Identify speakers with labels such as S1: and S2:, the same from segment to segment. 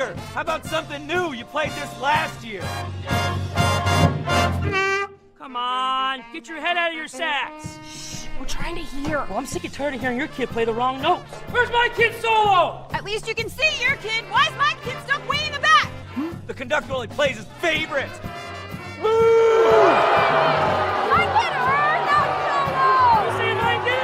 S1: Roger, how about something new? You played this last year.
S2: Come on, get your head out of your sacks.
S3: Shh, we're trying to hear.
S2: Well, I'm sick and tired of hearing your kid play the wrong notes. Where's my kid solo?
S4: At least you can see your kid. Why is my kid stuck way in the back?
S1: The conductor only plays his favorite.
S4: My kid heard that solo.
S2: You saying I did?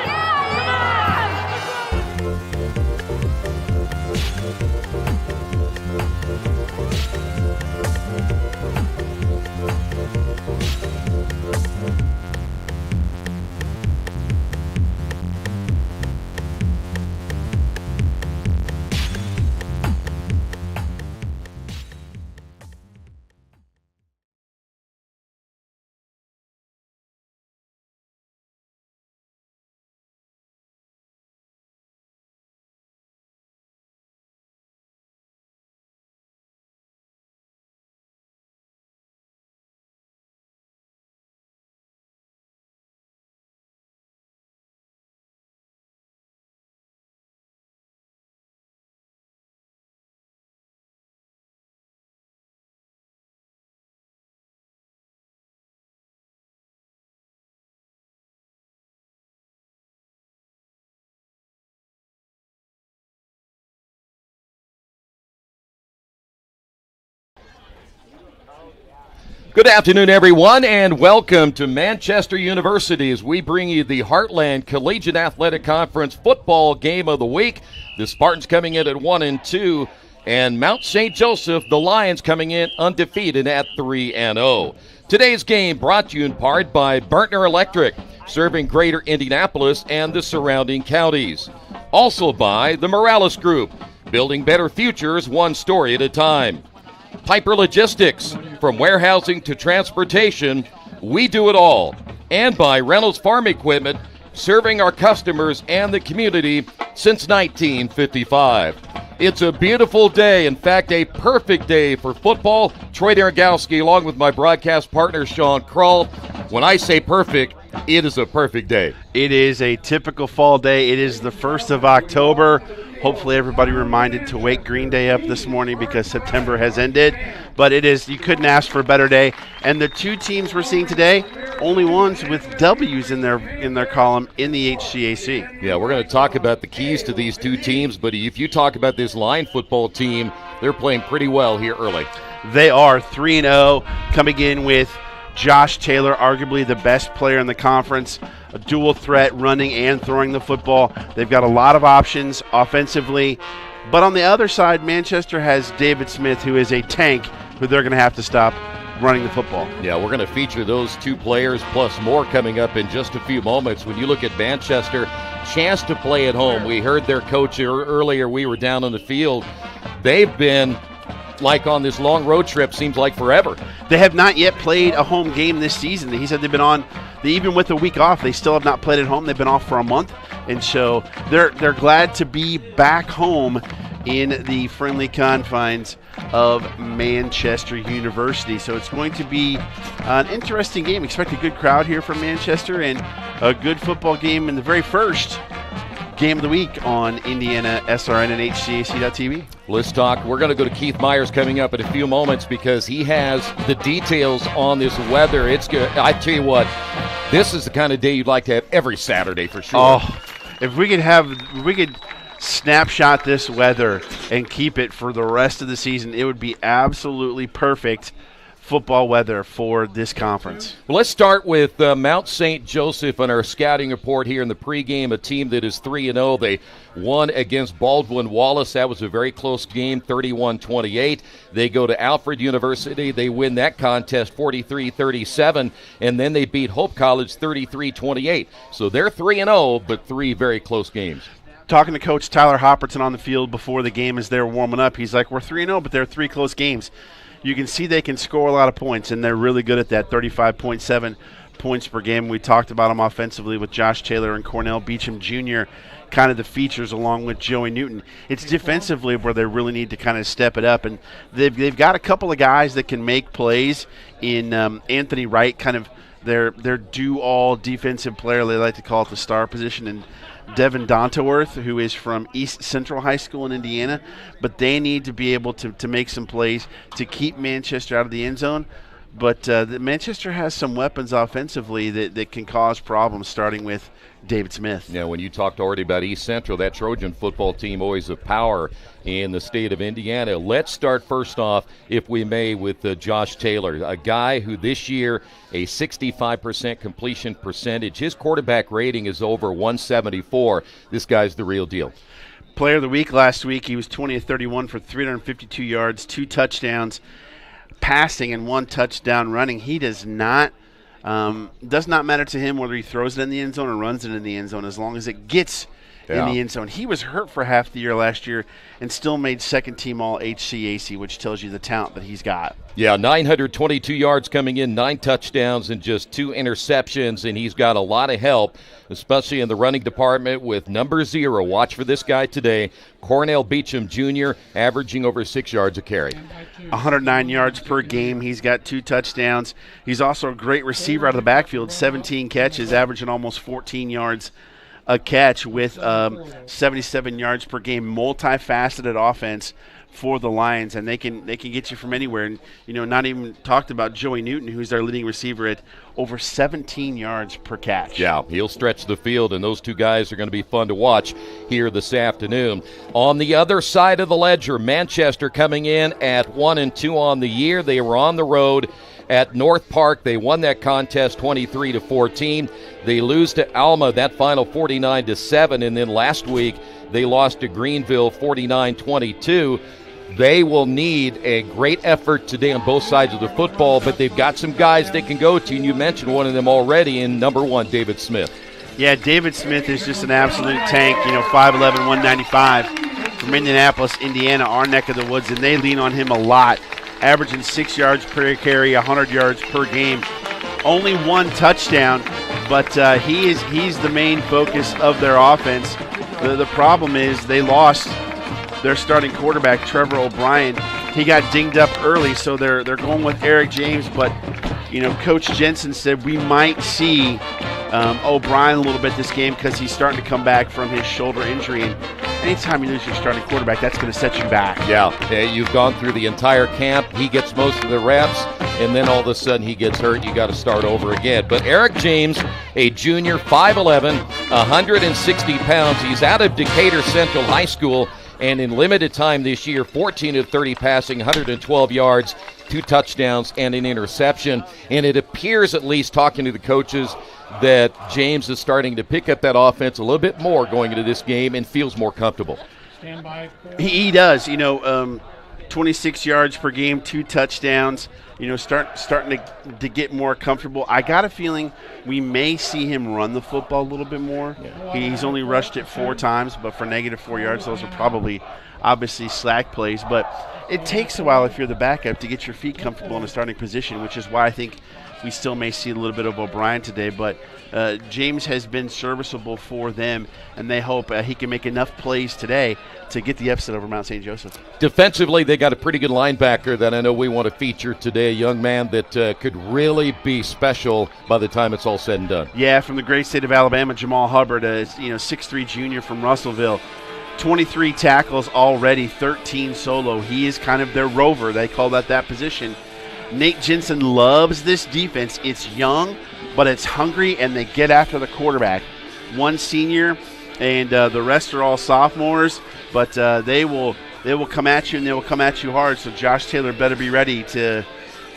S5: Good afternoon, everyone, and welcome to Manchester University as we bring you the Heartland Collegiate Athletic Conference football game of the week. The Spartans coming in at 1-2, and Mount St. Joseph, the Lions, coming in undefeated at 3-0. Today's game brought to you in part by Burtner Electric, serving greater Indianapolis and the surrounding counties. Also by the Morales Group, building better futures one story at a time. Piper Logistics, from warehousing to transportation, we do it all. And by Reynolds Farm Equipment, serving our customers and the community since 1955. It's a beautiful day, in fact, a perfect day for football. Troy Daragowski, along with my broadcast partner, Sean Krull. When I say perfect, it is a perfect day.
S6: It is a typical fall day. It is the 1st of October. Hopefully everybody reminded to wake Green Day up this morning because September has ended. But it is, you couldn't ask for a better day. And the two teams we're seeing today, only ones with W's in their column in the HCAC.
S5: Yeah, we're going to talk about the keys to these two teams, but if you talk about this line football team, they're playing pretty well here early.
S6: They are 3-0, coming in with Josh Taylor, arguably the best player in the conference, a dual threat running and throwing the football. They've got a lot of options offensively. But on the other side, Manchester has David Smith, who is a tank, who they're going to have to stop running the football.
S5: Yeah, we're going to feature those two players plus more coming up in just a few moments. When you look at Manchester, chance to play at home. We heard their coach earlier. We were down on the field. They've been like on this long road trip, seems like forever.
S6: They have not yet played a home game this season. He said they've been on, even with a week off, they still have not played at home. They've been off for a month, and so they're glad to be back home in the friendly confines of Manchester University. So it's going to be an interesting game. Expect a good crowd here from Manchester and a good football game in the very first game of the week on IndianaSRN and HCAC.tv.
S5: Let's talk. We're going to go to Keith Myers coming up in a few moments because he has the details on this weather. It's good. I tell you what, this is the kind of day you'd like to have every Saturday for sure.
S6: Oh, if we could snapshot this weather and keep it for the rest of the season, it would be absolutely perfect football weather for this conference.
S5: Well, let's start with Mount St. Joseph on our scouting report here in the pregame, a team that is 3-0. They won against Baldwin Wallace. That was a very close game, 31-28. They go to Alfred University. They win that contest 43-37, and then they beat Hope College 33-28. So they're 3-0, but three very close games.
S6: Talking to Coach Tyler Hopperton on the field before the game as they're warming up, he's like, we're 3-0, but they're three close games. You can see they can score a lot of points, and they're really good at that, 35.7 points per game. We talked about them offensively with Josh Taylor and Cornell Beecham Jr., kind of the features along with Joey Newton. It's defensively where they really need to kind of step it up, and they've got a couple of guys that can make plays in Anthony Wright, kind of their do-all defensive player. They like to call it the star position, and Devin Dontaworth, who is from East Central High School in Indiana, but they need to be able to make some plays to keep Manchester out of the end zone. But Manchester has some weapons offensively that can cause problems, starting with David Smith.
S5: Yeah, when you talked already about East Central, that Trojan football team always a power in the state of Indiana. Let's start first off, if we may, with Josh Taylor, a guy who this year, a 65% completion percentage. His quarterback rating is over 174. This guy's the real deal.
S6: Player of the week last week, he was 20 of 31 for 352 yards, 2 touchdowns passing and 1 touchdown running. He does not matter to him whether he throws it in the end zone or runs it in the end zone, as long as it gets in the end zone. He was hurt for half the year last year and still made second team all HCAC, which tells you the talent that he's got.
S5: Yeah, 922 yards coming in, 9 touchdowns and just 2 interceptions, and he's got a lot of help, especially in the running department with number 0. Watch for this guy today, Cornell Beecham Jr., averaging over 6 yards a carry.
S6: 109 yards per game. He's got 2 touchdowns. He's also a great receiver out of the backfield, 17 catches, averaging almost 14 yards a catch with 77 yards per game. Multifaceted offense for the Lions, and they can get you from anywhere. And not even talked about Joey Newton, who's their leading receiver, at over 17 yards per catch.
S5: Yeah, he'll stretch the field, and those two guys are going to be fun to watch here this afternoon. On the other side of the ledger, Manchester coming in at 1-2 on the year. They were on the road at North Park. They won that contest 23-14. They lose to Alma, that final 49-7, and then last week they lost to Greenville 49-22. They will need a great effort today on both sides of the football, but they've got some guys they can go to, and you mentioned one of them already in number 1, David Smith.
S6: Yeah, David Smith is just an absolute tank, 5'11", 195 from Indianapolis, Indiana, our neck of the woods, and they lean on him a lot, averaging 6 yards per carry, 100 yards per game. Only 1 touchdown, but he's the main focus of their offense. The problem is they lost their starting quarterback, Trevor O'Brien. He got dinged up early, so they're going with Eric James. But Coach Jensen said we might see O'Brien a little bit this game because he's starting to come back from his shoulder injury. And anytime you lose your starting quarterback, that's going to set you back. Yeah,
S5: you've gone through the entire camp. He gets most of the reps, and then all of a sudden he gets hurt. You got to start over again. But Eric James, a junior, 5'11", 160 pounds. He's out of Decatur Central High School, and in limited time this year, 14 of 30 passing, 112 yards, 2 touchdowns, and an interception. And it appears, at least talking to the coaches, that James is starting to pick up that offense a little bit more going into this game and feels more comfortable.
S6: He does. 26 yards per game, 2 touchdowns. Starting to get more comfortable. I got a feeling we may see him run the football a little bit more. Yeah. He's only rushed it 4 times, but for -4 yards, those are probably obviously slack plays. But it takes a while if you're the backup to get your feet comfortable in a starting position, which is why I think we still may see a little bit of O'Brien today. But James has been serviceable for them, and they hope he can make enough plays today to get the upset over Mount St. Joseph.
S5: Defensively, they got a pretty good linebacker that I know we want to feature today, a young man that could really be special by the time it's all said and done.
S6: Yeah, from the great state of Alabama, Jamal Hubbard, 6'3" junior from Russellville. 23 tackles already, 13 solo. He is kind of their rover. They call that position. Nate Jensen loves this defense. It's young, but it's hungry, and they get after the quarterback. 1 senior, and the rest are all sophomores, but they will come at you, and they will come at you hard. So Josh Taylor better be ready to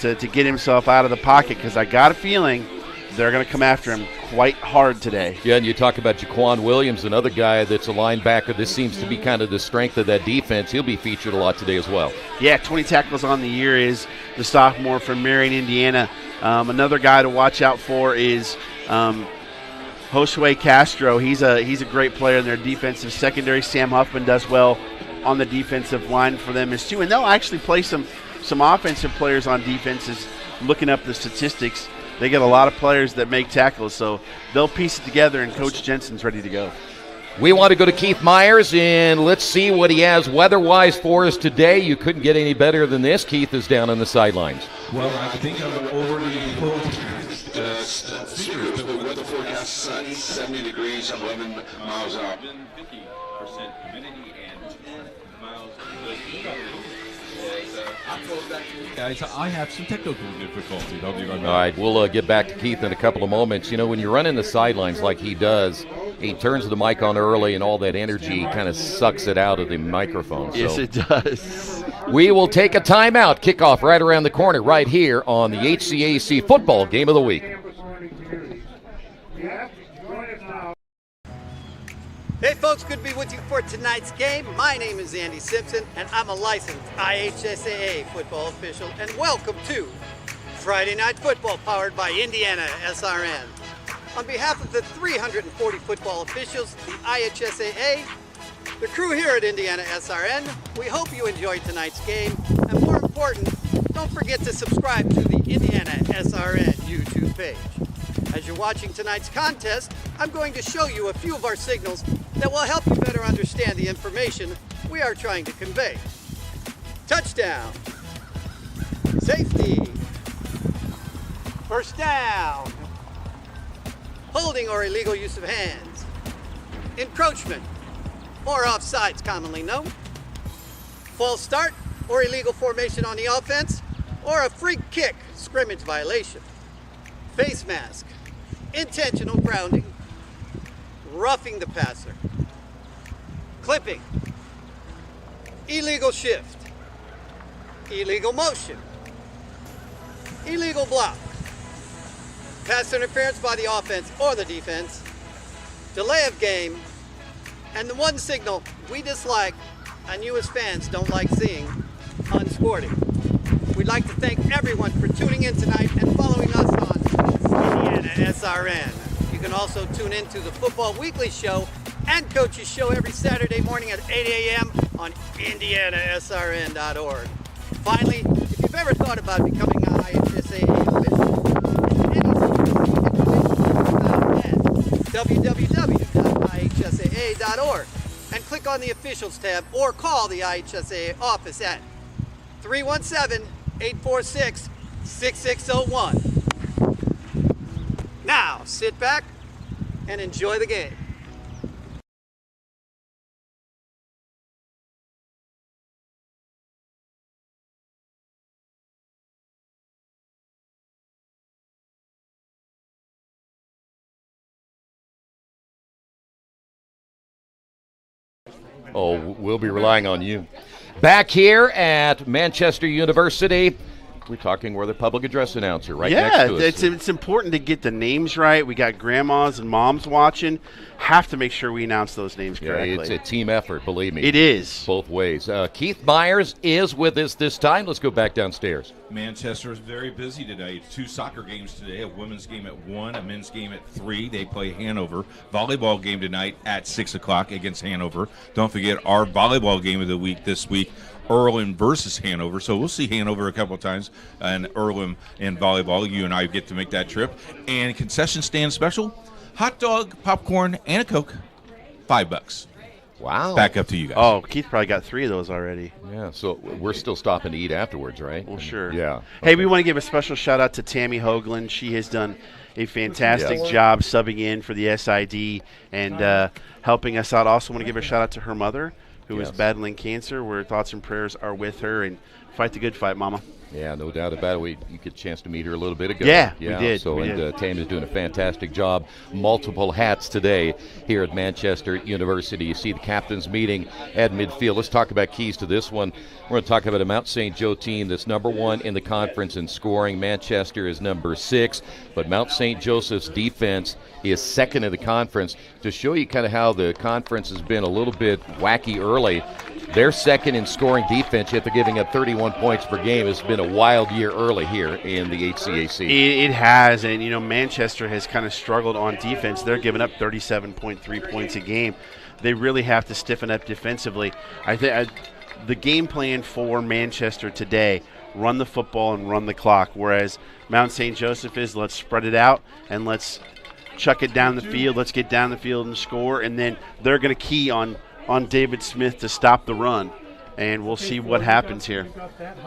S6: get himself out of the pocket, because I got a feeling they're going to come after him quite hard today.
S5: Yeah, and you talk about Jaquan Williams, another guy that's a linebacker. This seems to be kind of the strength of that defense. He'll be featured a lot today as well.
S6: Yeah, 20 tackles on the year is the sophomore from Marion, Indiana. Another guy to watch out for is Josue Castro. He's a great player in their defensive secondary. Sam Huffman does well on the defensive line for them as too. And they'll actually play some offensive players on defenses. Looking up the statistics, they get a lot of players that make tackles, so they'll piece it together, and Coach Jensen's ready to go.
S5: We want to go to Keith Myers, and let's see what he has weather-wise for us today. You couldn't get any better than this. Keith is down on the sidelines.
S3: Well, I think I've already told the weather forecast sunny, 70 degrees, 11 miles an hour.
S7: 50% humidity and miles. Guys, I have some technical difficulties. I'll be right back.
S5: All right, we'll get back to Keith in a couple of moments. You know, when you're running the sidelines like he does, he turns the mic on early and all that energy kind of sucks it out of the microphone.
S6: Yes, it does.
S5: We will take a timeout. Kickoff right around the corner right here on the HCAC Football Game of the Week.
S8: Hey folks, good to be with you for tonight's game. My name is Andy Simpson and I'm a licensed IHSAA football official, and welcome to Friday Night Football powered by IndianaSRN. On behalf of the 340 football officials, the IHSAA, the crew here at IndianaSRN, we hope you enjoyed tonight's game, and more important, don't forget to subscribe to the IndianaSRN YouTube page. As you're watching tonight's contest, I'm going to show you a few of our signals that will help you better understand the information we are trying to convey. Touchdown, safety, first down, holding or illegal use of hands, encroachment or offsides commonly known, false start or illegal formation on the offense, or a free kick scrimmage violation, face mask, intentional grounding, roughing the passer, clipping, illegal shift, illegal motion, illegal block, pass interference by the offense or the defense, delay of game, and the one signal we dislike and you as fans don't like seeing, unsporting. We'd like to thank everyone for tuning in tonight and following us on IndianaSRN. You can also tune in to the Football Weekly Show and Coach's Show every Saturday morning at 8 a.m. on IndianaSRN.org. Finally, if you've ever thought about becoming an IHSAA official, www.ihsaa.org and click on the Officials tab or call the IHSAA office at 317-846-6601. Now, sit back and enjoy the game.
S5: Oh, we'll be relying on you. Back here at Manchester University, we're talking with a public address announcer right next to us.
S6: It's important to get the names right. We got grandmas and moms watching. Have to make sure we announce those names correctly.
S5: It's a team effort, believe me.
S6: It is.
S5: Both ways. Keith Myers is with us this time. Let's go back downstairs.
S7: Manchester is very busy today. 2 soccer games today, a women's game at 1, a men's game at 3. They play Hanover. Volleyball game tonight at 6 o'clock against Hanover. Don't forget our volleyball game of the week this week, Earlham versus Hanover. So we'll see Hanover a couple of times and Earlham in volleyball. You and I get to make that trip. And concession stand special, hot dog, popcorn, and a Coke, $5.
S5: Wow.
S7: Back up to you guys.
S6: Oh, Keith probably got 3 of those already.
S5: Yeah, so we're still stopping to eat afterwards, right?
S6: Well, sure.
S5: Yeah.
S6: Hey, we want to give a special shout out to Tammy Hoagland. She has done a fantastic job subbing in for the SID and helping us out. Also want to give a shout out to her mother, who is battling cancer. Where thoughts and prayers are with her, and fight the good fight, Mama.
S5: Yeah, no doubt about it. You get a chance to meet her a little bit ago.
S6: Yeah, we did.
S5: So,
S6: we
S5: did. Tammy's doing a fantastic job. Multiple hats today here at Manchester University. You see the captains meeting at midfield. Let's talk about keys to this one. We're going to talk about a Mount St. Joe team that's number 1 in the conference in scoring. Manchester is number 6, but Mount St. Joseph's defense is 2nd in the conference. To show you kind of how the conference has been a little bit wacky early, they're 2nd in scoring defense, yet they're giving up 31 points per game. It's been a wild year early here in the HCAC.
S6: It has, and, Manchester has kind of struggled on defense. They're giving up 37.3 points a game. They really have to stiffen up defensively. I think the game plan for Manchester today, run the football and run the clock, whereas Mount St. Joseph is let's spread it out and let's chuck it down the field. Let's get down the field and score, and then they're going to key on David Smith to stop the run. and we'll see what happens here.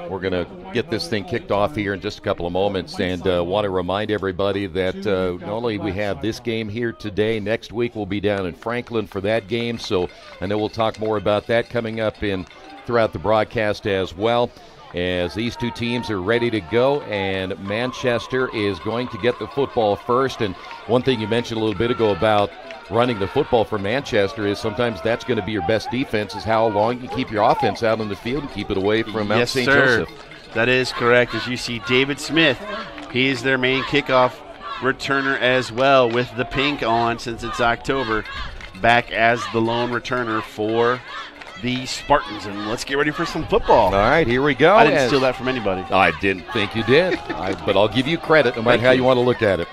S5: We're going to get this thing kicked off here in just a couple of moments, and want to remind everybody that not only we have this game here today, next week we'll be down in Franklin for that game, so I know we'll talk more about that coming up throughout the broadcast as well, as these two teams are ready to go, and Manchester is going to get the football first. And one thing you mentioned a little bit ago about running the football for Manchester is sometimes that's going to be your best defense, is how long you keep your offense out on the field and keep it away from Mount St. Joseph.
S6: That is correct. As you see, David Smith, he is their main kickoff returner as well, with the pink on since it's October, back as the lone returner for the Spartans. And let's get ready for some football.
S5: All right, here we go.
S6: I didn't steal that from anybody.
S5: I didn't think you did, but I'll give you credit no matter how you want to look at it.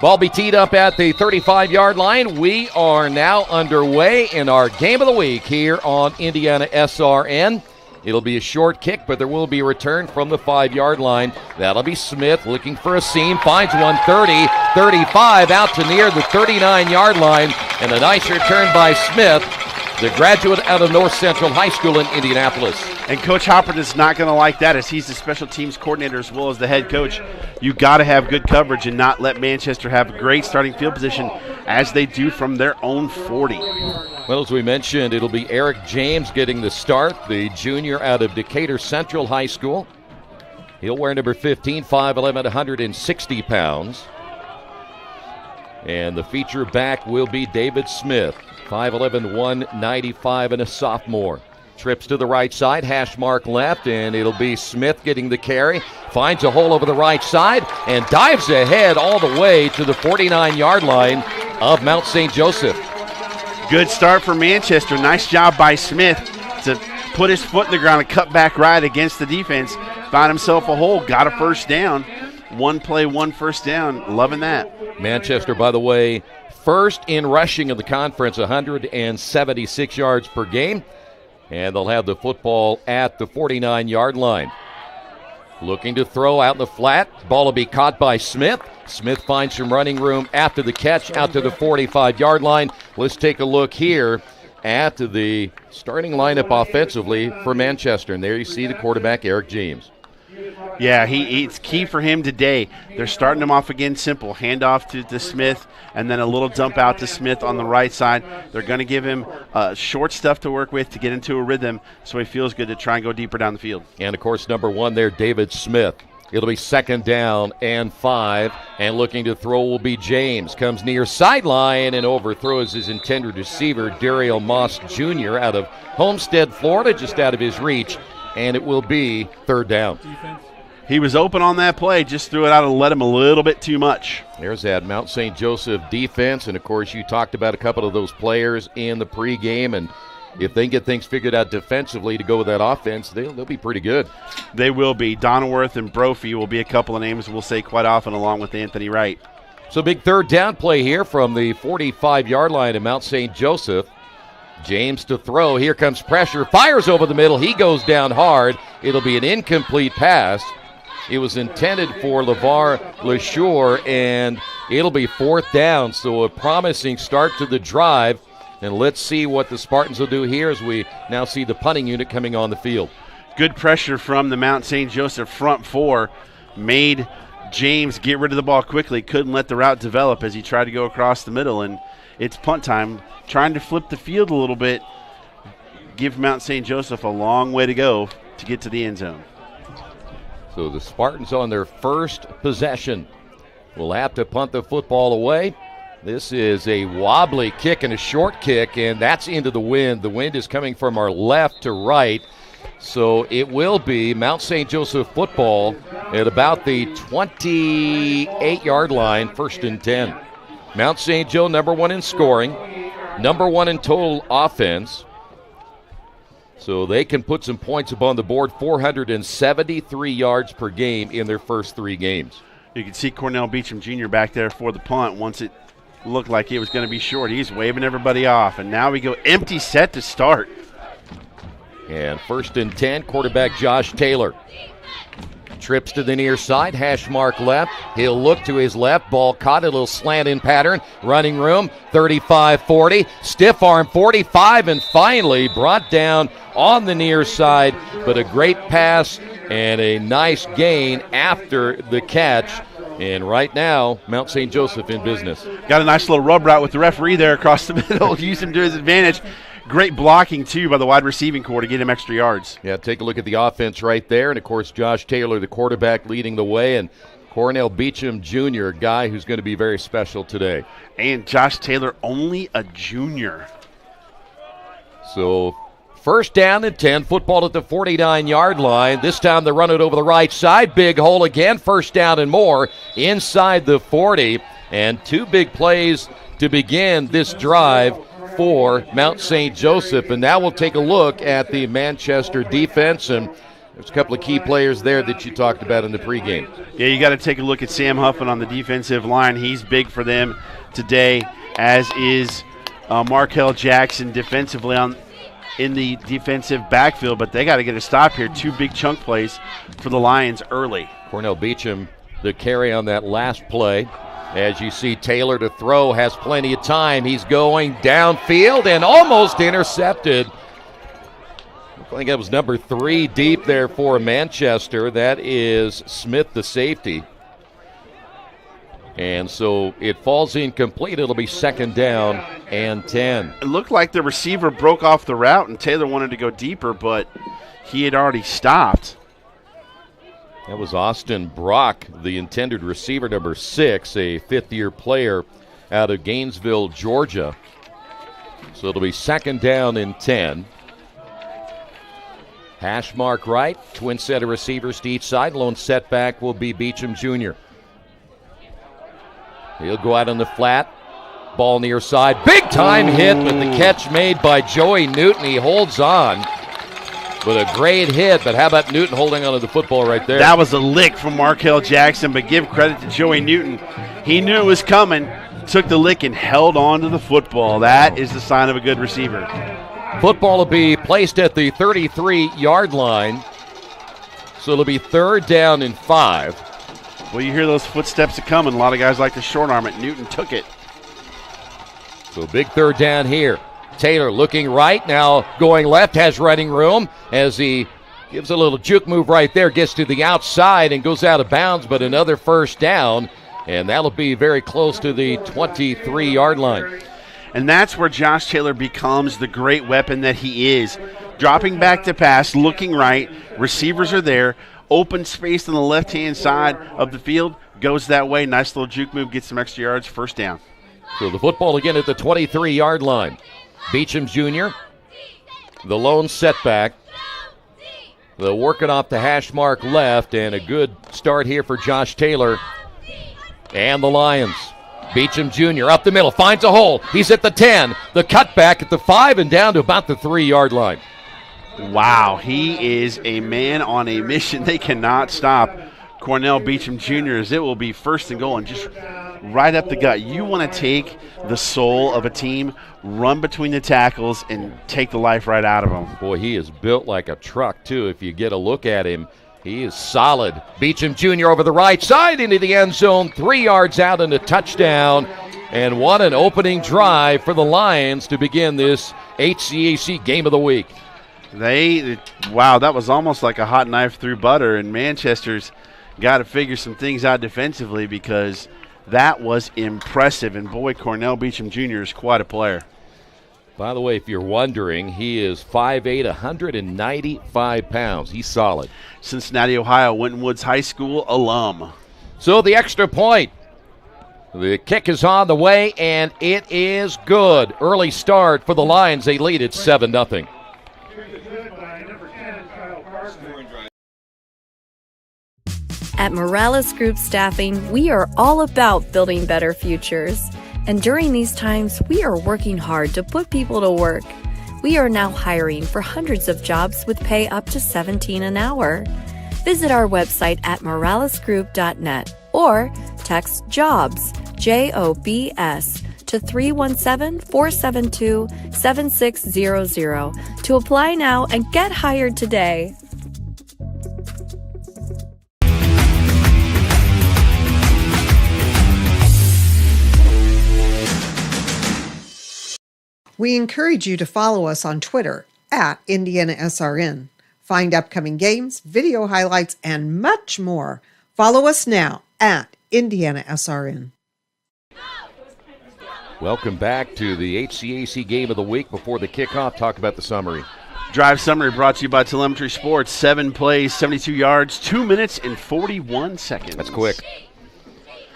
S5: Ball be teed up at the 35-yard line. We are now underway in our game of the week here on IndianaSRN. It'll be a short kick, but there will be a return from the 5-yard line. That'll be Smith looking for a seam, finds one 30, 35, out to near the 39-yard line, and a nice return by Smith, the graduate out of North Central High School in Indianapolis.
S6: And Coach Hopper is not going to like that, as he's the special teams coordinator as well as the head coach. You got to have good coverage and not let Manchester have a great starting field position as they do from their own 40.
S5: Well, as we mentioned, it'll be Eric James getting the start, the junior out of Decatur Central High School. He'll wear number 15, 5'11", 160 pounds. And the feature back will be David Smith, 5'11", 195, and a sophomore. Trips to the right side, hash mark left, and it'll be Smith getting the carry. Finds a hole over the right side and dives ahead all the way to the 49-yard line of Mount St. Joseph.
S6: Good start for Manchester. Nice job by Smith to put his foot in the ground and cut back right against the defense. Found himself a hole, got a first down. One play, one first down. Loving that.
S5: Manchester, by the way, first in rushing of the conference, 176 yards per game. And they'll have the football at the 49-yard line. Looking to throw out in the flat. Ball will be caught by Smith. Smith finds some running room after the catch out to the 45-yard line. Let's take a look here at the starting lineup offensively for Manchester. And there you see the quarterback, Eric James.
S6: Yeah, it's key for him today. They're starting him off again simple. Hand off to Smith, and then a little dump out to Smith on the right side. They're going to give him short stuff to work with to get into a rhythm so he feels good to try and go deeper down the field.
S5: And, of course, number 1 there, David Smith. It'll be 2nd down and 5, and looking to throw will be James. Comes near sideline and overthrows his intended receiver, Daryl Moss Jr. out of Homestead, Florida, just out of his reach. And it will be 3rd down.
S6: He was open on that play, just threw it out and let him a little bit too much.
S5: There's that Mount St. Joseph defense, and, of course, you talked about a couple of those players in the pregame, and if they can get things figured out defensively to go with that offense, they'll be pretty good.
S6: They will be. Donworth and Brophy will be a couple of names we'll say quite often, along with Anthony Wright.
S5: So big 3rd down play here from the 45-yard line of Mount St. Joseph. James to throw. Here comes pressure. Fires over the middle. He goes down hard. It'll be an incomplete pass. It was intended for LeVar LeSure, and it'll be 4th down. So a promising start to the drive. And let's see what the Spartans will do here as we now see the punting unit coming on the field.
S6: Good pressure from the Mount St. Joseph front 4. Made James get rid of the ball quickly. Couldn't let the route develop as he tried to go across the middle. And it's punt time. Trying to flip the field a little bit. Give Mount St. Joseph a long way to go to get to the end zone.
S5: So the Spartans on their first possession will have to punt the football away. This is a wobbly kick and a short kick, and that's into the wind. The wind is coming from our left to right. So it will be Mount St. Joseph football at about the 28-yard line, 1st and 10. Mount St. Joe, number 1 in scoring, number 1 in total offense. So they can put some points up on the board, 473 yards per game in their first 3 games.
S6: You can see Cornell Beecham Jr. back there for the punt. Once it looked like it was going to be short, he's waving everybody off. And now we go empty set to start.
S5: And 1st and 10, quarterback Josh Taylor. Trips to the near side, hash mark left. He'll look to his left. Ball caught, a little slant in pattern. Running room, 35-40. Stiff arm, 45, and finally brought down on the near side. But a great pass and a nice gain after the catch. And right now, Mount St. Joseph in business.
S6: Got a nice little rub route with the referee there across the middle. Used him to his advantage. Great blocking, too, by the wide receiving core to get him extra yards.
S5: Yeah, take a look at the offense right there. And, of course, Josh Taylor, the quarterback, leading the way. And Cornell Beecham Jr., a guy who's going to be very special today.
S6: And Josh Taylor, only a junior.
S5: So, first down and 10, football at the 49-yard line. This time they run it over the right side. Big hole again, first down and more inside the 40. And two big plays to begin this drive for Mount St. Joseph. And now we'll take a look at the Manchester defense. And there's a couple of key players there that you talked about in the pregame.
S6: Yeah, you got to take a look at Sam Huffman on the defensive line. He's big for them today, as is Markel Jackson defensively in the defensive backfield. But they got to get a stop here. Two big chunk plays for the Lions early.
S5: Cornell Beecham, the carry on that last play. As you see Taylor to throw, has plenty of time. He's going downfield and almost intercepted. I think that was number 3 deep there for Manchester. That is Smith, the safety. And so it falls incomplete. It'll be second down and 10.
S6: It looked like the receiver broke off the route and Taylor wanted to go deeper, but he had already stopped.
S5: That was Austin Brock, the intended receiver, number 6, a fifth-year player out of Gainesville, Georgia. So it'll be second down and 10. Hash mark right, twin set of receivers to each side. Lone setback will be Beecham Jr. He'll go out on the flat. Ball near side. Big time hit, but the catch made by Joey Newton. He holds on. With a great hit, but how about Newton holding on to the football right there?
S6: That was a lick from Markel Jackson, but give credit to Joey Newton. He knew it was coming, took the lick, and held on to the football. That is the sign of a good receiver.
S5: Football will be placed at the 33-yard line, so it'll be third down and 5.
S6: Well, you hear those footsteps are coming. A lot of guys like to short arm it. Newton took it.
S5: So big third down here. Taylor looking right, now going left, has running room as he gives a little juke move right there, gets to the outside and goes out of bounds, but another first down, and that'll be very close to the 23-yard line.
S6: And that's where Josh Taylor becomes the great weapon that he is. Dropping back to pass, looking right, receivers are there, open space on the left-hand side of the field, goes that way, nice little juke move, gets some extra yards, first down.
S5: So the football again at the 23-yard line. Beecham Jr., the lone setback. They'll work it off the hash mark left, and a good start here for Josh Taylor and the Lions. Beecham Jr. up the middle, finds a hole. He's at the 10, the cutback at the 5, and down to about the 3-yard line.
S6: Wow, he is a man on a mission. They cannot stop Cornell Beecham Jr. as it will be first and goal, and just right up the gut. You want to take the soul of a team, run between the tackles, and take the life right out of them.
S5: Boy, he is built like a truck, too. If you get a look at him, he is solid. Beecham Jr. over the right side into the end zone, 3 yards out and a touchdown. And what an opening drive for the Lions to begin this HCAC game of the week.
S6: Wow, that was almost like a hot knife through butter, and Manchester's got to figure some things out defensively because that was impressive. And boy, Cornell Beecham Jr. is quite a player.
S5: By the way, if you're wondering, he is 5'8", 195 pounds. He's solid.
S6: Cincinnati, Ohio, Winton Woods High School alum.
S5: So the extra point. The kick is on the way, and it is good. Early start for the Lions. They lead at 7-0.
S9: At Morales Group Staffing, we are all about building better futures. And during these times, we are working hard to put people to work. We are now hiring for hundreds of jobs with pay up to $17 an hour. Visit our website at moralesgroup.net or text JOBS, JOBS, to 317-472-7600 to apply now and get hired today.
S10: We encourage you to follow us on Twitter at IndianaSRN. Find upcoming games, video highlights, and much more. Follow us now at IndianaSRN.
S5: Welcome back to the HCAC Game of the Week. Before the kickoff, talk about the summary.
S6: Drive summary brought to you by Telemetry Sports. 7 plays, 72 yards, 2 minutes and 41 seconds.
S5: That's quick.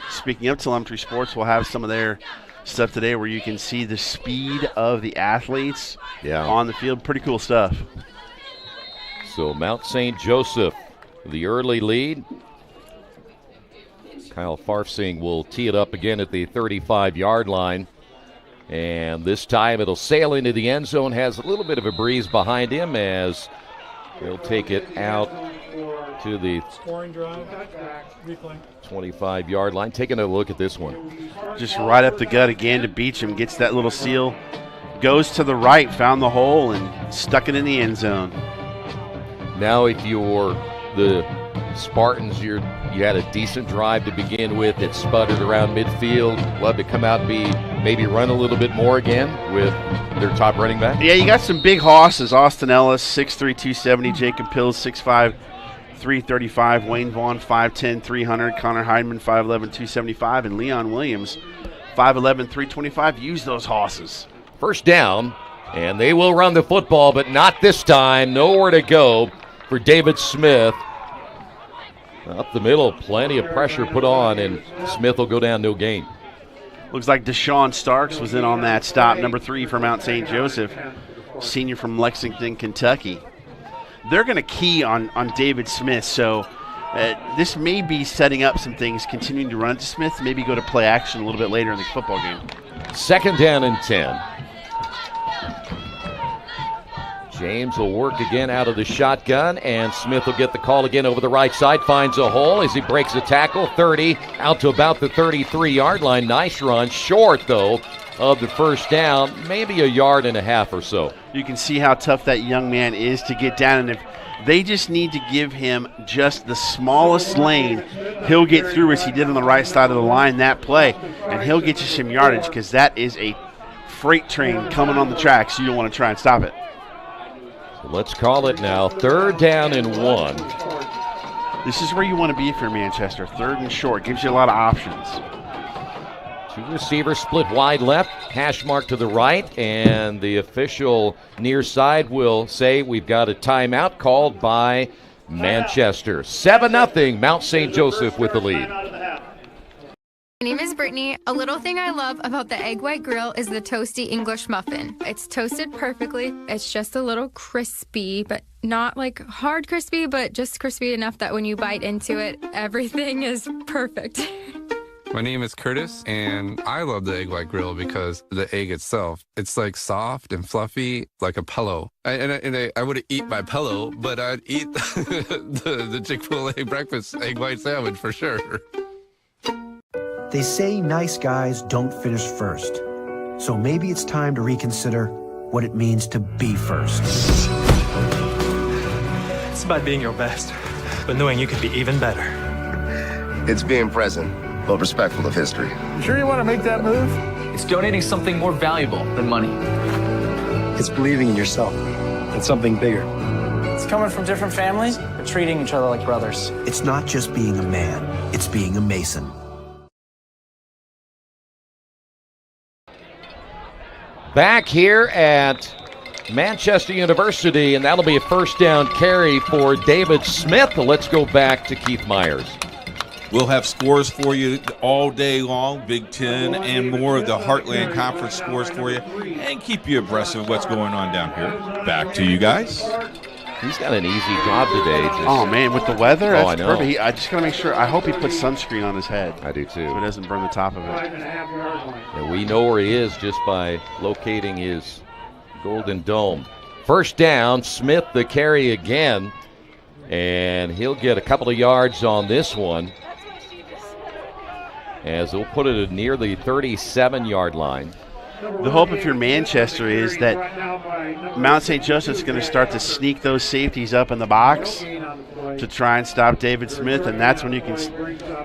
S6: Speaking of Telemetry Sports, we'll have some of their stuff today where you can see the speed of the athletes on the field. Pretty cool stuff.
S5: So Mount St. Joseph, the early lead. Kyle Farfsing will tee it up again at the 35-yard line. And this time it'll sail into the end zone. Has a little bit of a breeze behind him as he'll take it out to the 25-yard line. Taking a look at this one.
S6: Just right up the gut again to Beecham. Gets that little seal. Goes to the right, found the hole, and stuck it in the end zone.
S5: Now if you're the Spartans, you had a decent drive to begin with. It sputtered around midfield. Love to come out and maybe run a little bit more again with their top running back.
S6: Yeah, you got some big hosses. Austin Ellis, 6'3", 270. Jacob Pills, 6'5", 335. Wayne Vaughn, 5'10", 300. Connor Heidman, 5'11", 275. And Leon Williams, 5'11", 325. Use those hosses.
S5: First down, and they will run the football, but not this time. Nowhere to go for David Smith. Up the middle, plenty of pressure put on, and Smith will go down, no gain.
S6: Looks like Deshaun Starks was in on that stop, number 3 for Mount St. Joseph, senior from Lexington, Kentucky. They're going to key on David Smith, so this may be setting up some things, continuing to run to Smith, maybe go to play action a little bit later in the football game.
S5: Second down and 10. James will work again out of the shotgun, and Smith will get the call again over the right side. Finds a hole as he breaks a tackle. 30 out to about the 33-yard line. Nice run. Short, though, of the first down. Maybe a yard and a half or so.
S6: You can see how tough that young man is to get down, and if they just need to give him just the smallest lane, he'll get through as he did on the right side of the line that play, and he'll get you some yardage because that is a freight train coming on the track, so you don't want to try and stop it.
S5: Let's call it now. Third down and 1.
S6: This is where you want to be if you're Manchester. Third and short. Gives you a lot of options.
S5: 2 receivers split wide left. Hash mark to the right. And the official near side will say we've got a timeout called by Manchester. 7-0. Mount St. Joseph with the lead.
S11: My name is Brittany. A little thing I love about the egg white grill is the toasty English muffin. It's toasted perfectly. It's just a little crispy, but not like hard crispy, but just crispy enough that when you bite into it, everything is perfect.
S12: My name is Curtis, and I love the egg white grill because the egg itself, it's like soft and fluffy, like a pillow. I wouldn't eat my pillow, but I'd eat the Chick-fil-A breakfast egg white sandwich for sure.
S13: They say nice guys don't finish first. So maybe it's time to reconsider what it means to be first.
S14: It's about being your best, but knowing you could be even better.
S15: It's being present, but respectful of history.
S16: You sure you want to make that move?
S17: It's donating something more valuable than money.
S18: It's believing in yourself and something bigger.
S16: It's coming from different families, but treating each other like brothers.
S13: It's not just being a man, it's being a Mason.
S5: Back here at Manchester University, and that'll be a first down carry for David Smith. Let's go back to Keith Myers.
S7: We'll have scores for you all day long, Big Ten and more of the Heartland Conference scores for you, and keep you abreast of what's going on down here. Back to you guys.
S5: He's got an easy job today.
S6: Oh, man, with the weather, that's
S5: I know.
S6: perfect. I just got to make sure. I hope he puts sunscreen on his head.
S5: I do, too.
S6: So it doesn't burn the top of it.
S5: And we know where he is just by locating his golden dome. First down, Smith the carry again, and he'll get a couple of yards on this one as they'll put it near the 37-yard line.
S6: The hope if you're Manchester is that Mount St. Joseph's going to start to sneak those safeties up in the box to try and stop David Smith, and that's when you can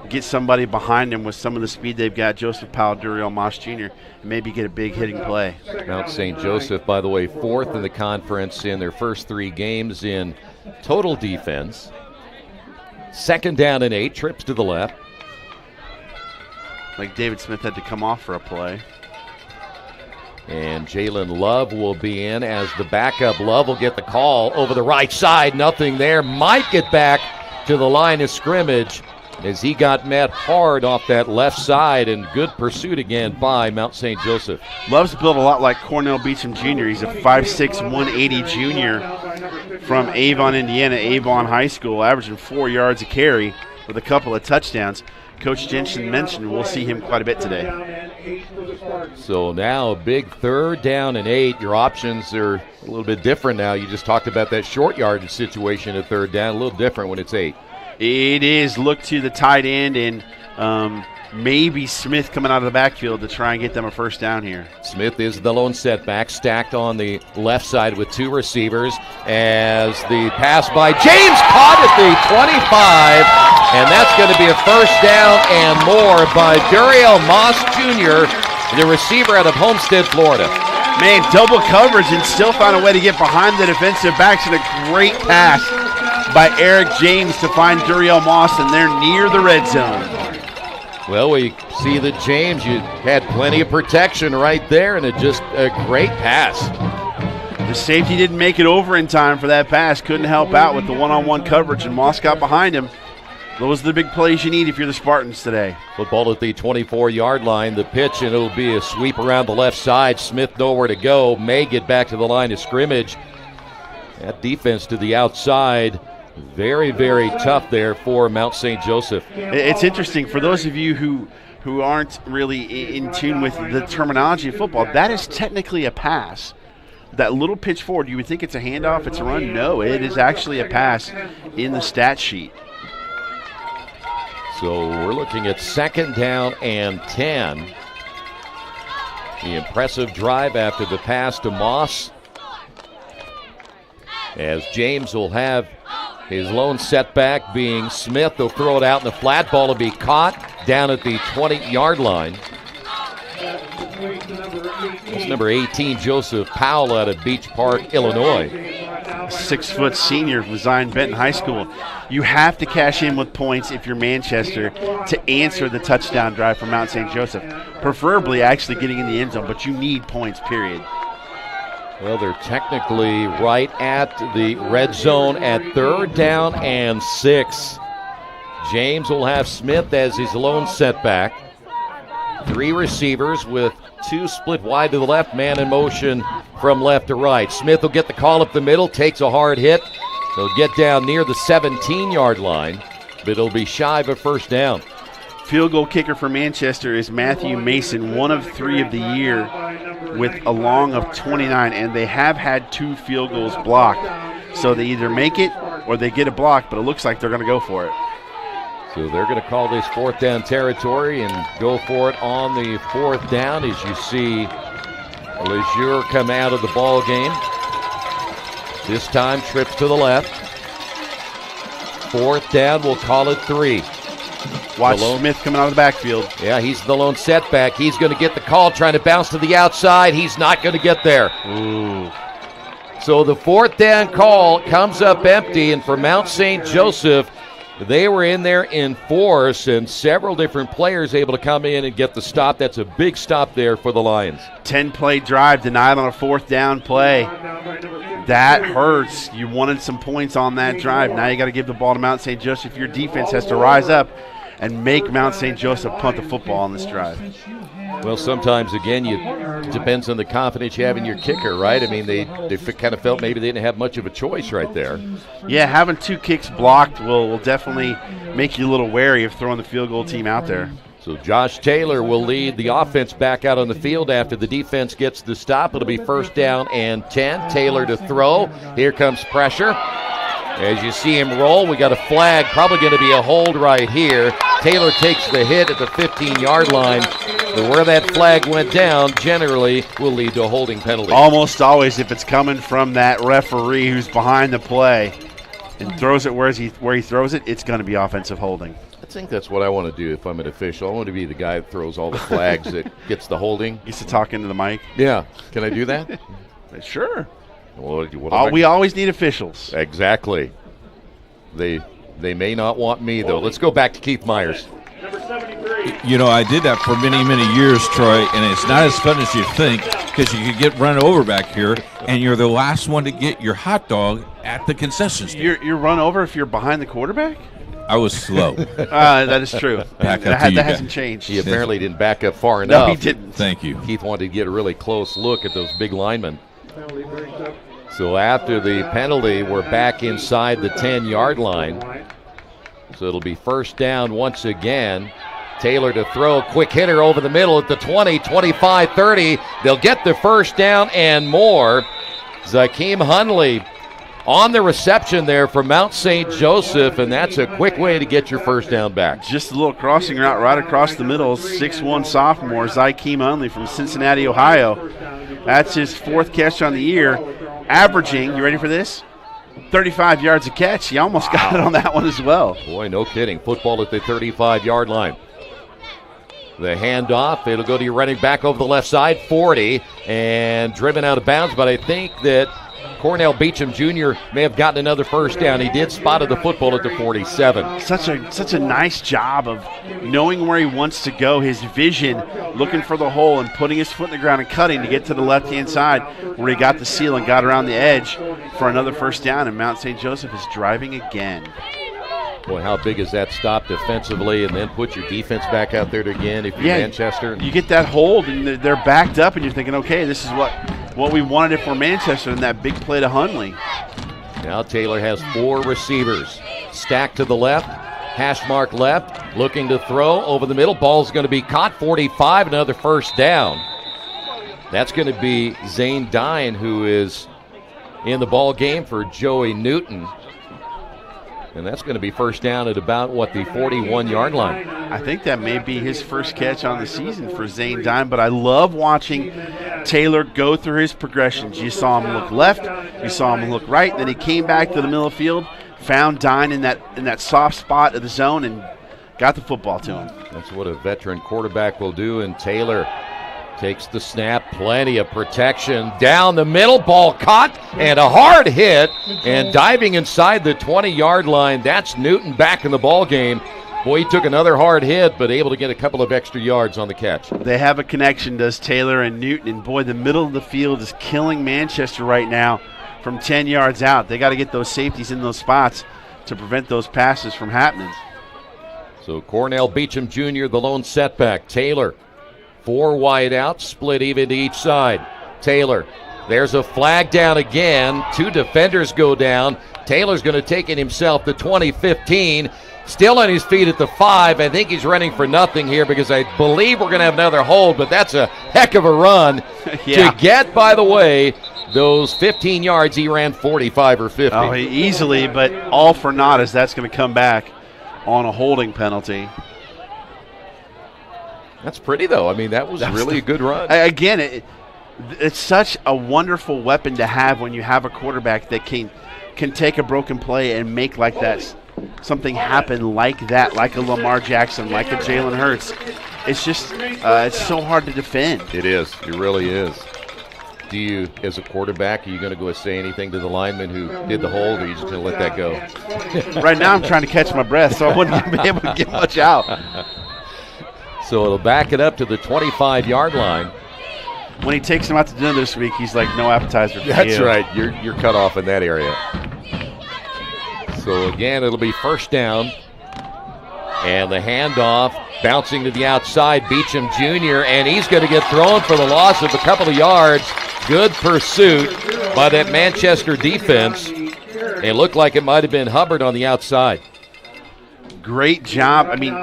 S6: get somebody behind him with some of the speed they've got, Joseph Powell, Duriel Moss Jr., and maybe get a big hitting play.
S5: Mount St. Joseph, by the way, 4th in the conference in their first 3 games in total defense. 2nd down and 8, trips to the left.
S6: Like David Smith had to come off for a play.
S5: And Jalen Love will be in as the backup. Love will get the call over the right side. Nothing there. Might get back to the line of scrimmage as he got met hard off that left side, and good pursuit again by Mount St. Joseph.
S6: Love's built a lot like Cornell Beecham Jr. He's a 5'6", 180 junior from Avon, Indiana, Avon High School, averaging 4 yards a carry with a couple of touchdowns. Coach Jensen mentioned we'll see him quite a bit today.
S5: So now a big 3rd down and 8. Your options are a little bit different now. You just talked about that short yardage situation at 3rd down, a little different when it's 8.
S6: It is. Look to the tight end and maybe Smith coming out of the backfield to try and get them a 1st down here.
S5: Smith is the lone setback, stacked on the left side with 2 receivers as the pass by James caught at the 25, and that's going to be a 1st down and more by Duriel Moss Jr., the receiver out of Homestead, Florida.
S6: Man, double coverage and still found a way to get behind the defensive backs, and a great pass by Eric James to find Duriel Moss, and they're near the red zone.
S5: Well, we see that James, you had plenty of protection right there, and just a great pass.
S6: The safety didn't make it over in time for that pass. Couldn't help out with the one-on-one coverage, and Moss got behind him. Those are the big plays you need if you're the Spartans today.
S5: Football at the 24-yard line. The pitch, and it'll be a sweep around the left side. Smith nowhere to go. May get back to the line of scrimmage. That defense to the outside, very, very tough there for Mount St. Joseph.
S6: It's interesting for those of you who aren't really in tune with the terminology of football. That is technically a pass. That little pitch forward, you would think it's a handoff, it's a run. No, it is actually a pass in the stat sheet.
S5: So we're looking at 2nd down and 10. The impressive drive after the pass to Moss, as James will have his lone setback being Smith. They'll throw it out in the flat. Ball will be caught down at the 20-yard line. That's number 18, Joseph Powell out of Beach Park, Illinois.
S6: 6-foot senior from Zion Benton High School. You have to cash in with points if you're Manchester to answer the touchdown drive from Mount St. Joseph. Preferably actually getting in the end zone, but you need points, period.
S5: Well, they're technically right at the red zone at 3rd down and 6. James will have Smith as his lone setback. 3 receivers with 2 split wide to the left, man in motion from left to right. Smith will get the call up the middle, takes a hard hit. He'll get down near the 17-yard line, but it'll be shy of a 1st down.
S6: Field goal kicker for Manchester is Matthew Mason, 1 of 3 of the year with a long of 29, and they have had 2 field goals blocked. So they either make it or they get a block, but it looks like they're going to go for it.
S5: So they're going to call this 4th down territory and go for it on the 4th down as you see Lejeune come out of the ball game. This time trips to the left. 4th down, we'll call it 3.
S6: Watch Smith coming out of the backfield.
S5: Yeah, he's the lone setback. He's going to get the call, trying to bounce to the outside. He's not going to get there.
S6: Ooh.
S5: So the 4th down call comes up empty, and for Mount St. Joseph, they were in there in force, and several different players able to come in and get the stop. That's a big stop there for the Lions.
S6: 10-play drive denied on a 4th down play. That hurts. You wanted some points on that drive. Now you got to give the ball to Mount St. Joseph. Your defense has to rise up and make Mount St. Joseph punt the football on this drive.
S5: Well, sometimes, again, it depends on the confidence you have in your kicker, right? I mean, they kind of felt maybe they didn't have much of a choice right there.
S6: Yeah, having 2 kicks blocked will definitely make you a little wary of throwing the field goal team out there.
S5: So Josh Taylor will lead the offense back out on the field after the defense gets the stop. It'll be 1st down and 10. Taylor to throw. Here comes pressure. As you see him roll, we got a flag, probably going to be a hold right here. Taylor takes the hit at the 15-yard line. But where that flag went down generally will lead to a holding penalty.
S6: Almost always if it's coming from that referee who's behind the play. and throws it where he throws it, it's going to be offensive holding.
S5: I think that's what I want to do if I'm an official. I want to be the guy that throws all the flags that gets the holding.
S6: Used to talk into the mic.
S5: Yeah. Can I do that?
S6: Sure.
S5: Well,
S6: we always need officials.
S5: Exactly. They may not want me, though. Let's go back to Keith Myers.
S7: You know, I did that for many, many years, Troy, and it's not as fun as you think because you could get run over back here, and you're the last one to get your hot dog at the concession stand.
S6: You're run over if you're behind the quarterback?
S7: I was slow.
S6: That is true. That hasn't changed.
S5: He apparently didn't back up far enough.
S6: No, he didn't.
S7: Thank you.
S5: Keith wanted to get a really close look at those big linemen. So after the penalty, we're back inside the 10-yard line. So it'll be first down once again. Taylor to throw, quick hitter over the middle at the 20, 25, 30. They'll get the first down and more. Zakeem Hunley on the reception there for Mount St. Joseph, and that's a quick way to get your first down back.
S6: Just a little crossing route right across the middle. 6'1" sophomore Zakeem Hunley from Cincinnati, Ohio. That's his fourth catch on the year, averaging, you ready for this? 35 yards a catch. He almost got it on that one as well.
S5: Boy, no kidding. Football at the 35-yard line. The handoff, it'll go to your running back over the left side, 40, and driven out of bounds, but I think that Cornell Beecham Jr. may have gotten another first down. He did spotted the football at the 47.
S6: Such a nice job of knowing where he wants to go, his vision, looking for the hole and putting his foot in the ground and cutting to get to the left-hand side where he got the seal and got around the edge for another first down, and Mount St. Joseph is driving again.
S5: Boy, how big is that stop defensively, and then put your defense back out there again if you're Manchester?
S6: You get that hold, and they're backed up, and you're thinking, okay, this is what we wanted it for Manchester, and that big play to Hunley.
S5: Now Taylor has 4 receivers. Stacked to the left, hash mark left, looking to throw over the middle. Ball's going to be caught, 45, another first down. That's going to be Zane Dine, who is in the ball game for Joey Newton. And that's going to be first down at about, the 41-yard line.
S6: I think that may be his first catch on the season for Zane Dine, but I love watching Taylor go through his progressions. You saw him look left, you saw him look right, then he came back to the middle of the field, found Dine in that soft spot of the zone, and got the football to him.
S5: That's what a veteran quarterback will do, and Taylor takes the snap, plenty of protection. Down the middle, ball caught, and a hard hit. And diving inside the 20-yard line, that's Newton back in the ball game. Boy, he took another hard hit, but able to get a couple of extra yards on the catch.
S6: They have a connection, does Taylor and Newton. And, boy, the middle of the field is killing Manchester right now from 10 yards out. They got to get those safeties in those spots to prevent those passes from happening.
S5: So Cornell Beecham Jr., the lone setback. Taylor, 4 wide out, split even to each side. Taylor, there's a flag down again. 2 defenders go down. Taylor's going to take it himself to 20-15. Still on his feet at the 5. I think he's running for nothing here because I believe we're going to have another hold, but that's a heck of a run to get, by the way, those 15 yards. He ran 45 or 50.
S6: Oh, easily, but all for naught as that's going to come back on a holding penalty.
S5: That's pretty, though. I mean, that was really a good run.
S6: Again, it's such a wonderful weapon to have when you have a quarterback that can take a broken play and make like that something happen like that, like a Lamar Jackson, like a Jalen Hurts. It's just it's so hard to defend.
S5: It is. It really is. Do you, as a quarterback, are you going to go say anything to the lineman who did the hold, or are you just going to let that go?
S6: Right now I'm trying to catch my breath, so I wouldn't be able to get much out.
S5: So it'll back it up to the 25-yard line.
S6: When he takes him out to dinner this week, he's like, no appetizer for
S5: That's
S6: you.
S5: right. You're cut off in that area. So again, it'll be first down. And the handoff bouncing to the outside, Beecham Jr., and he's going to get thrown for the loss of a couple of yards. Good pursuit by that Manchester defense. It looked like it might have been Hubbard on the outside.
S6: Great job. I mean,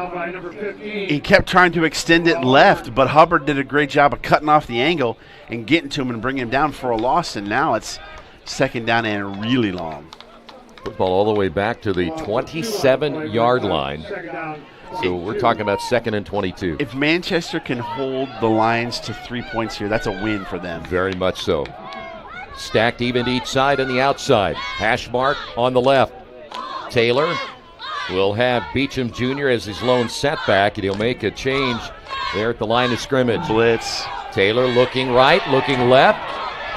S6: he kept trying to extend it left, but Hubbard did a great job of cutting off the angle and getting to him and bringing him down for a loss, and now it's second down and really long.
S5: Football all the way back to the 27-yard line. So we're talking about 2nd and 22.
S6: If Manchester can hold the Lions to 3 points here, that's a win for them.
S5: Very much so. Stacked even to each side and the outside. Hash mark on the left. Taylor will have Beecham Jr. as his lone setback, and he'll make a change there at the line of scrimmage.
S6: Blitz.
S5: Taylor looking right, looking left,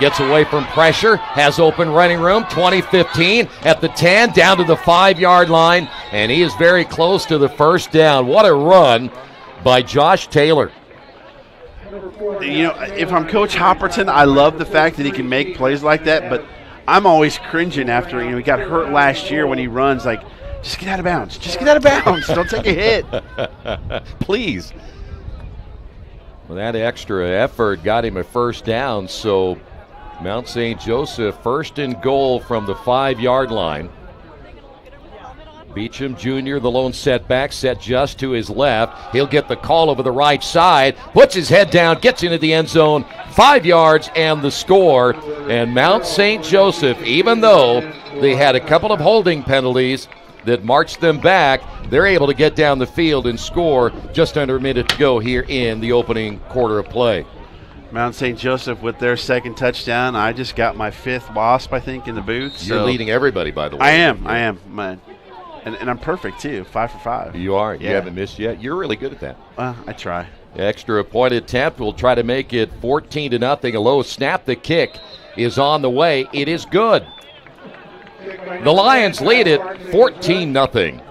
S5: gets away from pressure, has open running room, 20-15 at the 10, down to the 5-yard line, and he is very close to the first down. What a run by Josh Taylor.
S6: You know, if I'm Coach Hopperton, I love the fact that he can make plays like that, but I'm always cringing after, he got hurt last year when he runs, like, just get out of bounds. Just get out of bounds. Don't take a hit.
S5: Please. Well, that extra effort got him a first down, so Mount St. Joseph first and goal from the 5-yard line. Beecham Jr., the lone setback, set just to his left. He'll get the call over the right side, puts his head down, gets into the end zone, 5 yards and the score. And Mount St. Joseph, even though they had a couple of holding penalties that marched them back, they're able to get down the field and score just under a minute to go here in the opening quarter of play.
S6: Mount St. Joseph with their second touchdown. I just got my 5th WASP, I think, in the booth.
S5: You're leading everybody, by the way.
S6: I am. And I'm perfect, too, 5 for 5.
S5: You are.
S6: Yeah.
S5: You haven't missed yet. You're really good at that.
S6: I try.
S5: Extra point attempt will try to make it 14-0. A low snap. The kick is on the way. It is good. The Lions lead it 14-0.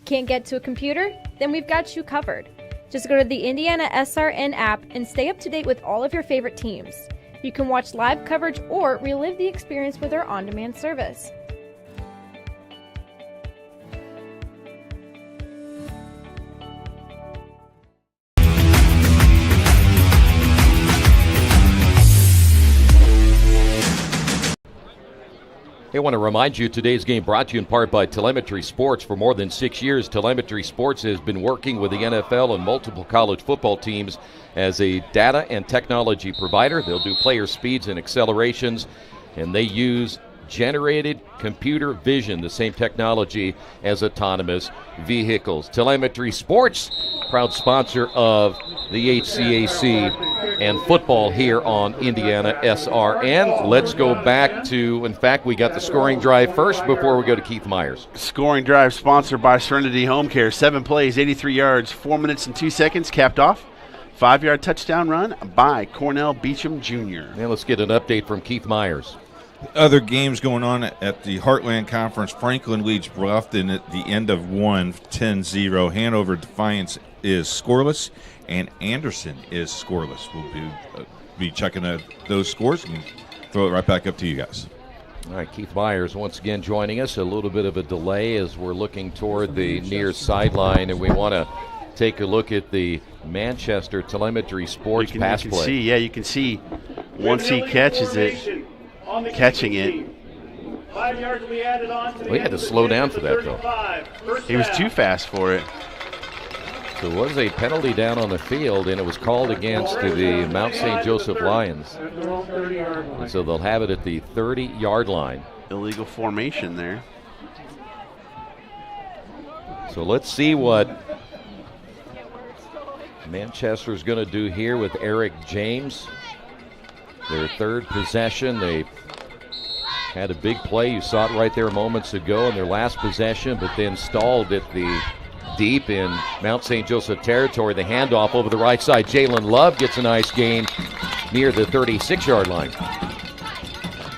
S19: Can't get to a computer? Then we've got you covered. Just go to the IndianaSRN app and stay up to date with all of your favorite teams. You can watch live coverage or relive the experience with our on-demand service.
S5: I want to remind you today's game brought to you in part by Telemetry Sports. For more than 6 years, Telemetry Sports has been working with the NFL and multiple college football teams as a data and technology provider. They'll do player speeds and accelerations, and they use generated computer vision, the same technology as autonomous vehicles. Telemetry Sports, proud sponsor of the HCAC and football here on IndianaSRN. Let's go back to, in fact, we got the scoring drive first before we go to Keith Myers.
S6: Scoring drive sponsored by Serenity Home Care. 7 plays, 83 yards, 4 minutes and 2 seconds, capped off. 5-yard touchdown run by Cornell Beecham Jr.
S5: Now let's get an update from Keith Myers.
S7: Other games going on at the Heartland Conference. Franklin leads Bluffton at the end of 1, 10-0. Hanover Defiance is scoreless, and Anderson is scoreless. We'll be checking those scores and throw it right back up to you guys.
S5: All right, Keith Myers once again joining us. A little bit of a delay as we're looking toward the near sideline, and we want to take a look at the Manchester Telemetry Sports pass play.
S6: You can see once he catches it, catching it.
S20: 5 yards will be added on to the
S5: We had to slow down for that, though.
S6: He was too fast for it.
S5: So it was a penalty down on the field, and it was called against the Mount St. Joseph Lions. And so they'll have it at the 30-yard line.
S6: Illegal formation there.
S5: So let's see what Manchester's going to do here with Eric James. Their third possession. They had a big play. You saw it right there moments ago in their last possession, but then stalled at the deep in Mount St. Joseph territory. The handoff over the right side. Jalen Love gets a nice gain near the 36-yard line.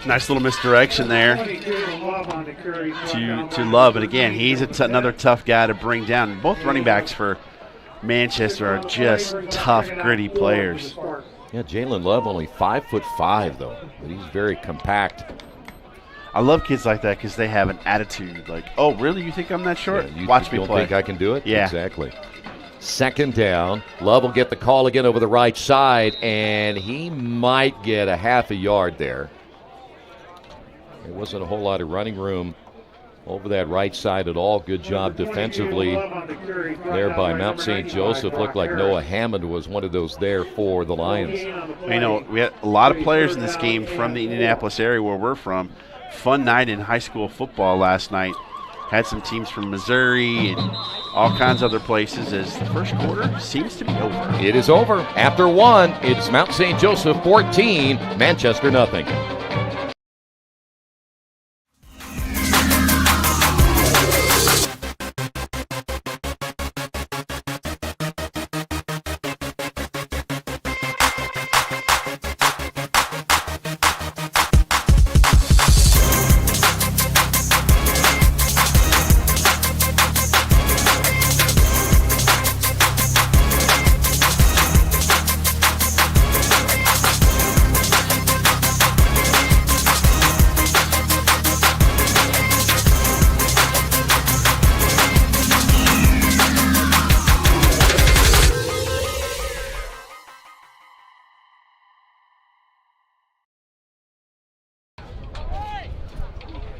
S6: Nice little misdirection there to Love. And again, he's another tough guy to bring down. Both running backs for Manchester are just tough, gritty players.
S5: Yeah, Jalen Love only 5'5", though, but he's very compact.
S6: I love kids like that because they have an attitude like, oh, really? You think I'm that short?
S5: Yeah,
S6: Watch me
S5: don't
S6: play.
S5: Think I can do it?
S6: Yeah.
S5: Exactly. Second down. Love will get the call again over the right side, and he might get a half a yard there. There wasn't a whole lot of running room over that right side at all. Good job defensively there by Mount St. Joseph. Looked like Noah Hammond was one of those there for the Lions.
S6: You know, we had a lot of players in this game from the Indianapolis area where we're from. Fun night in high school football last night. Had some teams from Missouri and all kinds of other places as the first quarter seems to be over.
S5: It is over. After one, it's Mount St. Joseph 14, Manchester nothing.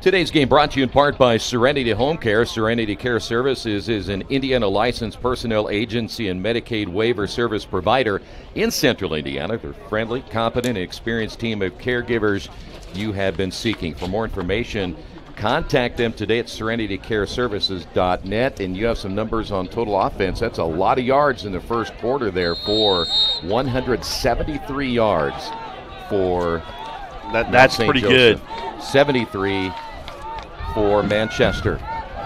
S5: Today's game brought to you in part by Serenity Home Care. Serenity Care Services is an Indiana licensed personnel agency and Medicaid waiver service provider in Central Indiana. They're friendly, competent, and experienced team of caregivers you have been seeking. For more information, contact them today at serenitycareservices.net. And you have some numbers on total offense. That's a lot of yards in the first quarter there for 173 yards for
S6: That's pretty
S5: Joseph.
S6: good.
S5: 73 for Manchester.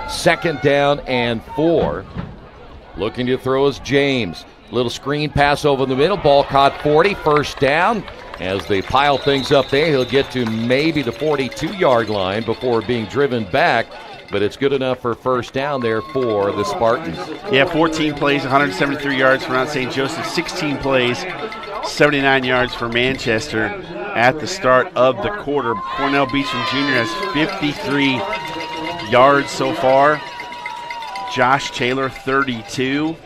S5: Second down and 4. Looking to throw is James. Little screen pass over the middle. Ball caught 40. First down. As they pile things up there, he'll get to maybe the 42-yard line before being driven back. But it's good enough for first down there for the Spartans.
S6: Yeah, 14 plays, 173 yards for Mount St. Joseph. 16 plays, 79 yards for Manchester at the start of the quarter. Cornell Beecham Jr. has 53 yards so far. Josh Taylor, 32.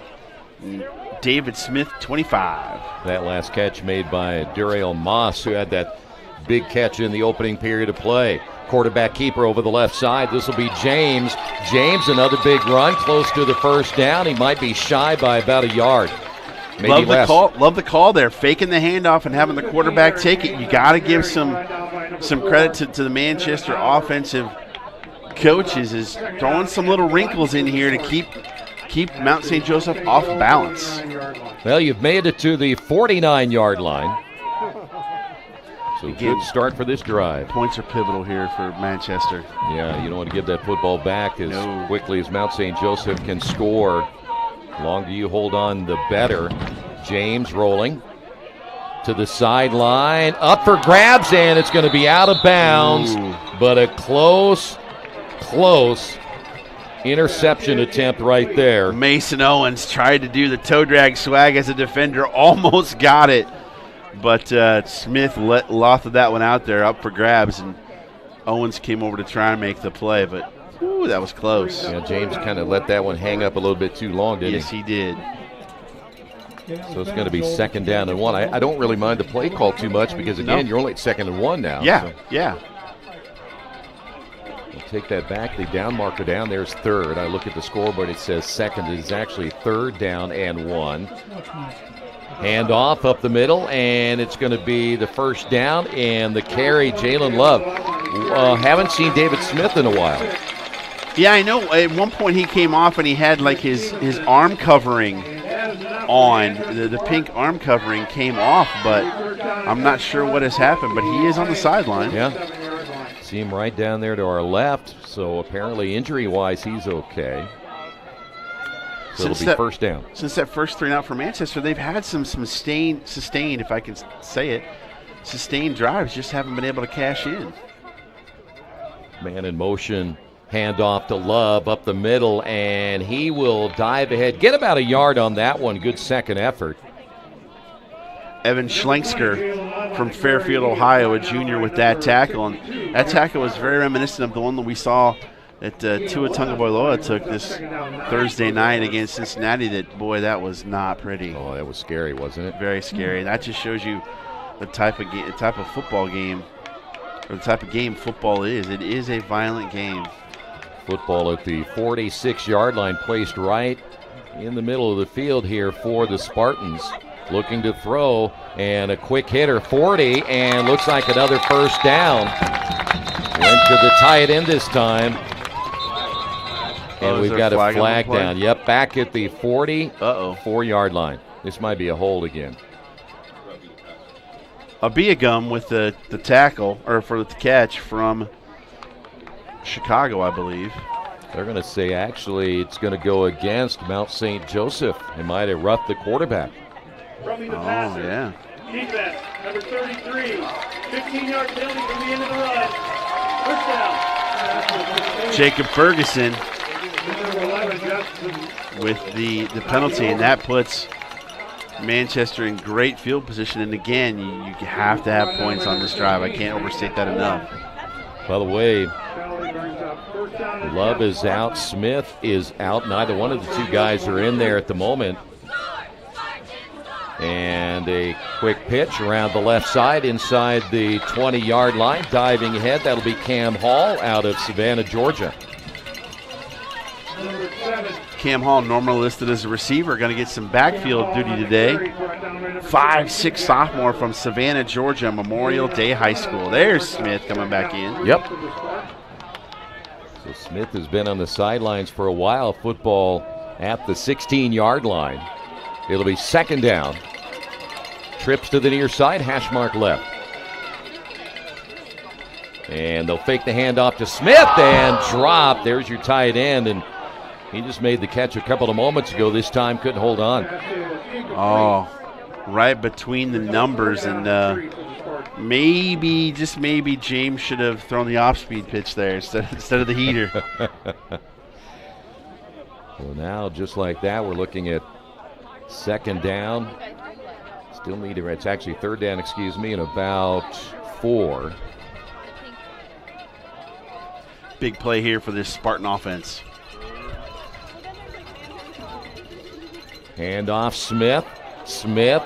S6: David Smith, 25.
S5: That last catch made by Duriel Moss, who had that big catch in the opening period of play. Quarterback keeper over the left side. This will be James. James, another big run, close to the first down. He might be shy by about a yard. Maybe
S6: love
S5: less.
S6: the call. Love the call there, faking the handoff and having the quarterback take it. You got to give some credit to the Manchester offensive coaches, is throwing some little wrinkles in here to keep Mount St. Joseph off balance.
S5: Well, you've made it to the 49-yard line. So good start for this drive.
S6: Points are pivotal here for Manchester.
S5: Yeah, you don't want to give that football back as quickly as Mount St. Joseph can score. The longer you hold on, the better. James rolling to the sideline. Up for grabs, and it's going to be out of bounds. But a close interception attempt right there.
S6: Mason Owens tried to do the toe drag swag as a defender. Almost got it. But Smith lofted that one out there, up for grabs, and Owens came over to try and make the play, but that was close.
S5: Yeah, James kind of let that one hang up a little bit too long, didn't he?
S6: Yes, he did.
S5: So it's going to be second down and 1. I don't really mind the play call too much because, again, you're only at second and 1 now.
S6: Yeah,
S5: so.
S6: yeah.
S5: We'll take that back. The down marker down there's third. I look at the scoreboard. It says second. It is actually third down and 1. Hand off up the middle, and it's going to be the first down and the carry, Jalen Love. Haven't seen David Smith in a while.
S6: Yeah, I know. At one point he came off and he had like his arm covering on. The pink arm covering came off, but I'm not sure what has happened, but he is on the sideline.
S5: Yeah. See him right down there to our left, so apparently injury-wise he's okay. So it'll be first down.
S6: Since that first 3 and out for Manchester, they've had some sustained, if I can say it, sustained drives, just haven't been able to cash in.
S5: Man in motion, hand off to Love up the middle, and he will dive ahead. Get about a yard on that one. Good second effort.
S6: Evan Schlenksker from Fairfield, Ohio, a junior with that tackle. And that tackle was very reminiscent of the one that we saw that Tua Tagovailoa took this Thursday night against Cincinnati. That was not pretty.
S5: Oh, that was scary, wasn't it?
S6: Very scary. That just shows you the type of football game or the type of game football is. It is a violent game.
S5: Football at the 46-yard line, placed right in the middle of the field here for the Spartans. Looking to throw, and a quick hitter, 40, and looks like another first down. Went to the tight end this time. And we've got a flag down. Yep, back at the 44-yard line. This might be a hold again.
S6: Abiagum with the tackle, or for the catch from Chicago, I believe.
S5: They're going to say, actually, it's going to go against Mount St. Joseph. They might have roughed the quarterback.
S20: Roughing the passer.
S6: Yeah.
S20: Defense, number 33. 15-yard penalty from the end of the run. First down.
S6: Jacob Ferguson with the penalty, and that puts Manchester in great field position. And again, you have to have points on this drive. I can't overstate that enough.
S5: By the way, Love is out. Smith is out. Neither one of the two guys are in there at the moment. And a quick pitch around the left side inside the 20-yard line. Diving ahead, that'll be Cam Hall out of Savannah, Georgia.
S6: Cam Hall, normally listed as a receiver, going to get some backfield duty today. 5'6" sophomore from Savannah, Georgia, Memorial Day High School. There's Smith coming back in.
S5: Yep. So Smith has been on the sidelines for a while. Football at the 16-yard line. It'll be second down. Trips to the near side, hash mark left. And they'll fake the handoff to Smith and drop. There's your tight end, and he just made the catch a couple of moments ago. This time couldn't hold on.
S6: Oh, right between the numbers, and maybe, just maybe, James should have thrown the off-speed pitch there instead of the heater.
S5: Well, now just like that, we're looking at second down. Still need it. It's actually third down, and about 4.
S6: Big play here for this Spartan offense.
S5: Handoff Smith. Smith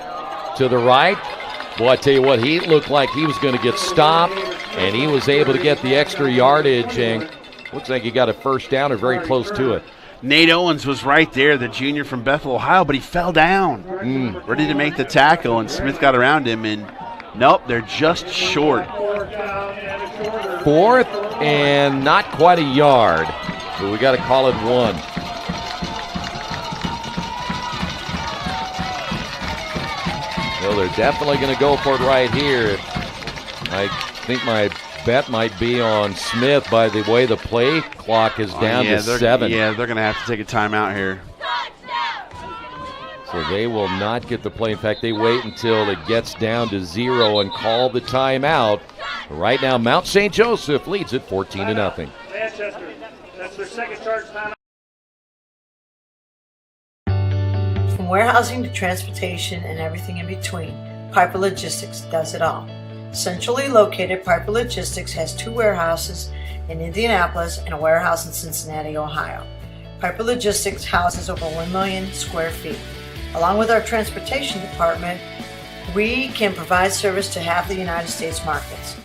S5: to the right. Boy, I tell you what, he looked like he was going to get stopped, and he was able to get the extra yardage, and looks like he got a first down or very close to it.
S6: Nate Owens was right there, the junior from Bethel, Ohio, but he fell down. Ready to make the tackle, and Smith got around him, and nope, they're just short.
S5: Fourth and not quite a yard, but we got to call it 1. Well, they're definitely going to go for it right here. I think my bet might be on Smith by the way the play clock is down to 7.
S6: Yeah, they're going to have to take a timeout here.
S5: So they will not get the play. In fact, they wait until it gets down to 0 and call the timeout. Right now, Mount St. Joseph leads it 14-0.
S20: Manchester, that's their second charge timeout.
S21: From warehousing to transportation and everything in between, Piper Logistics does it all. Centrally located, Piper Logistics has 2 warehouses in Indianapolis and a warehouse in Cincinnati, Ohio. Piper Logistics houses over 1 million square feet. Along with our transportation department, we can provide service to half the United States markets.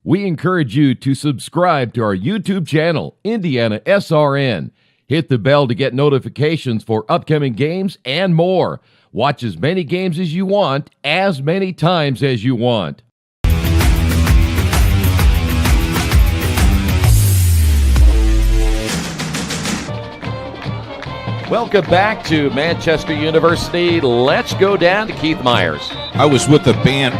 S22: We encourage you to subscribe to our YouTube channel, IndianaSRN. Hit the bell to get notifications for upcoming games and more. Watch as many games as you want, as many times as you want.
S5: Welcome back to Manchester University. Let's go down to Keith Myers.
S7: I was with the band.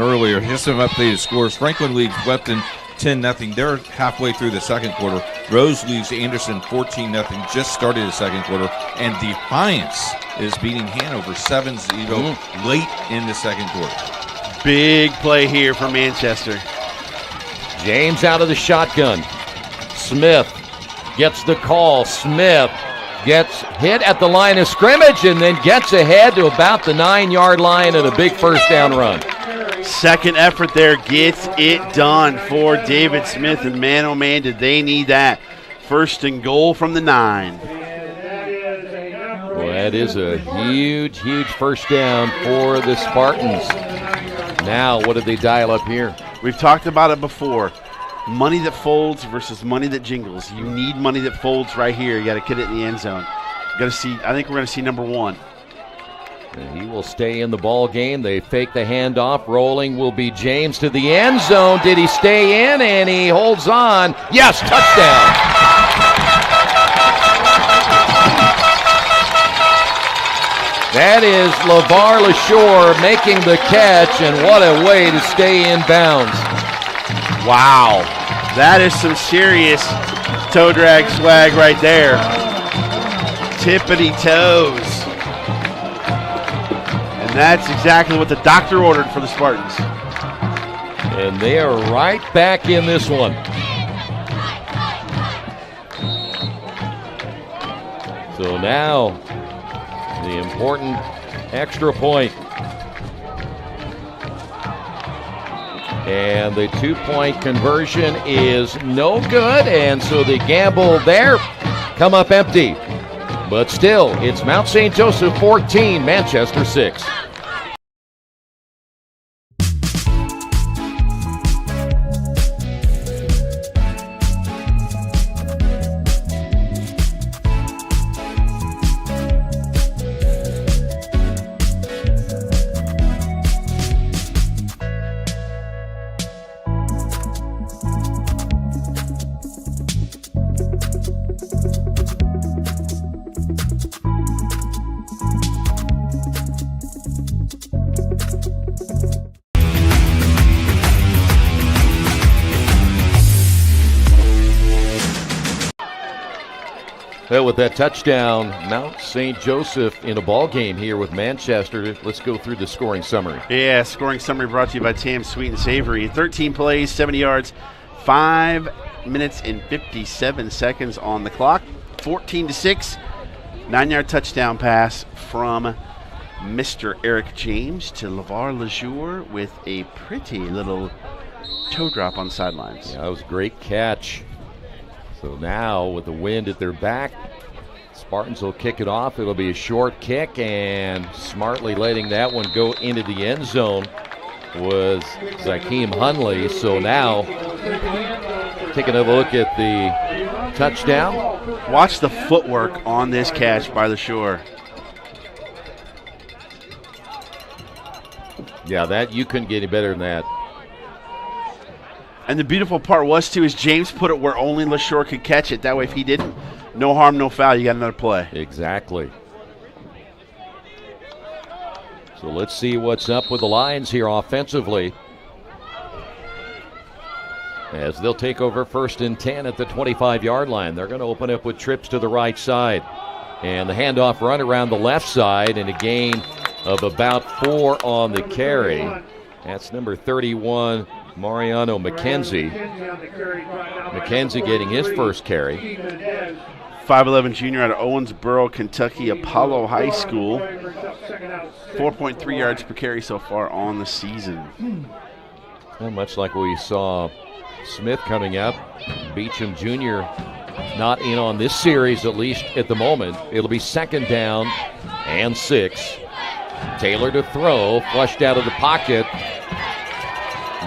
S7: Earlier. Here's some updated scores. Franklin leads Weston 10-0. They're halfway through the second quarter. Rose leads Anderson 14-0. Just started the second quarter. And Defiance is beating Hanover 7-0 late in the second quarter.
S6: Big play here for Manchester.
S5: James out of the shotgun. Smith gets the call. Smith gets hit at the line of scrimmage and then gets ahead to about the 9-yard line and a big first down run.
S6: Second effort there gets it done for David Smith, and man, oh man, did they need that. First and goal from the 9.
S5: Well, That is a huge, huge first down for the Spartans. Now, what did they dial up here?
S6: We've talked about it before. Money that folds versus money that jingles. You need money that folds right here. You got to get it in the end zone. I think we're going to see number 1.
S5: And he will stay in the ball game. They fake the handoff. Rolling will be James to the end zone. Did he stay in? And he holds on. Yes, touchdown. That is LeVar LaShore making the catch, and what a way to stay in bounds.
S6: Wow. That is some serious toe drag swag right there. Tippity toes. And that's exactly what the doctor ordered for the Spartans.
S5: And they are right back in this one. So now, the important extra point. And the 2-point conversion is no good, and so the gamble there come up empty. But still, it's Mount St. Joseph 14, Manchester 6. Well, with that touchdown, Mount St. Joseph in a ball game here with Manchester. Let's go through the scoring summary.
S6: Yeah, scoring summary brought to you by Tam's Sweet and Savory. 13 plays, 70 yards, 5 minutes and 57 seconds on the clock. 14-6, 9-yard touchdown pass from Mr. Eric James to LeVar LaShore with a pretty little toe drop on the sidelines.
S5: Yeah, that was a great catch. So now with the wind at their back, Spartans will kick it off. It'll be a short kick, and smartly letting that one go into the end zone was Zakeem Hunley. So now taking a look at the touchdown.
S6: Watch the footwork on this catch by LaShore.
S5: Yeah, that you couldn't get any better than that.
S6: And the beautiful part was, too, is James put it where only LaShore could catch it. That way, if he didn't, no harm, no foul. You got another play.
S5: Exactly. So let's see what's up with the Lions here offensively, as they'll take over 1st and 10 at the 25-yard line. They're going to open up with trips to the right side. And the handoff run around the left side, and a gain of about 4 on the carry. That's number 31, Mariano McKenzie. McKenzie getting his first carry.
S6: 5'11 junior out of Owensboro, Kentucky, Apollo High School. 4.3 yards per carry so far on the season.
S5: Well, much like we saw Smith coming up, Beecham Jr. not in on this series, at least at the moment. It'll be 2nd down and 6. Taylor to throw, flushed out of the pocket.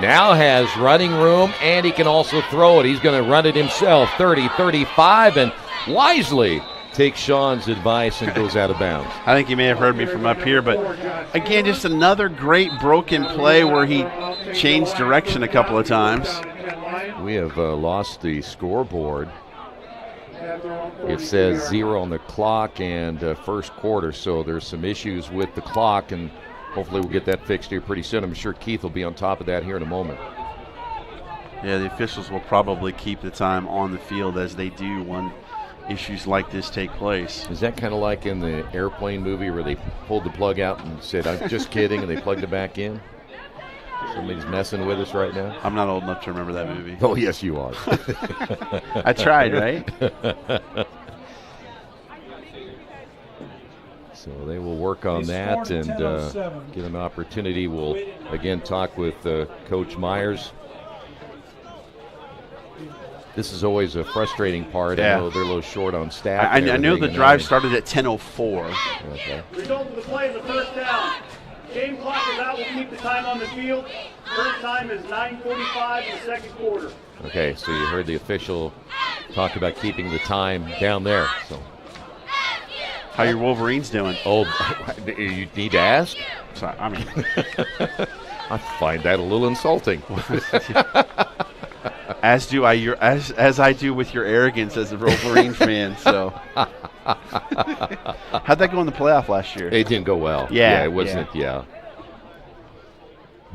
S5: Now has running room, and he can also throw it. He's going to run it himself, 30, 35, and wisely takes Sean's advice and goes out of bounds.
S6: I think you may have heard me from up here, but again, just another great broken play where he changed direction a couple of times.
S5: We have lost the scoreboard. It says 0 on the clock and first quarter, so there's some issues with the clock, and hopefully we'll get that fixed here pretty soon. I'm sure Keith will be on top of that here in a moment.
S6: Yeah, the officials will probably keep the time on the field as they do when issues like this take place.
S5: Is that kind of like in the Airplane movie where they pulled the plug out and said, I'm just kidding, and they plugged it back in? Somebody's messing with us right now.
S6: I'm not old enough to remember that movie.
S5: Oh, yes, you are.
S6: I tried, right?
S5: So they will work on that and get an opportunity. We'll, again, talk with Coach Myers. This is always a frustrating part.
S6: Yeah.
S5: I know they're a little short on staff.
S6: I know the drive started at 10:04.
S5: Okay.
S20: Result of the play is a first down. Game clock is out. We'll keep the time on the field. Current time is 9:45 in the second quarter.
S5: Okay, so you heard the official talk about keeping the time down there. So,
S6: how your Wolverines doing?
S5: Oh, you need to ask?
S6: Sorry, I mean,
S5: I find that a little insulting.
S6: As I do with your arrogance as a Wolverine fan. So, how'd that go in the playoff last year?
S5: It didn't go well.
S6: Yeah,
S5: it wasn't. Yeah.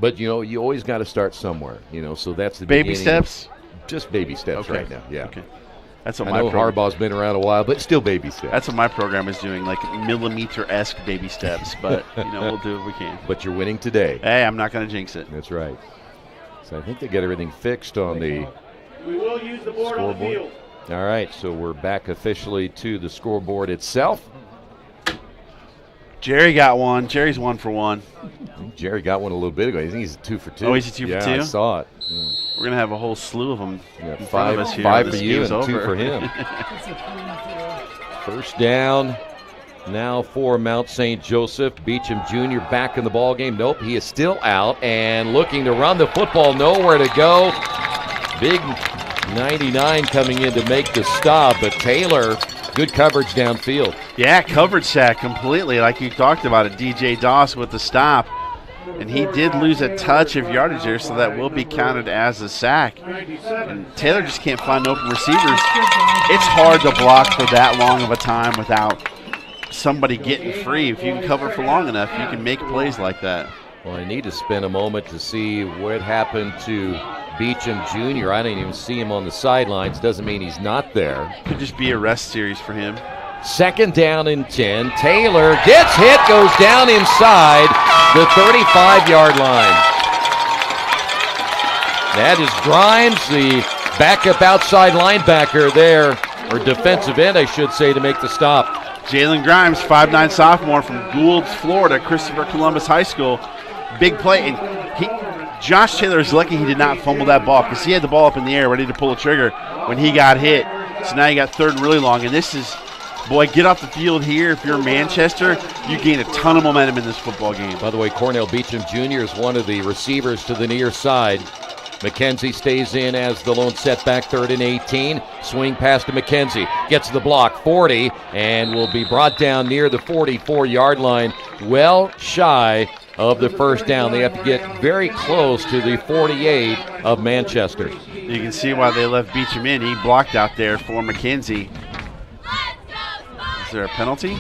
S5: But you always got to start somewhere. So that's the
S6: baby
S5: beginning.
S6: steps.
S5: Just baby steps right now. Yeah.
S6: Okay. That's what
S5: I know Harbaugh's been around a while, but still baby steps.
S6: That's what my program is doing, like millimeter-esque baby steps. But we'll do what we can.
S5: But you're winning today.
S6: Hey, I'm not going to jinx it.
S5: That's right. So I think they got everything fixed on the
S20: We will use the board on the field.
S5: All right, so we're back officially to the scoreboard itself.
S6: Jerry got one. Jerry's 1 for 1.
S5: Jerry got one a little bit ago. I think he's a 2 for 2.
S6: Oh, he's a 2 for 2?
S5: Yeah, I saw it. Yeah.
S6: We're going to have a whole slew of them in front of us here.
S5: 5 for you and 2 for him. First down now for Mount St. Joseph. Beecham Jr. back in the ball game. Nope, he is still out and looking to run the football. Nowhere to go. Big 99 coming in to make the stop, but Taylor, good coverage downfield.
S6: Yeah, coverage sack completely, like you talked about it. DJ Doss with the stop. And he did lose a touch of yardage there, so that will be counted as a sack. And Taylor just can't find open receivers. It's hard to block for that long of a time without somebody getting free. If you can cover for long enough, you can make plays like that.
S5: Well, I need to spend a moment to see what happened to Beecham Jr. I didn't even see him on the sidelines. Doesn't mean he's not there.
S6: Could just be a rest series for him.
S5: Second down and 10. Taylor gets hit, goes down inside the 35-yard line. That is Grimes, the backup outside linebacker there, or defensive end, I should say, to make the stop.
S6: Jalen Grimes, 5'9" sophomore from Goulds, Florida, Christopher Columbus High School. Big play. And Josh Taylor is lucky he did not fumble that ball because he had the ball up in the air ready to pull the trigger when he got hit. So now you got third and really long. And this is, boy, get off the field here. If you're Manchester, you gain a ton of momentum in this football game.
S5: By the way, Cornell Beecham Jr. is one of the receivers to the near side. McKenzie stays in as the lone setback, 3rd and 18. Swing pass to McKenzie. Gets the block, 40, and will be brought down near the 44-yard line. Well shy of the first down. They have to get very close to the 48 of Manchester.
S6: You can see why they left Beecham in. He blocked out there for McKenzie. Is there a penalty?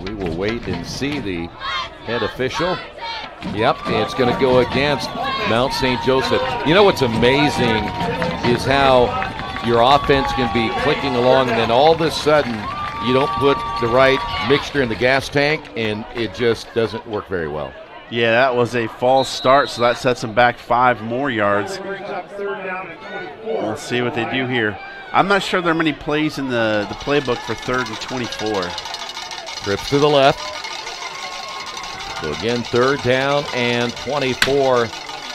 S5: We will wait and see the head official. Yep, it's going to go against Mount St. Joseph. You know what's amazing is how your offense can be clicking along, and then all of a sudden you don't put the right mixture in the gas tank, and it just doesn't work very well.
S6: Yeah, that was a false start, so that sets them back 5 more yards. We'll see what they do here. I'm not sure there are many plays in the playbook for 3rd and 24.
S5: Trips to the left. So again, 3rd down and 24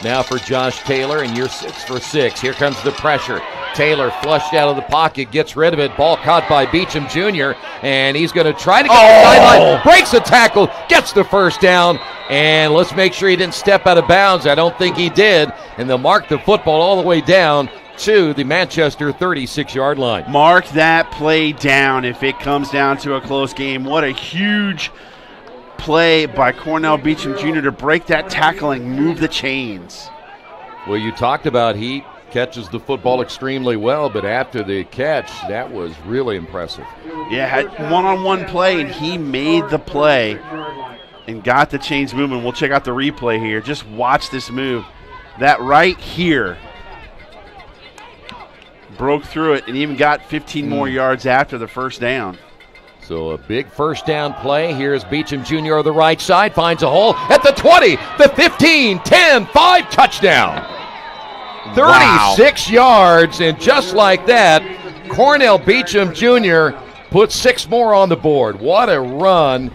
S5: now for Josh Taylor, and you're 6 for 6. Here comes the pressure. Taylor flushed out of the pocket, gets rid of it. Ball caught by Beecham Jr., and he's going to try to get the sideline. Breaks the tackle, gets the first down, and let's make sure he didn't step out of bounds. I don't think he did, and they'll mark the football all the way down to the Manchester 36-yard line.
S6: Mark that play down if it comes down to a close game. What a huge play by Cornell Beecham Jr. to break that tackling, move the chains.
S5: Well, you talked about he catches the football extremely well, but after the catch, that was really impressive.
S6: Yeah, had one-on-one play, and he made the play and got the chains moving. We'll check out the replay here. Just watch this move. That right here broke through it and even got 15 more yards after the first down.
S5: So a big first down play. Here's Beecham Jr. on the right side. Finds a hole at the 20, the 15, 10, 5, touchdown. 36 yards, and just like that, Cornell Beecham Jr. puts 6 more on the board. What a run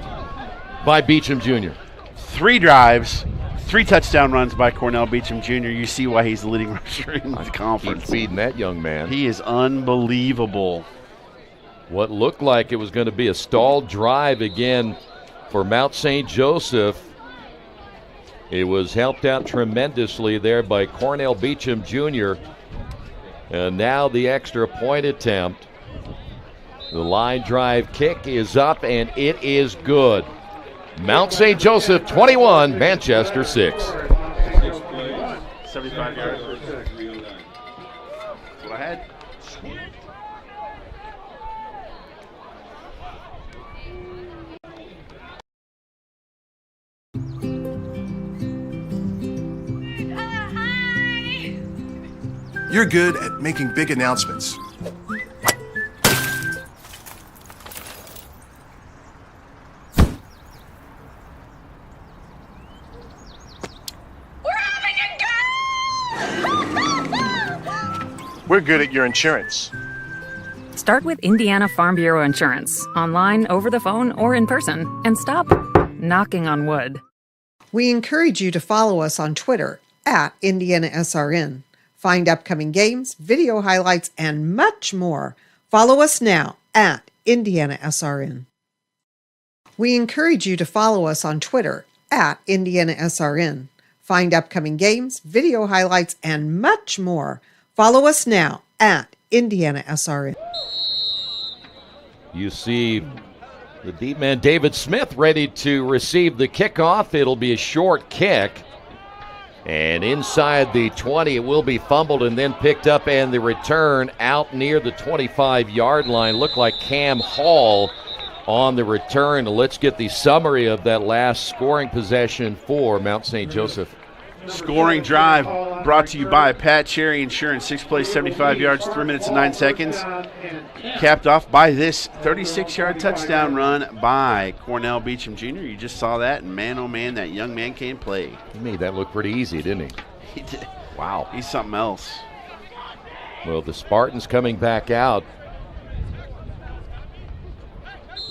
S5: by Beecham Jr.
S6: 3 drives, 3 touchdown runs by Cornell Beecham Jr. You see why he's the leading rusher in the conference.
S5: Keep feeding that young man.
S6: He is unbelievable.
S5: What looked like it was going to be a stalled drive again for Mount St. Joseph. It was helped out tremendously there by Cornell Beecham Jr. And now the extra point attempt. The line drive kick is up, and it is good. Mount St. Joseph 21, Manchester 6.
S6: 75 yards. That's what I had.
S1: You're good at making big announcements. We're good at your insurance.
S4: Start with Indiana Farm Bureau Insurance, online, over the phone, or in person, and stop knocking on wood.
S10: We encourage you to follow us on Twitter at IndianaSRN. Find upcoming games, video highlights, and much more. Follow us now at IndianaSRN. We encourage you to follow us on Twitter at IndianaSRN. Find upcoming games, video highlights, and much more. Follow us now at IndianaSRN.
S5: You see the deep man David Smith ready to receive the kickoff. It'll be a short kick. And inside the 20, it will be fumbled and then picked up, and the return out near the 25-yard line. Looked like Cam Hall on the return. Let's get the summary of that last scoring possession for Mount St. Joseph.
S6: Scoring drive brought to you by Pat Cherry Insurance. 6 plays, 75 yards, 3 minutes and 9 seconds. Capped off by this 36-yard touchdown run by Cornell Beecham Jr. You just saw that, and man, oh man, that young man can play.
S5: He made that look pretty easy, didn't he?
S6: He did.
S5: Wow.
S6: He's something else.
S5: Well, the Spartans coming back out.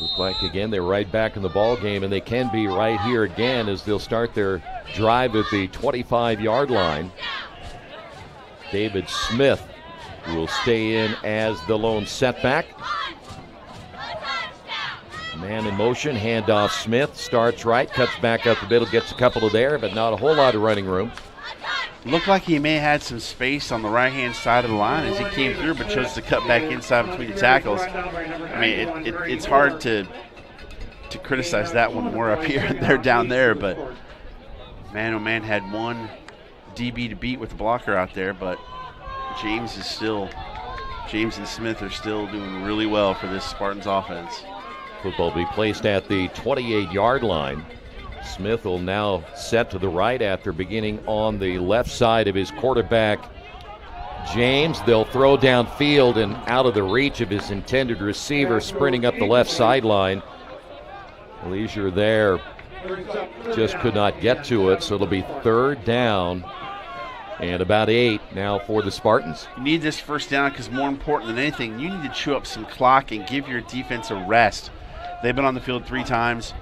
S5: Look like, again, they're right back in the ball game, and they can be right here again as they'll start their drive at the 25-yard line. David Smith will stay in as the lone setback. Man in motion, handoff. Smith starts right, cuts back up the middle, gets a couple of there, but not a whole lot of running room.
S6: Looked like he may have had some space on the right-hand side of the line as he came through, but chose to cut back inside between the tackles. I mean, it's hard to criticize that when we're up here and they're down there, but man, oh man, had one DB to beat with the blocker out there, but James and Smith are still doing really well for this Spartans offense.
S5: Football will be placed at the 28-yard line. Smith will now set to the right after beginning on the left side of his quarterback, James. They'll throw downfield and out of the reach of his intended receiver, sprinting up the left sideline. Leisure there, just could not get to it, so it'll be 3rd down and about 8 now for the Spartans.
S6: You need this first down because more important than anything, you need to chew up some clock and give your defense a rest. They've been on the field 3 times.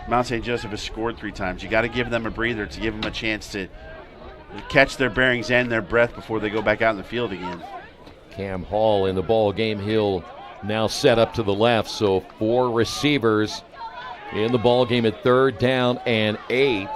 S6: Mount St. Joseph has scored 3 times. You got to give them a breather to give them a chance to catch their bearings and their breath before they go back out in the field again.
S5: Cam Hall in the ball game. He'll now set up to the left, so 4 receivers in the ball game at 3rd down and 8.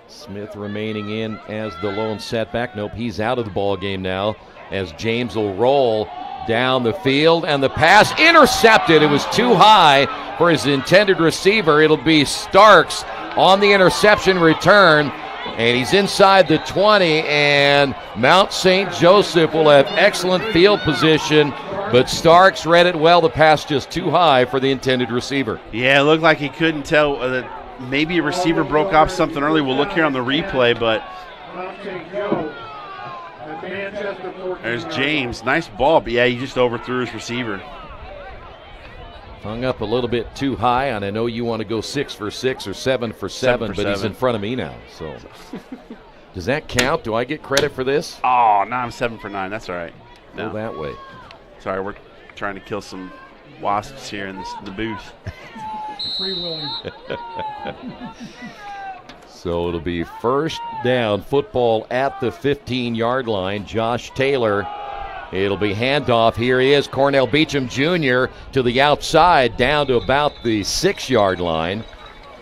S5: Smith remaining in as the lone setback. Nope, he's out of the ball game now as James will roll down the field, and the pass intercepted. It was too high for his intended receiver. It'll be Starks on the interception return, and he's inside the 20, and Mount St. Joseph will have excellent field position, but Starks read it well. The pass just too high for the intended receiver.
S6: Yeah, it looked like he couldn't tell that maybe a receiver broke off something early. We'll look here on the replay, but there's James. Nice ball, but yeah, he just overthrew his receiver.
S5: Hung up a little bit too high, and I know you want to go 6 for 6 or 7 for 7, but he's in front of me now. So does that count? Do I get credit for this?
S6: Oh, no, I'm 7 for 9. That's all right.
S5: Go that way.
S6: Sorry, we're trying to kill some wasps here in the booth.
S23: Free willing.
S5: So it'll be first down, football at the 15-yard line. Josh Taylor. It'll be handoff. Here he is, Cornell Beecham Jr. to the outside, down to about the 6-yard line.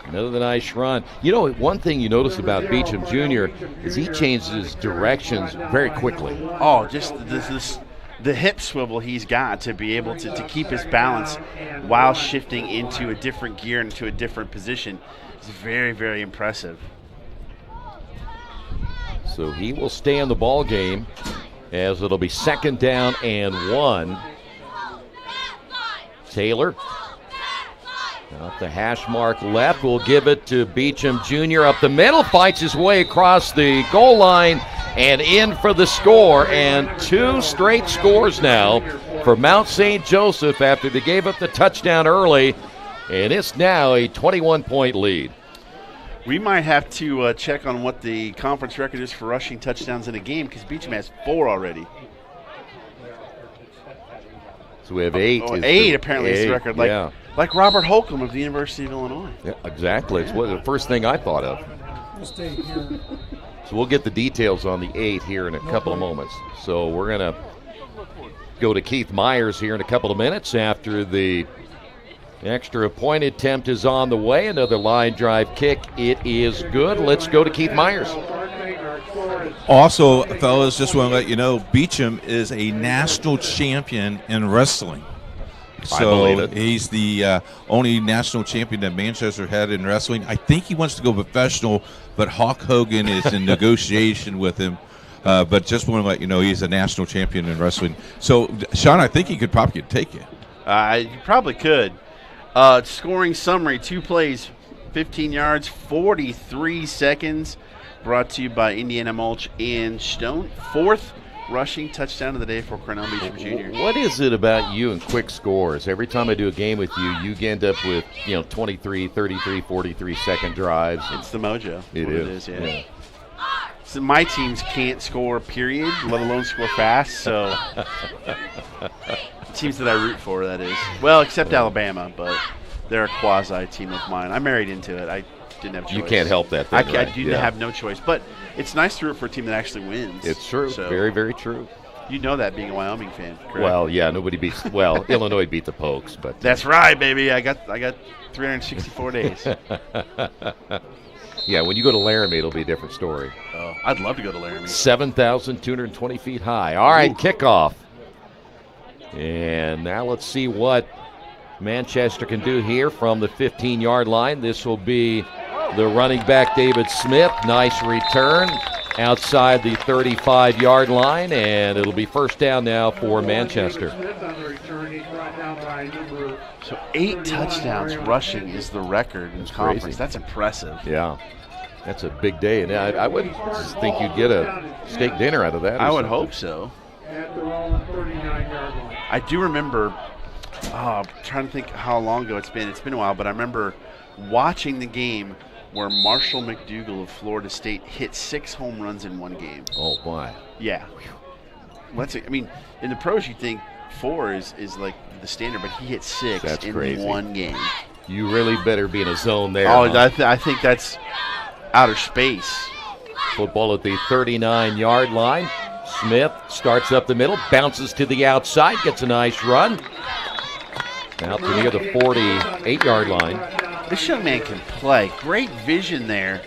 S5: Another nice run. You know, one thing you notice about Beecham Jr. is he changes directions very quickly.
S6: Oh, just the hip swivel he's got to be able to keep his balance while shifting into a different gear, into a different position. It's very, very impressive.
S5: So he will stay in the ball game as it'll be 2nd down and 1. Taylor out the hash mark left. Will give it to Beecham Jr. up the middle. Fights his way across the goal line and in for the score. And 2 straight scores now for Mount St. Joseph after they gave up the touchdown early. And it's now a 21-point lead.
S6: We might have to check on what the conference record is for rushing touchdowns in a game because Beecham has 4 already.
S5: So we have 8.
S6: 8 apparently is the record. Like Robert Holcomb of the University of Illinois.
S5: Yeah, exactly. It's the first thing I thought of. So we'll get the details on the 8 here in a couple of moments. So we're going to go to Keith Myers here in a couple of minutes after the extra point attempt is on the way. Another line drive kick. It is good. Let's go to Keith Myers.
S7: Also, fellas, just want to let you know, Beecham is a national champion in wrestling. So he's the only national champion that Manchester had in wrestling. I think he wants to go professional, but Hulk Hogan is in negotiation with him. But just want to let you know he's a national champion in wrestling. So, Sean, I think he could probably take you.
S6: You probably could. Scoring summary, 2 plays, 15 yards, 43 seconds. Brought to you by Indiana Mulch and Stone. 4th rushing touchdown of the day for Cornell Beecham Jr.
S5: What is it about you and quick scores? Every time I do a game with you, you end up with 23, 33, 43-second drives.
S6: It's the mojo.
S5: It is.
S6: Yeah. So my teams can't score, period, let alone score fast. So teams that I root for, that is. Well, except Alabama, but they're a quasi team of mine. I married into it. I didn't have a choice.
S5: You can't help that then,
S6: I do have no choice. But it's nice to root for a team that actually wins.
S5: It's true. So, very, very true.
S6: You know that being a Wyoming fan, correct?
S5: Well, yeah, nobody beats. Well, Illinois beat the Pokes, but
S6: that's right, baby. I got 364 days.
S5: Yeah, when you go to Laramie, it'll be a different story.
S6: Oh, I'd love to go to Laramie.
S5: 7,220 feet high. All right, kickoff. And now let's see what Manchester can do here from the 15-yard line. This will be the running back, David Smith. Nice return outside the 35-yard line, and it'll be first down now for Manchester.
S6: So 8 touchdowns rushing is the record in conference.
S5: Crazy.
S6: That's impressive.
S5: Yeah, that's a big day, and I would think you'd get a steak dinner out of that.
S6: I would hope so. I do remember, I'm trying to think how long ago it's been. It's been a while, but I remember watching the game where Marshall McDougal of Florida State hit 6 home runs in one game.
S5: Oh, my.
S6: Yeah. I mean, in the pros you think 4 is like the standard, but he hit 6 in
S5: crazy.
S6: One game.
S5: You really better be in a zone there.
S6: Oh,
S5: huh?
S6: I think that's outer space.
S5: Football at the 39-yard line. Smith starts up the middle, bounces to the outside, gets a nice run. Out to near the 48-yard line.
S6: This young man can play. Great vision there.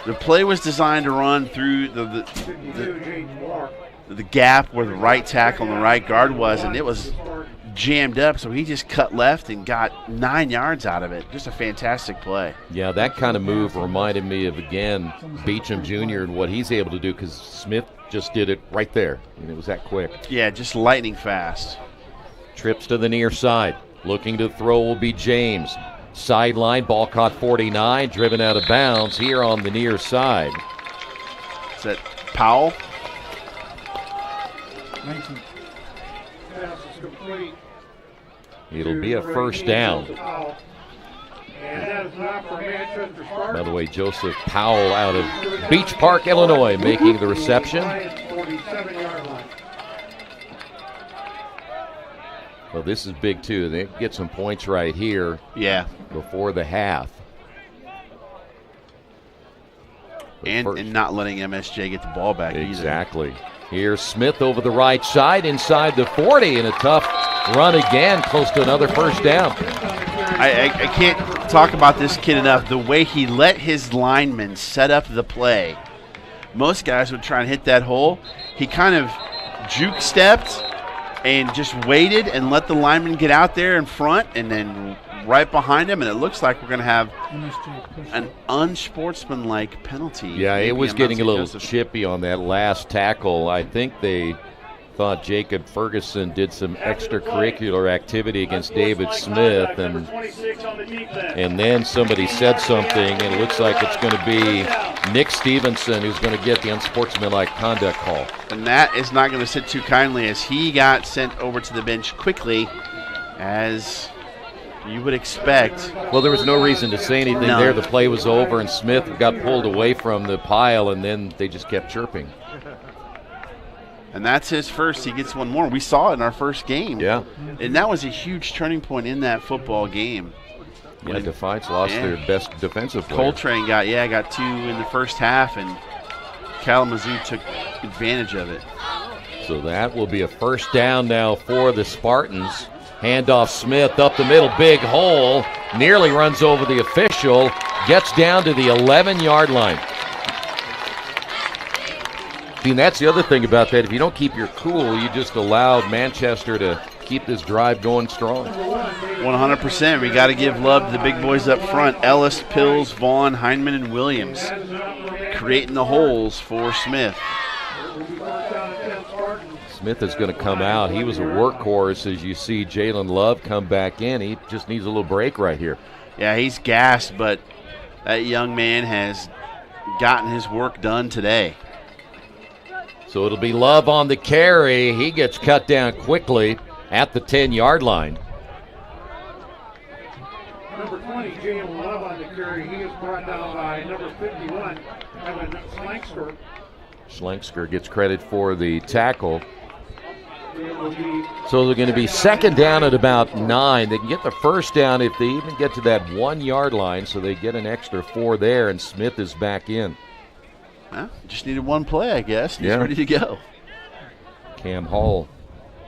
S6: The play was designed to run through the gap where the right tackle and the right guard was, and it was jammed up, so he just cut left and got 9 yards out of it. Just a fantastic play.
S5: Yeah, that kind of move reminded me of, again, Beecham Jr. and what he's able to do, because Smith just did it right there, and it was that quick.
S6: Yeah, just lightning fast.
S5: Trips to the near side. Looking to throw will be James. Sideline, ball caught 49, driven out of bounds here on the near side.
S6: Is that Powell?
S2: 19. Pass is complete.
S5: It'll be a first down.
S2: And that is not for Manchester Spartans.
S5: By the way, Joseph Powell out of Beach Park, Illinois, making the reception.
S2: 47-yard line.
S5: Well, this is big, too. They get some points right here.
S6: Yeah.
S5: Before the half.
S6: And not letting MSJ get the ball back either.
S5: Exactly. Here's Smith over the right side inside the 40, and a tough run again, close to another first down.
S6: I can't talk about this kid enough. The way he let his linemen set up the play. Most guys would try and hit that hole. He kind of juke stepped and just waited and let the lineman get out there in front and then right behind him, and it looks like we're going to have an unsportsmanlike penalty.
S5: Yeah, it was getting a little chippy on that last tackle. I think they thought Jacob Ferguson did some extracurricular activity against David Smith, and then somebody said something, and it looks like it's going to be Nick Stevenson who's going to get the unsportsmanlike conduct call.
S6: And that is not going to sit too kindly, as he got sent over to the bench quickly, as you would expect.
S5: Well, there was no reason to say anything there. The play was over, and Smith got pulled away from the pile, and then they just kept chirping.
S6: And that's his first. He gets one more. We saw it in our first game.
S5: Yeah.
S6: And that was a huge turning point in that football game.
S5: Yeah, Defiance lost their best defensive player.
S6: Coltrane got 2 in the first half, and Kalamazoo took advantage of it.
S5: So that will be a first down now for the Spartans. Handoff Smith up the middle, big hole, nearly runs over the official, gets down to the 11-yard line. See, and that's the other thing about that. If you don't keep your cool, you just allowed Manchester to keep this drive going strong.
S6: 100%. We got to give love to the big boys up front. Ellis, Pills, Vaughn, Heineman, and Williams creating the holes for Smith.
S5: Smith is going to come out. He was a workhorse, as you see Jalen Love come back in. He just needs a little break right here.
S6: Yeah, he's gassed, but that young man has gotten his work done today.
S5: So it'll be Love on the carry. He gets cut down quickly at the 10-yard line.
S2: Number 20, Jalen Love on the carry. He is brought down by number 51, Evan Slanksker.
S5: Schlanksker gets credit for the tackle. So they're going to be second down at about 9. They can get the first down if they even get to that 1-yard line, so they get an extra 4 there, and Smith is back in.
S6: Well, just needed one play, I guess. He's ready to go.
S5: Cam Hall,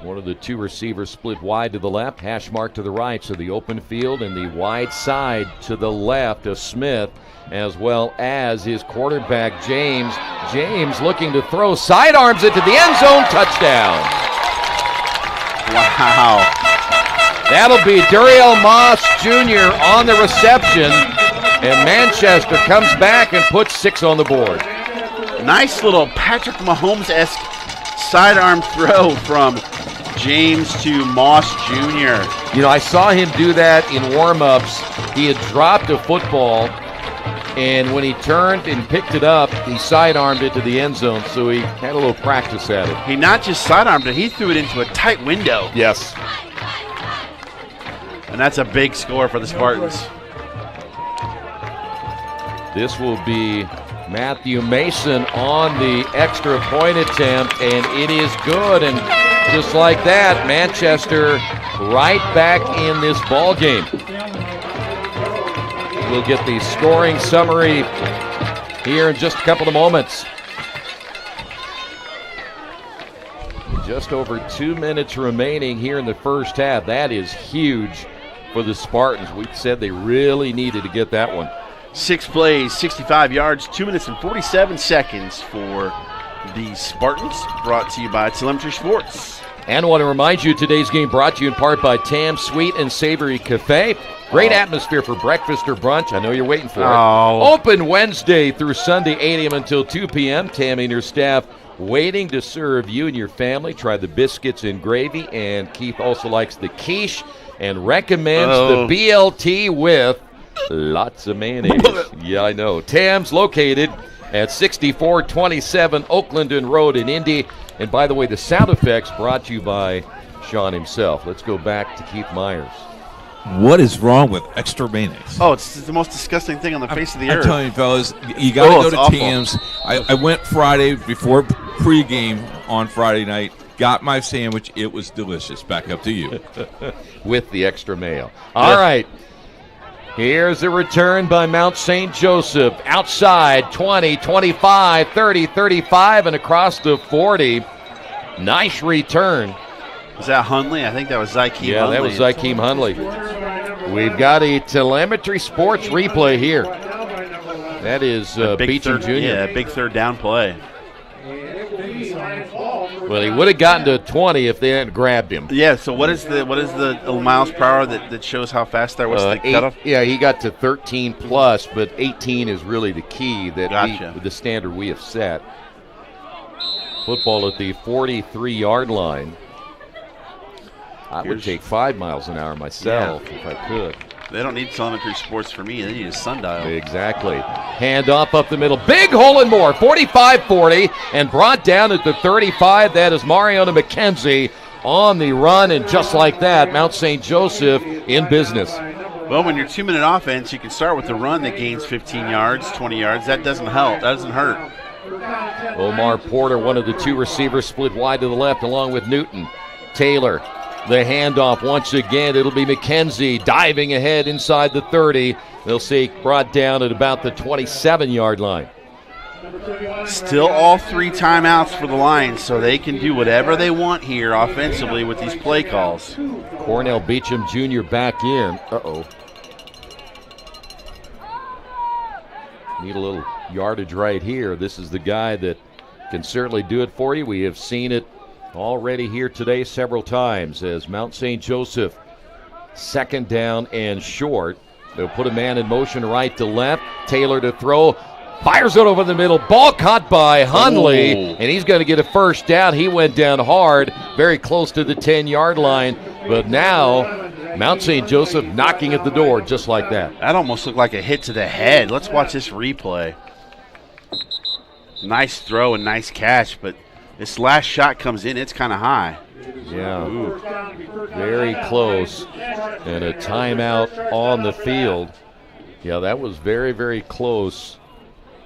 S5: one of the 2 receivers, split wide to the left, hash mark to the right, so the open field and the wide side to the left of Smith, as well as his quarterback, James. James looking to throw, sidearms it to the end zone, touchdown.
S6: Wow.
S5: That'll be Duriel Moss Jr. on the reception, and Manchester comes back and puts 6 on the board.
S6: Nice little Patrick Mahomes-esque sidearm throw from James to Moss Jr.
S5: You know, I saw him do that in warm-ups. He had dropped a football, and when he turned and picked it up, he sidearmed it to the end zone, so he had a little practice at it.
S6: He not just sidearmed it, he threw it into a tight window.
S5: Yes.
S6: And that's a big score for the Spartans.
S5: This will be Matthew Mason on the extra point attempt, and it is good. And just like that, Manchester right back in this ball game. We'll get the scoring summary here in just a couple of moments. Just over 2 minutes remaining here in the first half. That is huge for the Spartans. We said they really needed to get that one.
S6: 6 plays, 65 yards, 2 minutes and 47 seconds for the Spartans. Brought to you by Telemetry Sports.
S5: And I want to remind you, today's game brought to you in part by Tam's Sweet and Savory Cafe. Great atmosphere for breakfast or brunch. I know you're waiting for it. Open Wednesday through Sunday, 8 a.m. until 2 p.m. Tammy and her staff waiting to serve you and your family. Try the biscuits and gravy. And Keith also likes the quiche and recommends the BLT with lots of mayonnaise. Yeah, I know. Tam's located at 6427 Oakland Road in Indy. And by the way, the sound effects brought to you by Sean himself. Let's go back to Keith Myers.
S7: What is wrong with extra mayonnaise?
S6: Oh, it's the most disgusting thing on the face of the earth.
S7: I'm telling you, fellas, you got to go to Tam's. I went Friday before pregame on Friday night, got my sandwich. It was delicious. Back up to you.
S5: With the extra mayo. All right. Here's a return by Mount St. Joseph. Outside, 20, 25, 30, 35, and across the 40. Nice return.
S6: Was that Hundley? I think that was Zykeem
S5: Yeah,
S6: Hundley.
S5: that was Zykeem Hundley. We've got a telemetry sports replay here. That is Beecham Jr.
S6: Yeah, big third down play.
S5: Well, he would have gotten to 20 if they hadn't grabbed him.
S6: Yeah, so what is the miles per hour that shows how fast that was? The cutoff?
S5: Yeah, he got to 13 plus, but 18 is really the key that the standard we have set. Football at the 43-yard line. I would take 5 miles an hour myself if I could.
S6: They don't need telemetry sports for me. They need a sundial.
S5: Exactly. Hand off up the middle. Big hole and more. 45-40 and brought down at the 35. That is Mariona McKenzie on the run. And just like that, Mount St. Joseph in business.
S6: Well, when you're 2-minute offense, you can start with the run that gains 15 yards, 20 yards. That doesn't help. That doesn't hurt.
S5: Omar Porter, one of the two receivers, split wide to the left along with Newton. Taylor. The handoff once again. It'll be McKenzie diving ahead inside the 30. They'll see brought down at about the 27-yard line.
S6: Still all 3 timeouts for the Lions, so they can do whatever they want here offensively with these play calls.
S5: Cornell Beecham Jr. back in. Uh-oh. Need a little yardage right here. This is the guy that can certainly do it for you. We have seen it already here today several times as Mount St. Joseph, second down and short. They'll put a man in motion right to left. Taylor to throw. Fires it over the middle. Ball caught by Hundley, and he's going to get a first down. He went down hard, very close to the 10-yard line. But now Mount St. Joseph knocking at the door just like that.
S6: That almost looked like a hit to the head. Let's watch this replay. Nice throw and nice catch, but this last shot comes in, it's kind of high.
S5: Yeah, very close. And a timeout on the field. Yeah, that was very, very close.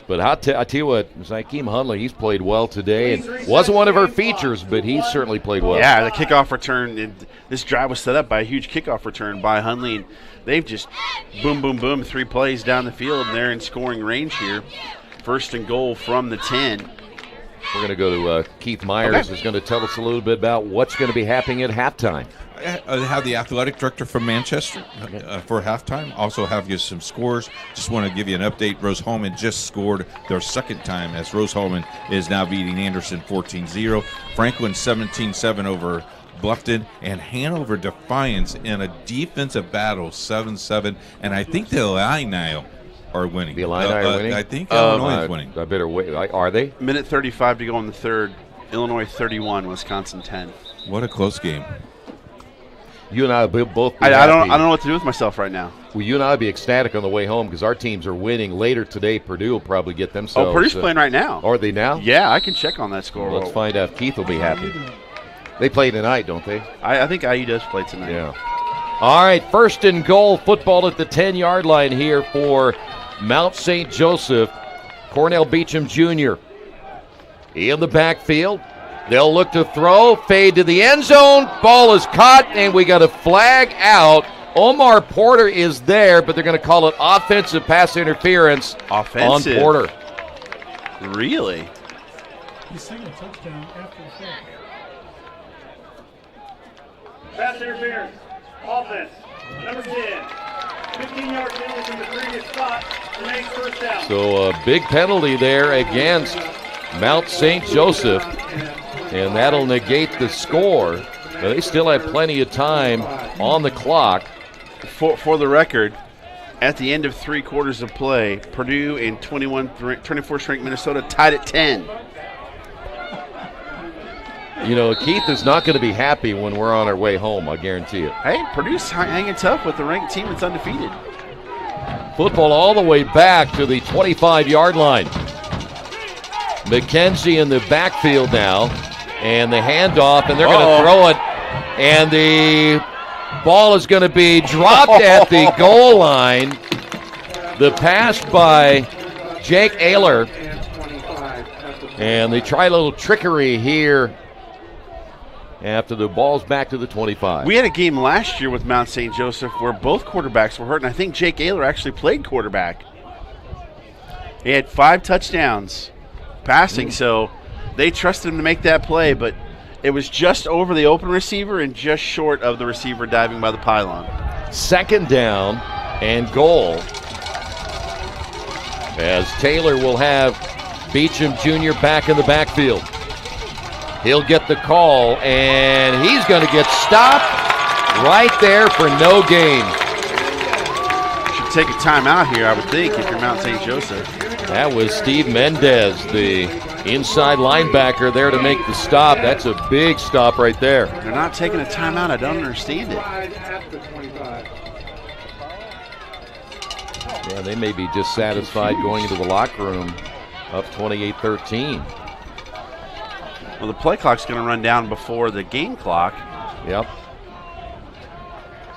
S5: But I tell you what, Zykeem Hundley, he's played well today. And wasn't one of our features, but he certainly played well.
S6: Yeah, the kickoff return. This drive was set up by a huge kickoff return by Hundley. And they've just boom, boom, boom, 3 plays down the field, and they're in scoring range here. First and goal from the 10.
S5: We're going to go to Keith Myers, who's going to tell us a little bit about what's going to be happening at halftime.
S7: I have the athletic director from Manchester for halftime. Also have you some scores. Just want to give you an update. Rose-Hulman just scored their second time as Rose-Hulman is now beating Anderson 14-0. Franklin 17-7 over Bluffton, and Hanover Defiance in a defensive battle 7-7. And I think the Illini are winning.
S5: The Illini are winning?
S7: I think Illinois is winning.
S5: I better wait. Are they?
S6: Minute 35 to go in the third. Illinois 31, Wisconsin 10.
S7: What a close game.
S5: You and I will both be
S6: I don't know what to do with myself right now.
S5: Well, you and I will be ecstatic on the way home because our teams are winning. Later today, Purdue will probably get themselves.
S6: Oh, Purdue's playing right now.
S5: Are they now?
S6: Yeah, I can check on that score.
S5: Well, let's find out if Keith will be happy. They play tonight, don't they?
S6: I think IU does play tonight.
S5: Yeah. All right, first and goal, football at the 10-yard line here for Mount St. Joseph. Cornell Beecham Jr. in the backfield. They'll look to throw, fade to the end zone. Ball is caught, and we got a flag out. Omar Porter is there, but they're going to call it offensive pass interference on Porter.
S6: Really?
S2: He's saying a touchdown after the play. Pass interference. Offense. Number 10. 15-yard penalty from the previous spot. Remains first down.
S5: So a big penalty there against Mount St. Joseph, and that'll negate the score. But they still have plenty of time on the clock.
S6: For the record, at the end of 3 quarters of play, Purdue and 24th ranked Minnesota tied at 10.
S5: You know, Keith is not going to be happy when we're on our way home, I guarantee it.
S6: Hey, Purdue's hanging tough with the ranked team that's undefeated.
S5: Football all the way back to the 25-yard line. McKenzie in the backfield now, and the handoff, and they're going to throw it, and the ball is going to be dropped at the goal line. The pass by Jake Ayler, and they try a little trickery here after the ball's back to the 25.
S6: We had a game last year with Mount St. Joseph where both quarterbacks were hurt, and I think Jake Ayler actually played quarterback. He had 5 touchdowns passing, so they trusted him to make that play, but it was just over the open receiver and just short of the receiver diving by the pylon.
S5: 2nd down and goal, as Taylor will have Beecham Jr. back in the backfield. He'll get the call, and he's going to get stopped right there for no gain.
S6: Should take a timeout here, I would think, if you're Mount St. Joseph.
S5: That was Steve Mendez, the inside linebacker, there to make the stop. That's a big stop right there.
S6: They're not taking a timeout. I don't understand it.
S5: Yeah, they may be just satisfied going into the locker room up 28-13.
S6: Well, the play clock's going to run down before the game clock.
S5: Yep.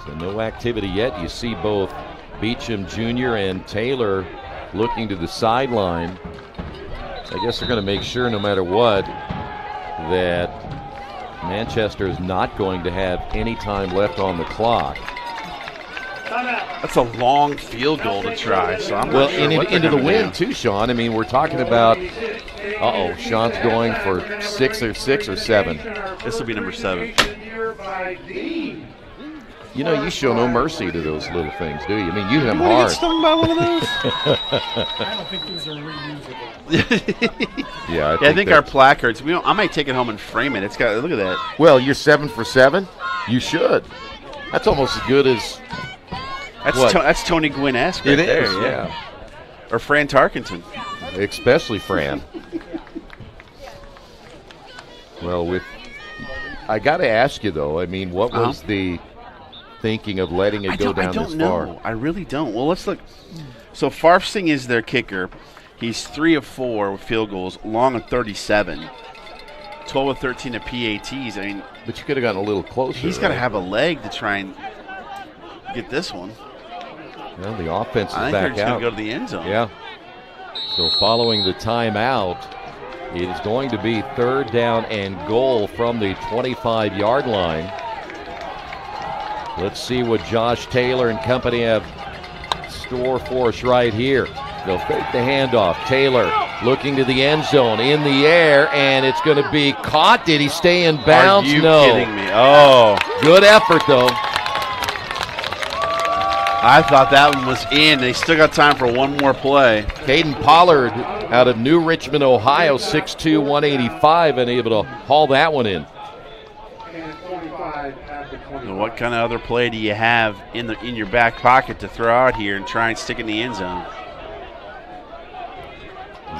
S5: So no activity yet. You see both Beecham Jr. and Taylor looking to the sideline. I guess they're going to make sure no matter what that Manchester is not going to have any time left on the clock.
S6: That's a long field goal to try. So I'm not sure what
S5: into the wind
S6: do.
S5: too, Sean. I mean, we're talking about. Sean's going for 6 or 7.
S6: This will be number 7.
S5: You know, you show no mercy to those little things, do you? I mean, you hit them
S6: You wanna
S5: hard.
S6: get stung by one of those?
S3: I don't think these are reusable.
S5: Yeah,
S6: I think our placards. I might take it home and frame it. It's got. Look at that.
S5: Well, you're 7 for 7. You should. That's almost as good as.
S6: That's Tony Gwynn-esque right there.
S5: Is, yeah.
S6: Or Fran Tarkenton.
S5: Especially Fran. Well, I got to ask you though. I mean, what was the thinking of letting it go down this far?
S6: I really don't. Well, let's look. So Farfsing is their kicker. He's 3 of 4 with field goals, long of 37. 12 of 13 at PATs. I mean,
S5: but you could have gotten a little closer.
S6: He's got to have a leg to try and get this one.
S5: Well, the offense is
S6: I think
S5: back
S6: they're just
S5: out.
S6: going to go to the end zone.
S5: Yeah. So following the timeout, it is going to be 3rd down and goal from the 25-yard line. Let's see what Josh Taylor and company have in store for us right here. They'll fake the handoff. Taylor looking to the end zone, in the air, and it's going to be caught. Did he stay in bounds?
S6: Are you
S5: No.
S6: kidding me? Oh.
S5: Good effort, though.
S6: I thought that one was in. They still got time for one more play.
S5: Caden Pollard out of New Richmond, Ohio, 6'2", 185, and able to haul that one in.
S6: So what kind of other play do you have in your back pocket to throw out here and try and stick in the end zone?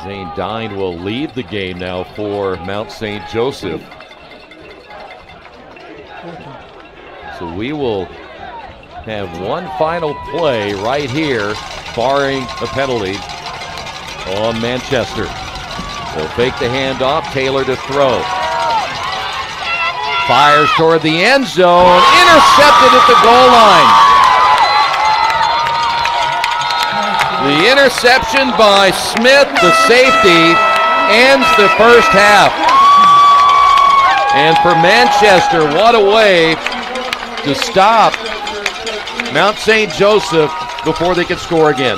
S5: Zane Dine will leave the game now for Mount St. Joseph. So we will have one final play right here, barring a penalty on Manchester. They'll fake the handoff, Taylor to throw. Fires toward the end zone, intercepted at the goal line. The interception by Smith, the safety, ends the first half. And for Manchester, what a way to stop Mount St. Joseph before they could score again.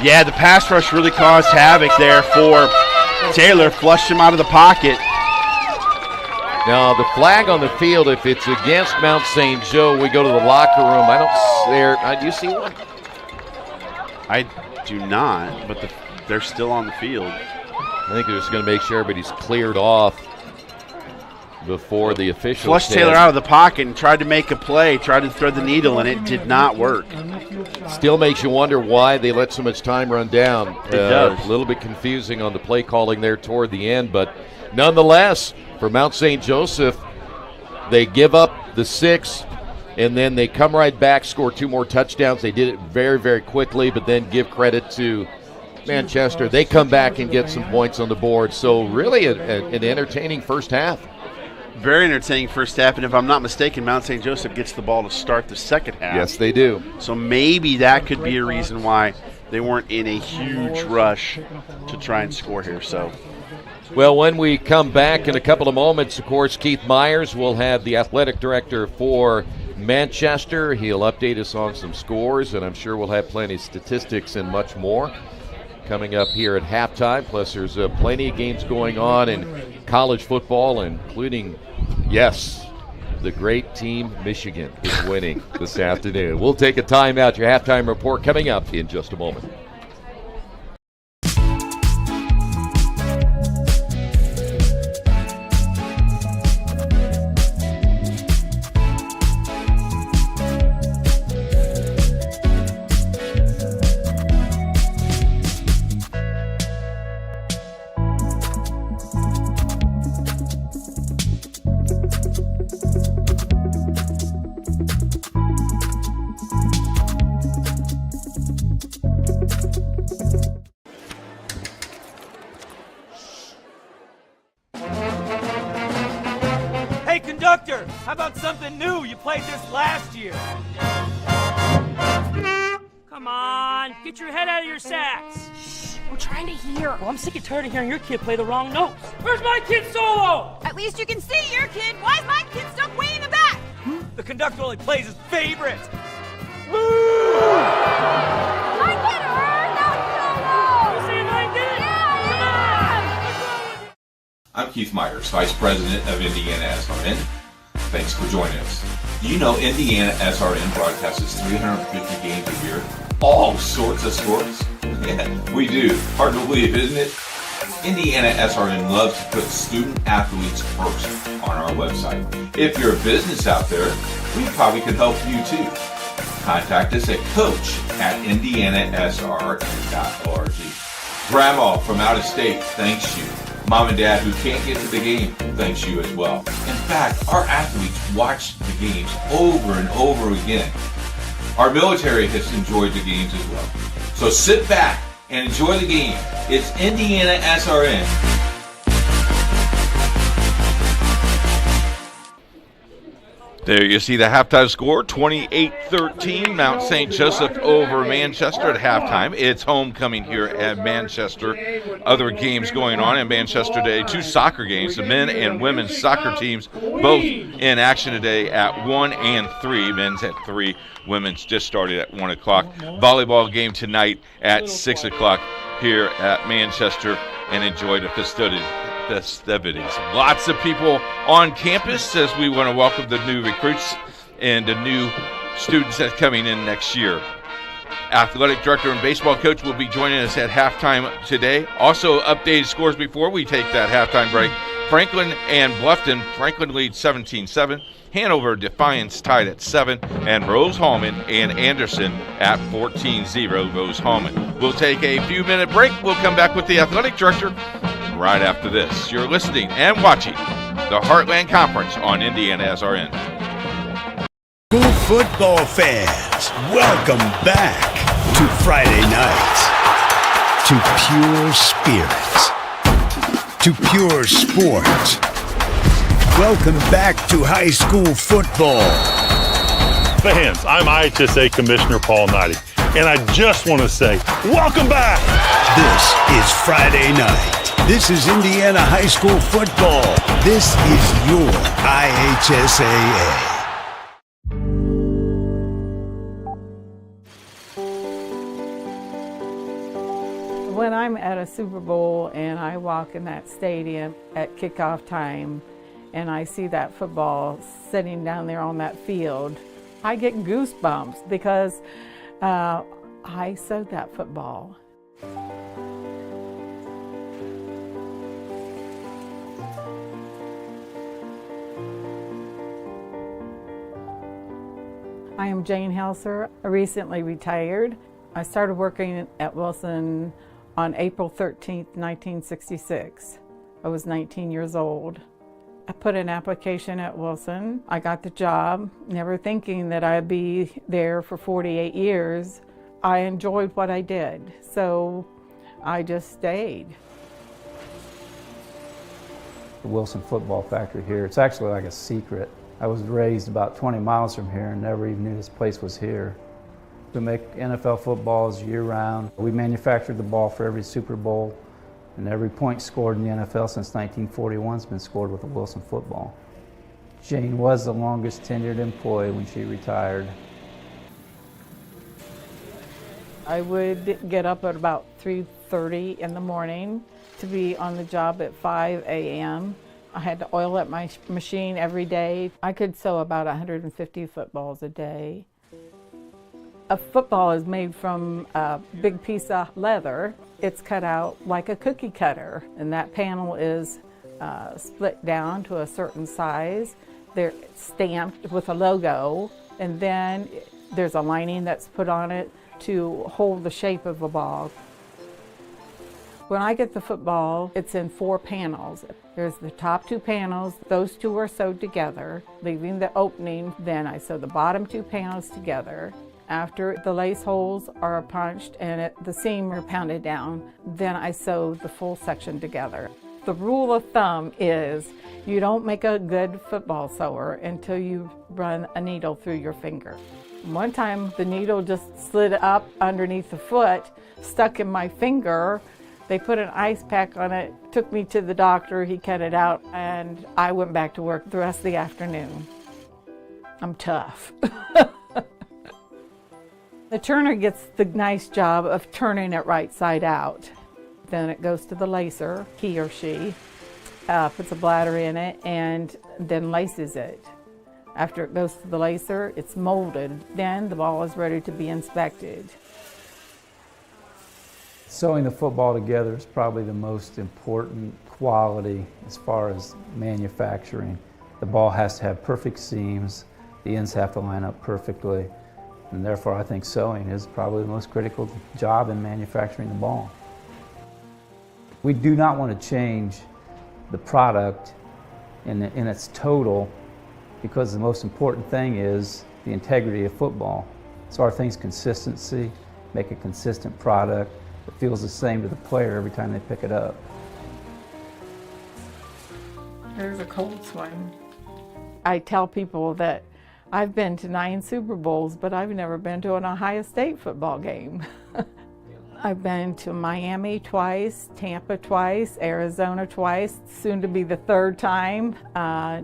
S6: Yeah, the pass rush really caused havoc there for Taylor, flushed him out of the pocket.
S5: Now, the flag on the field, if it's against Mount St. Joe, we go to the locker room. I don't do you see one?
S6: I do not, but they're still on the field.
S5: I think they're just going to make sure everybody's cleared off before the officials.
S6: Flushed Taylor out of the pocket and tried to make a play, tried to thread the needle, and it did not work.
S5: Still makes you wonder why they let so much time run down.
S6: It does.
S5: A little bit confusing on the play calling there toward the end, but nonetheless, for Mount St. Joseph, they give up the 6, and then they come right back, score 2 more touchdowns. They did it very, very quickly, but then give credit to Manchester. They come back and get some points on the board. So really an entertaining first half.
S6: Very entertaining first half, and if I'm not mistaken, Mount St. Joseph gets the ball to start the second half.
S5: Yes, they do.
S6: So maybe that could be a reason why they weren't in a huge rush to try and score here. So
S5: Well, when we come back in a couple of moments, of course, Keith Myers will have the athletic director for Manchester. He'll update us on some scores, and I'm sure we'll have plenty of statistics and much more coming up here at halftime. Plus, there's plenty of games going on in college football, including, yes, the great team Michigan is winning this afternoon. We'll take a timeout. Your halftime report coming up in just a moment.
S8: How about something new? You played this last year.
S9: Come on, get your head out of your sacks.
S8: Shh, we're trying to hear. Well, I'm sick and tired of hearing your kid play the wrong notes. Where's my kid solo?
S23: At least you can see your kid. Why is my kid stuck way in the back?
S8: The conductor only plays his favorites.
S23: My kid heard that solo.
S8: You see my kid?
S23: Yeah.
S8: Come on.
S7: I'm Keith Myers, Vice President of IndianaSRN. Thanks for joining us. Do you know IndianaSRN broadcasts 350 games a year? All sorts of sports? Yeah, we do. Hard to believe, isn't it? IndianaSRN loves to put student athletes first on our website. If you're a business out there, we probably could help you too. Contact us at coach@indianasrn.org. Grandma from out of state thanks you. Mom and Dad who can't get to the game thanks you as well. In fact, our athletes watch the games over and over again. Our military has enjoyed the games as well. So sit back and enjoy the game. It's IndianaSRN.
S6: There you see the halftime score, 28-13, Mount St. Joseph over Manchester at halftime. It's homecoming here at Manchester. Other games going on in Manchester today, 2 soccer games. The men and women's soccer teams both in action today at 1 and 3. Men's at 3, women's just started at 1 o'clock. Volleyball game tonight at 6 o'clock here at Manchester, and enjoy the festivities. Lots of people on campus as we want to welcome the new recruits and the new students that's coming in next year. Athletic director and baseball coach will be joining us at halftime today. Also updated scores before we take that halftime break. Franklin and Bluffton. Franklin leads 17-7. Hanover Defiance tied at 7. And Rose-Hulman and Anderson at 14-0. Rose-Hulman. We'll take a few-minute break. We'll come back with the athletic director right after this. You're listening and watching the Heartland Conference on IndianaSRN.
S24: School football fans, welcome back to Friday nights, to pure spirits, to pure sports. Welcome back to high school football.
S25: Fans, I'm IHSA Commissioner Paul Knighty, and I just want to say, welcome back!
S24: This is Friday night. This is Indiana high school football. This is your IHSAA.
S26: When I'm at a Super Bowl and I walk in that stadium at kickoff time and I see that football sitting down there on that field, I get goosebumps because I sewed that football. I am Jane Helser. I recently retired. I started working at Wilson on April 13th, 1966. I was 19 years old. I put an application at Wilson. I got the job, never thinking that I'd be there for 48 years. I enjoyed what I did, so I just stayed.
S27: The Wilson Football Factory here, it's actually like a secret. I was raised about 20 miles from here and never even knew this place was here. We make NFL footballs year-round. We manufactured the ball for every Super Bowl. And every point scored in the NFL since 1941 has been scored with a Wilson football. Jane was the longest tenured employee when she retired.
S26: I would get up at about 3:30 in the morning to be on the job at 5 a.m. I had to oil up my machine every day. I could sew about 150 footballs a day. A football is made from a big piece of leather. It's cut out like a cookie cutter, and that panel is split down to a certain size. They're stamped with a logo, and then there's a lining that's put on it to hold the shape of the ball. When I get the football, it's in 4 panels. There's the top 2 panels. Those 2 are sewed together, leaving the opening. Then I sew the bottom 2 panels together. After the lace holes are punched and the seam are pounded down, then I sew the full section together. The rule of thumb is you don't make a good football sewer until you run a needle through your finger. One time the needle just slid up underneath the foot, stuck in my finger. They put an ice pack on it, took me to the doctor, he cut it out, and I went back to work the rest of the afternoon. I'm tough. The turner gets the nice job of turning it right side out. Then it goes to the lacer, he or she, puts a bladder in it and then laces it. After it goes to the lacer, it's molded. Then the ball is ready to be inspected.
S27: Sewing the football together is probably the most important quality as far as manufacturing. The ball has to have perfect seams, the ends have to line up perfectly, and therefore I think sewing is probably the most critical job in manufacturing the ball. We do not want to change the product in its total, because the most important thing is the integrity of football. So our thing's consistency, make a consistent product that feels the same to the player every time they pick it up.
S26: There's a cold swing. I tell people that I've been to 9 Super Bowls, but I've never been to an Ohio State football game. I've been to Miami twice, Tampa twice, Arizona twice, soon to be the 3rd time,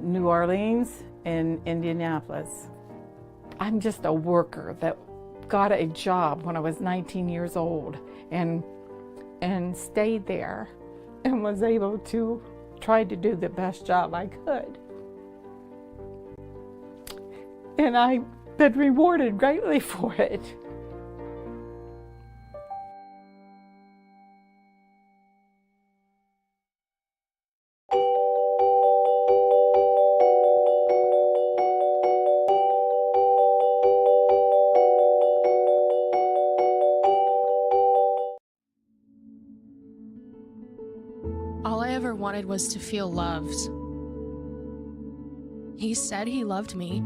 S26: New Orleans, and Indianapolis. I'm just a worker that got a job when I was 19 years old and stayed there and was able to try to do the best job I could. And I've been rewarded greatly for it.
S11: All I ever wanted was to feel loved. He said he loved me.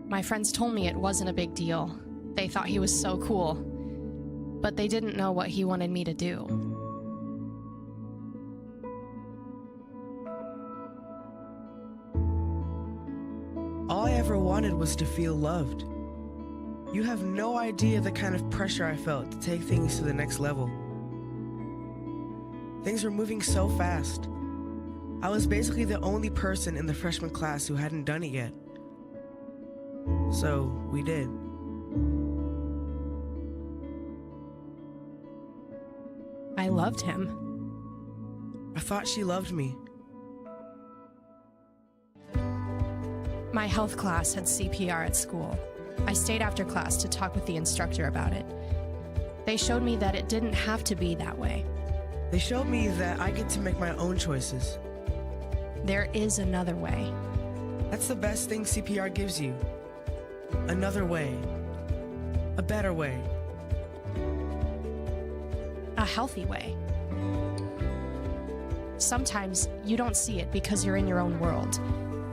S11: My friends told me it wasn't a big deal. They thought he was so cool, but they didn't know what he wanted me to do.
S12: All I ever wanted was to feel loved. You have no idea the kind of pressure I felt to take things to the next level. Things were moving so fast. I was basically the only person in the freshman class who hadn't done it yet. So we did.
S11: I loved him.
S12: I thought she loved me.
S11: My health class had CPR at school. I stayed after class to talk with the instructor about it. They showed me that it didn't have to be that way.
S12: They showed me that I get to make my own choices.
S11: There is another way.
S12: That's the best thing CPR gives you. Another way. A better way.
S11: A healthy way. Sometimes you don't see it because you're in your own world,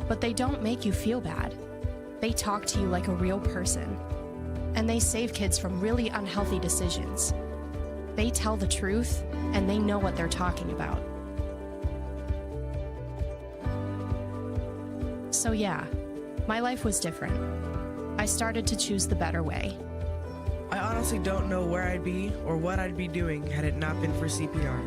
S11: but they don't make you feel bad. They talk to you like a real person, and they save kids from really unhealthy decisions. They tell the truth, and they know what they're talking about. So yeah, my life was different. I started to choose the better way.
S12: I honestly don't know where I'd be or what I'd be doing had it not been for CPR.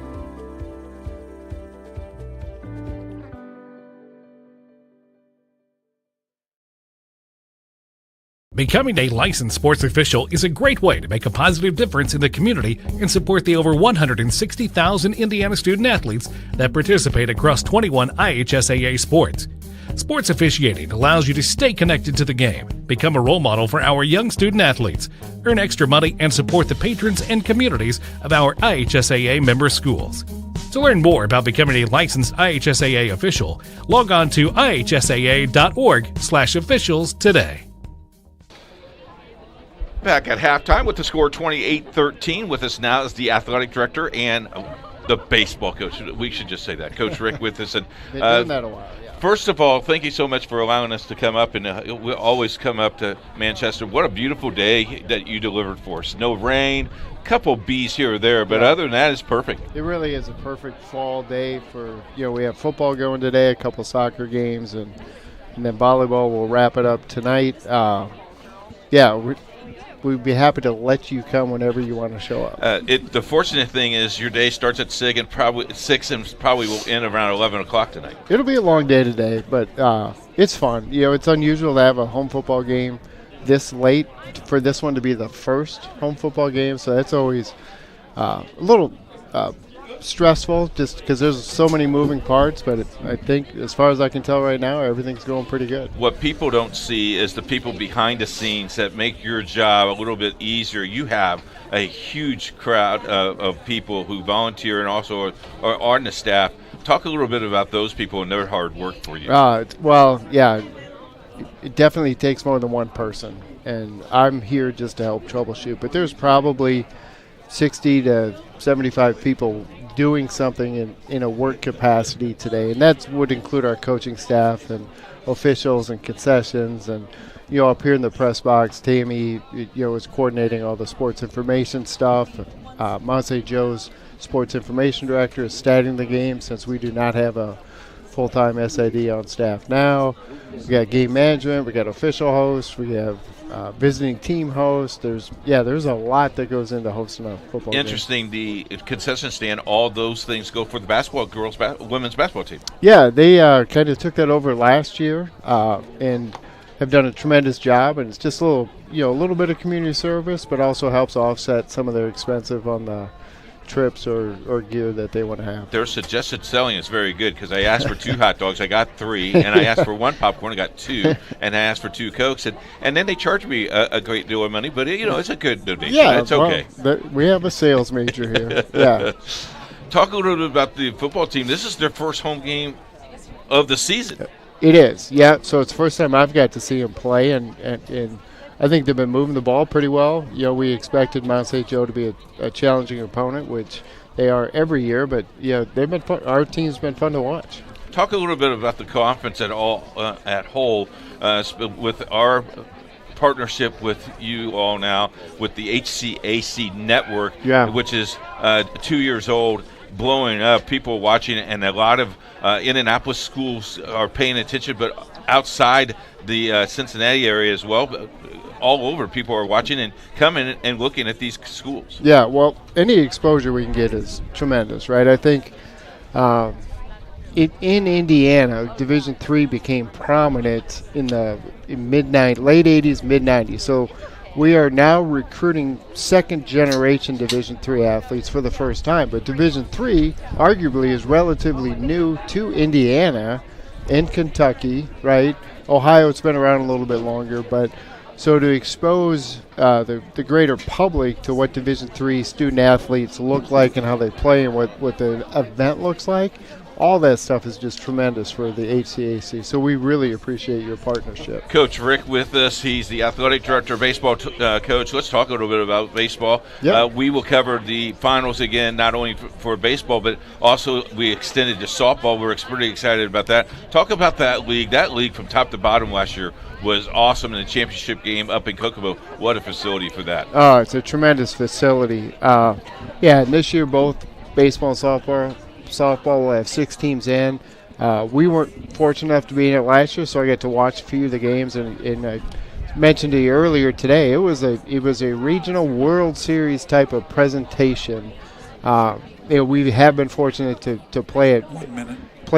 S13: Becoming a licensed sports official is a great way to make a positive difference in the community and support the over 160,000 Indiana student athletes that participate across 21 IHSAA sports. Sports officiating allows you to stay connected to the game, become a role model for our young student athletes, earn extra money, and support the patrons and communities of our IHSAA member schools. To learn more about becoming a licensed IHSAA official, log on to ihsaa.org/officials today.
S5: Back at halftime with the score 28-13. With us now is the athletic director and the baseball coach. We should just say that. Coach Rick with us. And
S14: been doing that a while, yeah.
S5: First of all, thank you so much for allowing us to come up. And we always come up to Manchester. What a beautiful day that you delivered for us. No rain, a couple bees here or there, but other than that, it's perfect.
S14: It really is a perfect fall day for, we have football going today, a couple soccer games, and then volleyball. We'll wrap it up tonight. We'd be happy to let you come whenever you want to show up.
S5: The fortunate thing is your day starts at 6 and probably will end around 11 o'clock tonight.
S14: It'll be a long day today, but it's fun. It's unusual to have a home football game this late, for this one to be the first home football game, so that's always a little stressful just because there's so many moving parts, but I think as far as I can tell right now, everything's going pretty good.
S5: What people don't see is the people behind the scenes that make your job a little bit easier. You have a huge crowd of people who volunteer and also are on the staff. Talk a little bit about those people and their hard work for you.
S14: It definitely takes more than one person, and I'm here just to help troubleshoot, but there's probably 60 to 75 people doing something in a work capacity today, and that would include our coaching staff and officials and concessions, and up here in the press box, Tammy is coordinating all the sports information stuff. Mount St. Joe's sports information director is statting the game since we do not have a full-time SID on staff now. We got game management, we got official hosts, we have visiting team host. There's a lot that goes into hosting a football
S5: Interesting, game. The concession stand, all those things go for the women's basketball team.
S14: Yeah, they kind of took that over last year and have done a tremendous job, and it's just a little bit of community service, but also helps offset some of their expensive on the trips or gear that they want to have.
S5: Their suggested selling is very good because I asked for 2 hot dogs, I got 3, and I asked for 1 popcorn, I got 2, and I asked for 2 Cokes, and then they charged me a great deal of money, but it's a good donation. Yeah, it's okay.
S14: We have a sales major here. Yeah.
S5: Talk a little bit about the football team. This is their first home game of the season.
S14: It is, yeah. So it's the first time I've got to see them play, and I think they've been moving the ball pretty well. We expected Mount St. Joe to be a challenging opponent, which they are every year. But they've been fun. Our team's been fun to watch.
S5: Talk a little bit about the conference at whole with our partnership with you all now with the HCAC network, which is 2 years old, blowing up. People watching it, and a lot of Indianapolis schools are paying attention, but outside the Cincinnati area as well. All over, people are watching and coming and looking at these schools.
S14: Yeah, well, any exposure we can get is tremendous, right? I think in Indiana, Division III became prominent in late 80s, mid-90s. So we are now recruiting second-generation Division III athletes for the first time. But Division III arguably is relatively new to Indiana and Kentucky, right? Ohio, it's been around a little bit longer, but so to expose the greater public to what Division III student athletes look like and how they play and what the event looks like, all that stuff is just tremendous for the HCAC. So we really appreciate your partnership.
S5: Coach Rick with us. He's the athletic director of baseball coach. Let's talk a little bit about baseball.
S14: Yep.
S5: We will cover the finals again, not only for baseball, but also we extended to softball. We're pretty excited about that. Talk about that league. That league from top to bottom last year was awesome in the championship game up in Kokomo. What a facility for that.
S14: Oh, it's a tremendous facility. And this year both baseball and softball will have 6 teams in. We weren't fortunate enough to be in it last year, so I got to watch a few of the games, and mentioned to you earlier today, it was a regional World Series type of presentation. We have been fortunate to play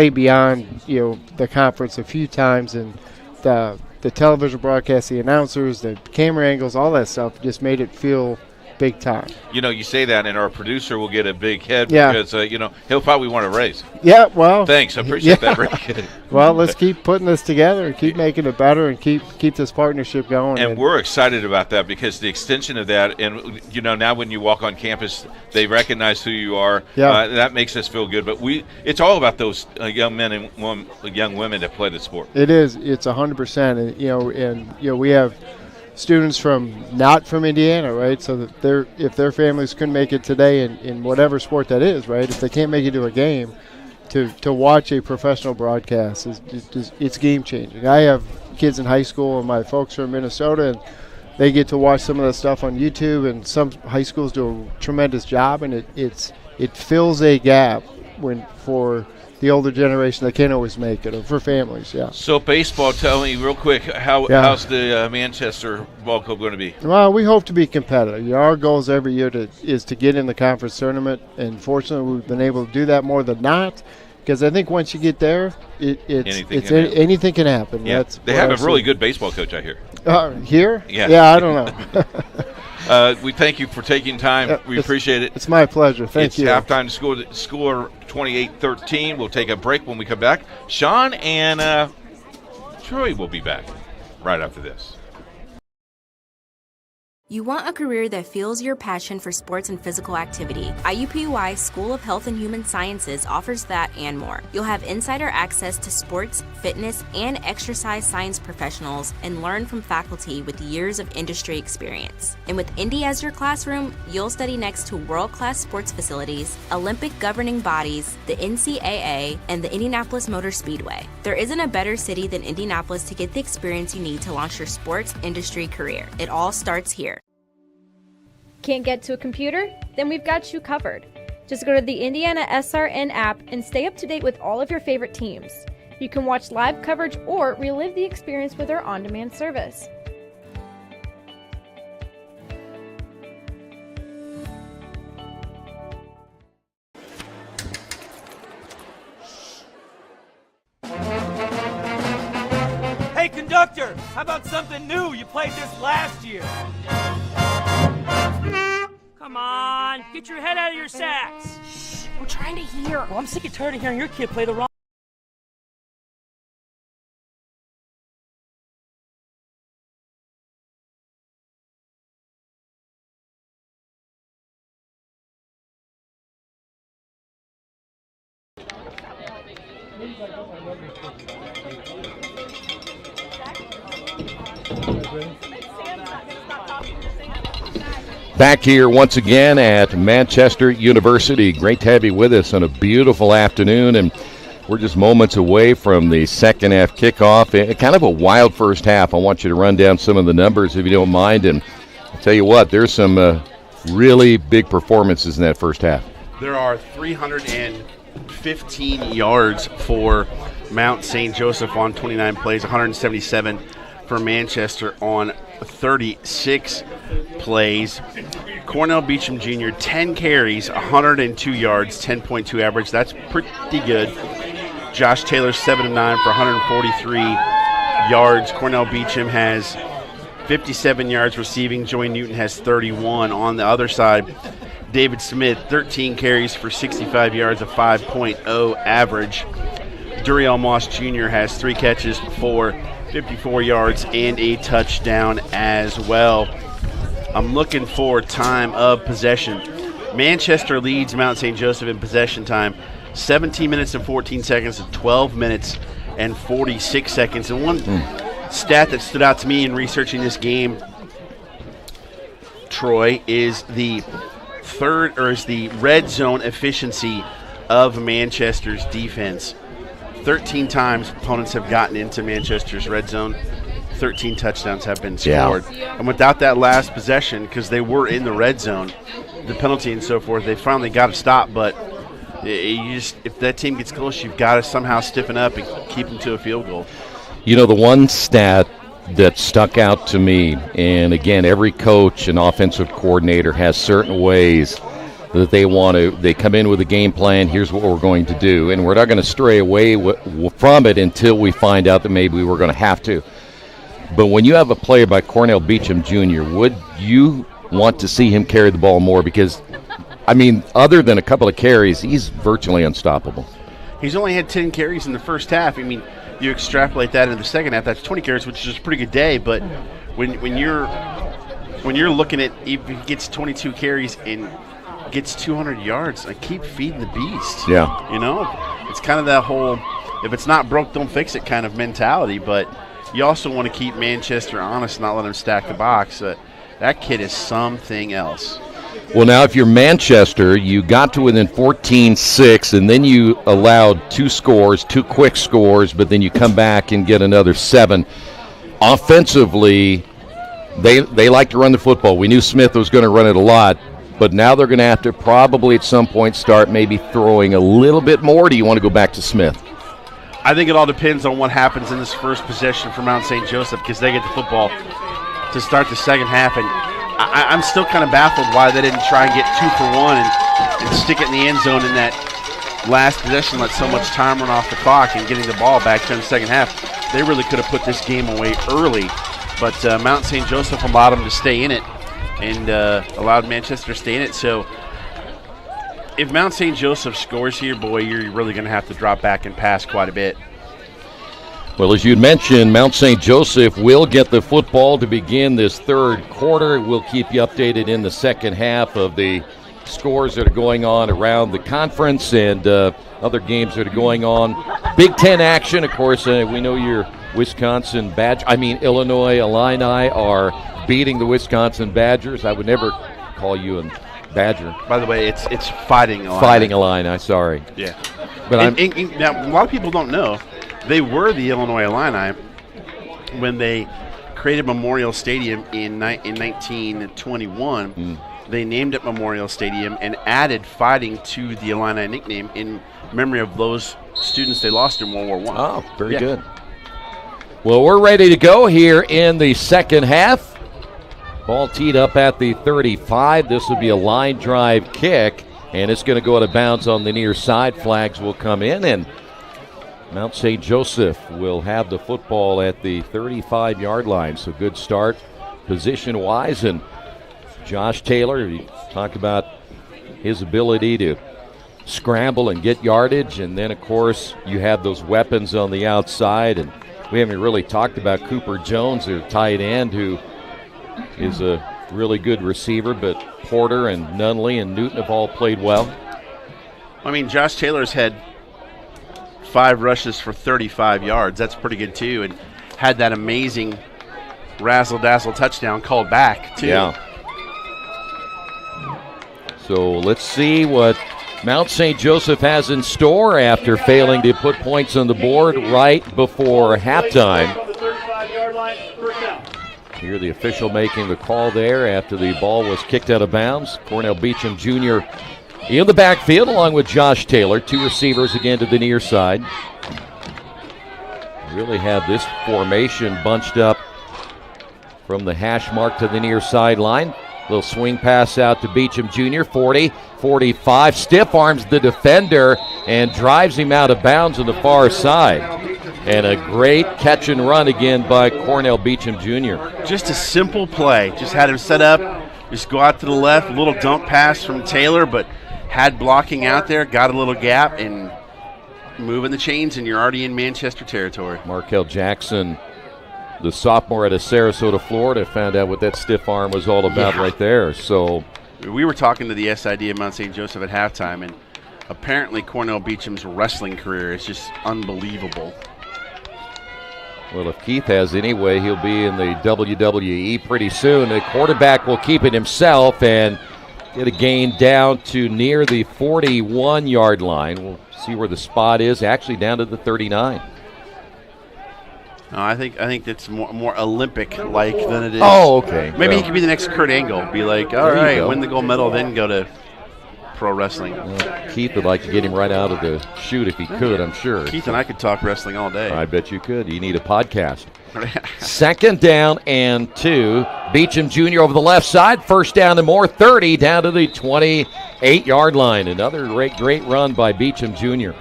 S14: beyond the conference a few times, and the television broadcast, the announcers, the camera angles, all that stuff just made it feel big time.
S7: You say that, and our producer will get a big head because he'll probably want a raise.
S14: Yeah, well,
S7: thanks. I appreciate that, Rick.
S14: Well, let's keep putting this together and keep making it better and keep this partnership going.
S7: And we're excited about that because the extension of that, and now when you walk on campus, they recognize who you are.
S14: Yeah.
S7: That makes us feel good. But it's all about those young men and young women that play the sport.
S14: It is. It's 100%. And we have students not from Indiana, right? So that if their families couldn't make it today in whatever sport that is, right? If they can't make it to a game, to watch a professional broadcast it's game changing. I have kids in high school, and my folks are in Minnesota, and they get to watch some of the stuff on YouTube. And some high schools do a tremendous job, and it fills a gap for the older generation that can't always make it, or for families, yeah.
S7: So baseball, tell me real quick, how's the Manchester Ball Club going to be?
S14: Well, we hope to be competitive. Our goals every year is to get in the conference tournament, and fortunately we've been able to do that more than not, because I think once you get there, anything can happen.
S7: Yeah. They have a really good baseball coach, I hear.
S14: Here?
S7: Yeah,
S14: I don't know.
S7: We thank you for taking time. We appreciate it.
S14: It's my pleasure. Thank you.
S7: It's halftime to score 28-13. We'll take a break. When we come back, Sean and Troy will be back right after this.
S15: You want a career that fuels your passion for sports and physical activity. IUPUI School of Health and Human Sciences offers that and more. You'll have insider access to sports, fitness, and exercise science professionals and learn from faculty with years of industry experience. And with Indy as your classroom, you'll study next to world-class sports facilities, Olympic governing bodies, the NCAA, and the Indianapolis Motor Speedway. There isn't a better city than Indianapolis to get the experience you need to launch your sports industry career. It all starts here.
S16: Can't get to a computer? Then we've got you covered. Just go to the IndianaSRN app and stay up to date with all of your favorite teams. You can watch live coverage or relive the experience with our on-demand service.
S9: Hey, conductor, how about something new? You played this last year. Come on, get your head out of your sacks.
S8: Shh, we're trying to hear. Well, I'm sick and tired of hearing your kid play the wrong.
S5: Back here once again at Manchester University. Great to have you with us on a beautiful afternoon, and we're just moments away from the second half kickoff. Kind of a wild first half. I want you to run down some of the numbers if you don't mind, and I'll tell you what, there's some really big performances in that first half.
S6: There are 315 yards for Mount St. Joseph on 29 plays, 177 for Manchester on 36 plays. Cornell Beecham Jr., 10 carries, 102 yards, 10.2 average. That's pretty good. Josh Taylor, 7 of 9 for 143 yards. Cornell Beecham has 57 yards receiving. Joey Newton has 31. On the other side, David Smith, 13 carries for 65 yards, a 5.0 average. Duriel Moss Jr. has 3 catches for 54 yards and a touchdown as well. I'm looking for time of possession. Manchester leads Mount St. Joseph in possession time, 17 minutes and 14 seconds to 12 minutes and 46 seconds. And one stat that stood out to me in researching this game, Troy, is the red zone efficiency of Manchester's defense. 13 times opponents have gotten into Manchester's red zone. 13 touchdowns have been scored. Yeah. And without that last possession, because they were in the red zone, the penalty and so forth, they finally got to stop. But if that team gets close, you've got to somehow stiffen up and keep them to a field goal.
S5: You know, the one stat that stuck out to me, and again, every coach and offensive coordinator has certain ways that they come in with a game plan. Here's what we're going to do, and we're not going to stray away from it until we find out that maybe we're going to have to. But when you have a player by Cornell Beecham Jr., would you want to see him carry the ball more? Because, I mean, other than a couple of carries, he's virtually unstoppable.
S6: He's only had 10 carries in the first half. I mean, you extrapolate that into the second half, that's 20 carries, which is a pretty good day. But when you're looking at if he gets 22 carries and gets 200 yards, keep feeding the beast.
S5: Yeah.
S6: You know, it's kind of that whole if it's not broke, don't fix it kind of mentality. But you also want to keep Manchester honest, not let him stack the box. That kid is something else.
S5: Well, now, if you're Manchester, you got to within 14-6, and then you allowed 2 quick scores, but then you come back and get another 7. Offensively, they like to run the football. We knew Smith was going to run it a lot, but now they're going to have to probably at some point start maybe throwing a little bit more. Do you want to go back to Smith?
S6: I think it all depends on what happens in this first possession for Mount St. Joseph, because they get the football to start the second half, and I'm still kind of baffled why they didn't try and get 2 for 1 and stick it in the end zone in that last possession, let so much time run off the clock and getting the ball back to in the second half. They really could have put this game away early, but Mount St. Joseph allowed them to stay in it and allowed Manchester to stay in it. So if Mount St. Joseph scores here, boy, you're really going to have to drop back and pass quite a bit.
S5: Well, as you mentioned, Mount St. Joseph will get the football to begin this third quarter. We'll keep you updated in the second half of the scores that are going on around the conference and other games that are going on. Big Ten action, of course. We know your Illinois Illini are beating the Wisconsin Badgers. I would never call you a Badger.
S6: By the way, it's Fighting Illini.
S5: Fighting Illini, sorry.
S6: Yeah.
S5: But
S6: now, a lot of people don't know. They were the Illinois Illini when they created Memorial Stadium in 1921. They named it Memorial Stadium and added Fighting to the Illini nickname in memory of those students they lost in World War I.
S5: Oh, very good. Well, we're ready to go here in the second half. Ball teed up at the 35. This will be a line drive kick, and it's going to go out of bounds on the near side. Flags will come in, and Mount St. Joseph will have the football at the 35-yard line. So good start position-wise. And Josh Taylor, you talk about his ability to scramble and get yardage. And then, of course, you have those weapons on the outside. And we haven't really talked about Cooper Jones, their tight end, who is a really good receiver. But Porter and Nunley and Newton have all played well.
S6: I mean, Josh Taylor's had 5 rushes for 35 yards. That's pretty good, too, and had that amazing razzle-dazzle touchdown called back, too.
S5: Yeah. So let's see what Mount St. Joseph has in store after failing to put points on the board right before halftime. Here the official making the call there after the ball was kicked out of bounds. Cornell Beecham Jr. in the backfield along with Josh Taylor. 2 receivers again to the near side. Really have this formation bunched up from the hash mark to the near sideline. Little swing pass out to Beecham Jr. 40, 45. Stiff arms the defender and drives him out of bounds on the far side. And a great catch and run again by Cornell Beecham Jr.
S6: Just a simple play. Just had him set up. Just go out to the left. A little dump pass from Taylor, but had blocking out there, got a little gap, and moving the chains, and you're already in Manchester territory.
S5: Markel Jackson, the sophomore out of Sarasota, Florida, found out what that stiff arm was all about right there. So
S6: we were talking to the SID of Mount St. Joseph at halftime, and apparently Cornell Beecham's wrestling career is just unbelievable.
S5: Well, if Keith has any way, he'll be in the WWE pretty soon. The quarterback will keep it himself and get a gain down to near the 41-yard line. We'll see where the spot is, actually down to the 39.
S6: No, I think that's more Olympic-like than it is.
S5: Oh, okay.
S6: Maybe he could be the next Kurt Angle. Be like, all right, win the gold medal, then go to pro wrestling.
S5: Keith would like to get him right out of the chute if he could, I'm sure.
S6: Keith and I could talk wrestling all day.
S5: I bet you could. You need a podcast. 2nd down and 2. Beecham Jr. over the left side. 1st down and more. 30 down to the 28-yard line. Another great run by Beecham Jr.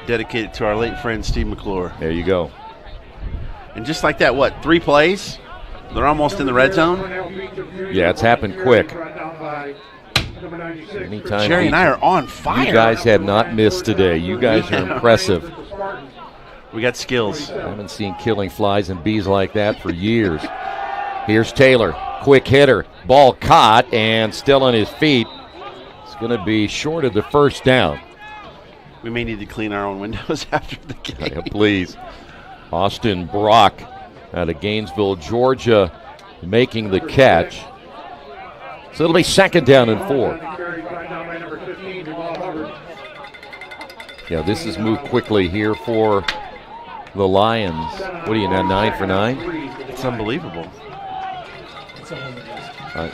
S6: Dedicated to our late friend Steve McClure.
S5: There you go.
S6: And just like that, 3 plays? They're almost in the red zone?
S5: Yeah, it's happened quick. Anytime
S6: Jerry and I are on fire.
S5: You guys have not missed today. You guys are impressive.
S6: We got skills.
S5: I haven't seen killing flies and bees like that for years. Here's Taylor. Quick hitter. Ball caught and still on his feet. It's going to be short of the 1st down.
S6: We may need to clean our own windows after the game.
S5: Yeah, please. Austin Brock out of Gainesville, Georgia, making the catch. So it'll be 2nd down and 4. Yeah, this has moved quickly here for the Lions. What are you now, 9 for 9?
S6: It's unbelievable.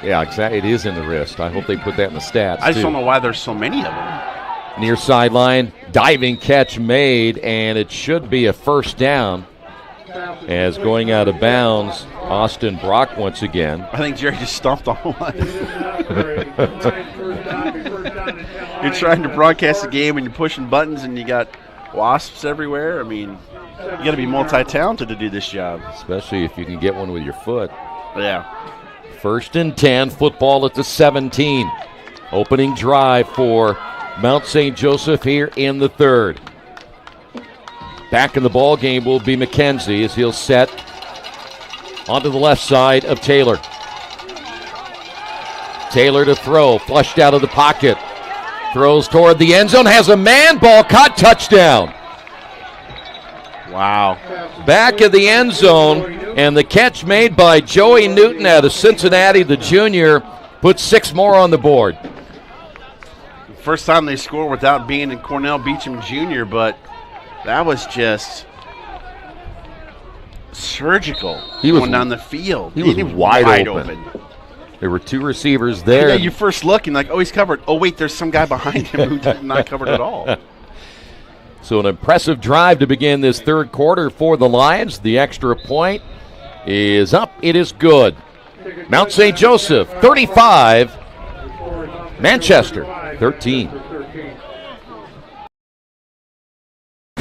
S5: Yeah, exactly. It is in the wrist. I hope they put that in the stats.
S6: I just don't know why there's so many of them.
S5: Near sideline, diving catch made, and it should be a 1st down. As going out of bounds, Austin Brock once again.
S6: I think Jerry just stomped on one. You're trying to broadcast a game and you're pushing buttons and you got wasps everywhere. I mean, you got to be multi-talented to do this job.
S5: Especially if you can get one with your foot.
S6: Yeah.
S5: 1st and 10, football at the 17. Opening drive for Mount St. Joseph here in the 3rd. Back in the ball game will be McKenzie as he'll set onto the left side of Taylor. Taylor to throw, flushed out of the pocket. Throws toward the end zone, has a man, ball caught, touchdown.
S6: Wow.
S5: Back in the end zone, and the catch made by Joey Newton out of Cincinnati, the junior, puts 6 more on the board.
S6: First time they score without being in Cornell Beecham Jr., but that was just surgical.
S5: He was
S6: going down the field.
S5: He was wide open. There were 2 receivers there.
S6: Yeah, you first look and like, oh, he's covered. Oh, wait, there's some guy behind him who's not covered at all.
S5: So an impressive drive to begin this 3rd quarter for the Lions. The extra point is up. It is good. Mount St. Joseph, 35. Manchester, 13.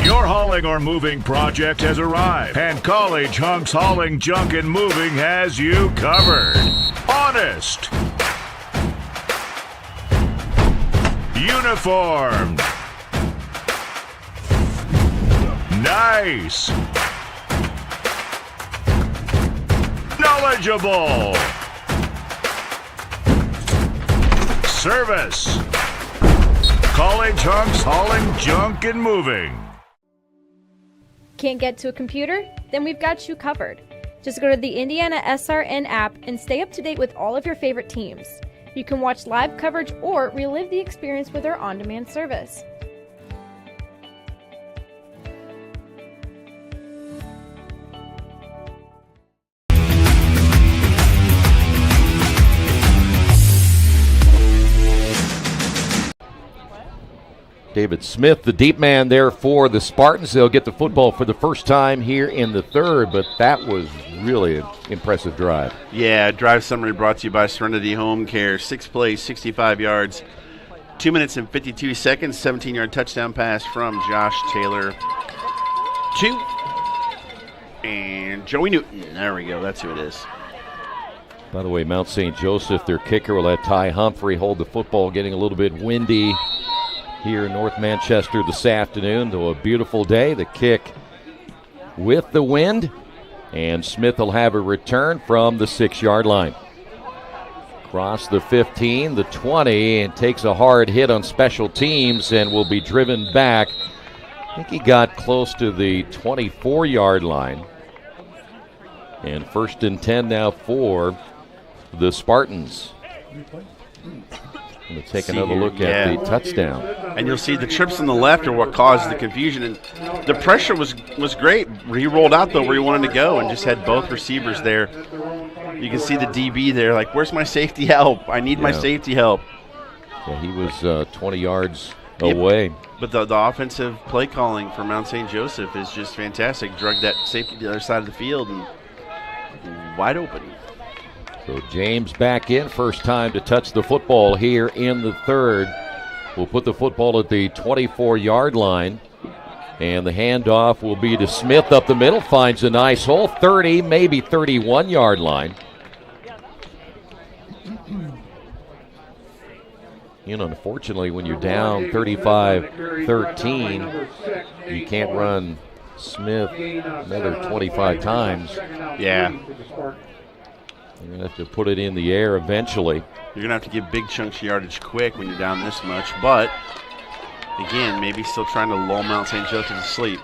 S1: Your hauling or moving project has arrived, and College Hunks Hauling, Junk, and Moving has you covered. Honest. Uniformed. Nice. Knowledgeable. Service. College Hunks Hauling, Junk, and Moving.
S16: Can't get to a computer? Then we've got you covered. Just go to the IndianaSRN app and stay up to date with all of your favorite teams. You can watch live coverage or relive the experience with our on-demand service.
S5: David Smith, the deep man there for the Spartans. They'll get the football for the first time here in the 3rd, but that was really an impressive drive.
S6: Yeah, drive summary brought to you by Serenity Home Care. 6 plays, 65 yards, 2 minutes and 52 seconds, 17-yard touchdown pass from Josh Taylor to and Joey Newton. There we go. That's who it is.
S5: By the way, Mount St. Joseph, their kicker, will let Ty Humphrey hold the football, getting a little bit windy here in North Manchester this afternoon. To a beautiful day. The kick with the wind, and Smith will have a return from the 6-yard line. Across the 15, the 20, and takes a hard hit on special teams and will be driven back. I think he got close to the 24-yard line. And 1st and 10 now for the Spartans. We'll take another look at the touchdown.
S6: And you'll see the trips on the left are what caused the confusion. And the pressure was great. He rolled out, though, where he wanted to go and just had both receivers there. You can see the DB there, like, where's my safety help? I need my safety help.
S5: Yeah, he was 20 yards away.
S6: But the offensive play calling for Mount St. Joseph is just fantastic. Drug that safety to the other side of the field and wide open.
S5: So James back in, first time to touch the football here in the third. We'll put the football at the 24-yard line. And the handoff will be to Smith up the middle, finds a nice hole, 30, maybe 31-yard line. Unfortunately, when you're down 35-13, you can't run Smith another 25 times.
S6: Yeah.
S5: You're going to have to put it in the air eventually.
S6: You're going to have to give big chunks of yardage quick when you're down this much. But, again, maybe still trying to lull Mount St. Joseph to sleep.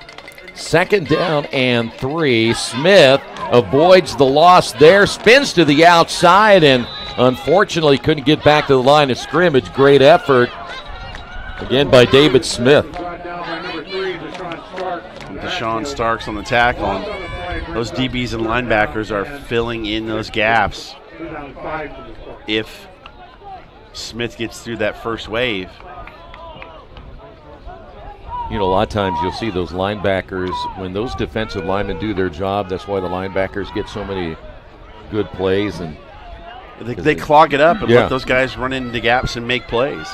S5: 2nd down and 3. Smith avoids the loss there, spins to the outside, and unfortunately couldn't get back to the line of scrimmage. Great effort, again, by David Smith.
S6: Deshaun Starks on the tackle. And those DBs and linebackers are filling in those gaps. If Smith gets through that first wave.
S5: A lot of times you'll see those linebackers, when those defensive linemen do their job, that's why the linebackers get so many good plays. And
S6: they clog it up and let those guys run into gaps and make plays.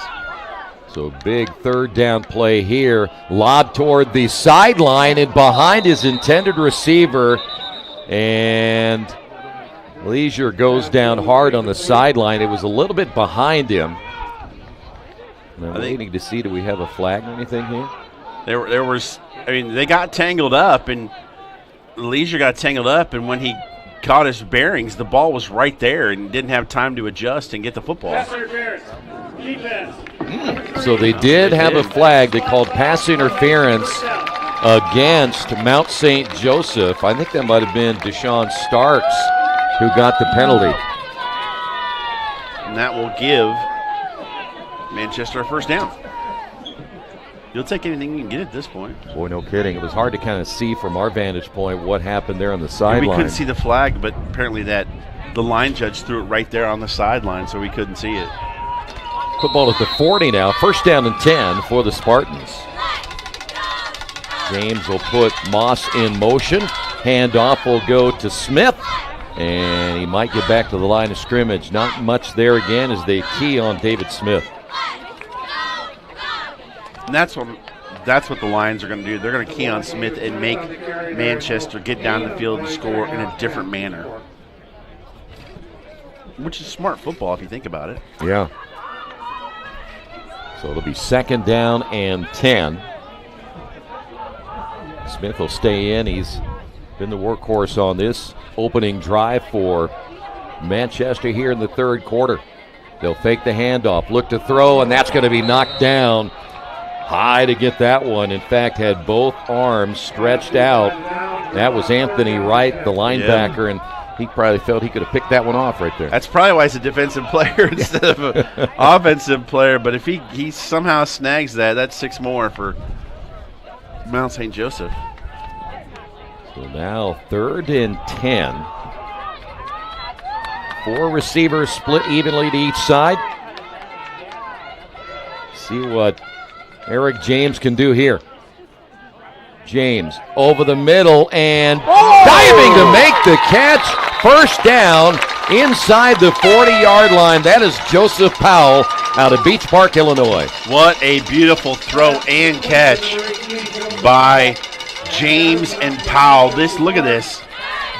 S5: So big 3rd down play here. Lob toward the sideline and behind his intended receiver. And Leisure goes down hard on the sideline. It was a little bit behind him. I'm waiting to see, do we have a flag or anything here?
S6: There was, they got tangled up, and Leisure got tangled up, and when he caught his bearings, the ball was right there and didn't have time to adjust and get the football.
S5: So they did have a flag. They called pass interference against Mount St. Joseph. I think that might have been Deshaun Starks who got the penalty.
S6: And that will give Manchester a first down. You'll take anything you can get at this point.
S5: Boy, no kidding. It was hard to kind of see from our vantage point what happened there on the sideline.
S6: We couldn't see the flag, but apparently the line judge threw it right there on the sideline, so we couldn't see it.
S5: Football at the 40 now. First down and 10 for the Spartans. James will put Moss in motion. Handoff will go to Smith, and he might get back to the line of scrimmage. Not much there again as they key on David Smith.
S6: And that's what the Lions are going to do. They're going to key on Smith and make Manchester get down the field and score in a different manner. Which is smart football if you think about it.
S5: Yeah. So it'll be 2nd down and 10. Smith will stay in. He's been the workhorse on this opening drive for Manchester here in the 3rd quarter. They'll fake the handoff, look to throw, and that's going to be knocked down. High to get that one. In fact, had both arms stretched out. That was Anthony Wright, the linebacker, and he probably felt he could have picked that one off right there.
S6: That's probably why he's a defensive player instead of an offensive player. But if he somehow snags that's 6 more for Mount St. Joseph.
S5: So now 3rd and 10. 4 receivers split evenly to each side. See what Eric James can do here. James over the middle and diving to make the catch. First down inside the 40-yard line. That is Joseph Powell out of Beach Park, Illinois.
S6: What a beautiful throw and catch by James and Powell. Look at this.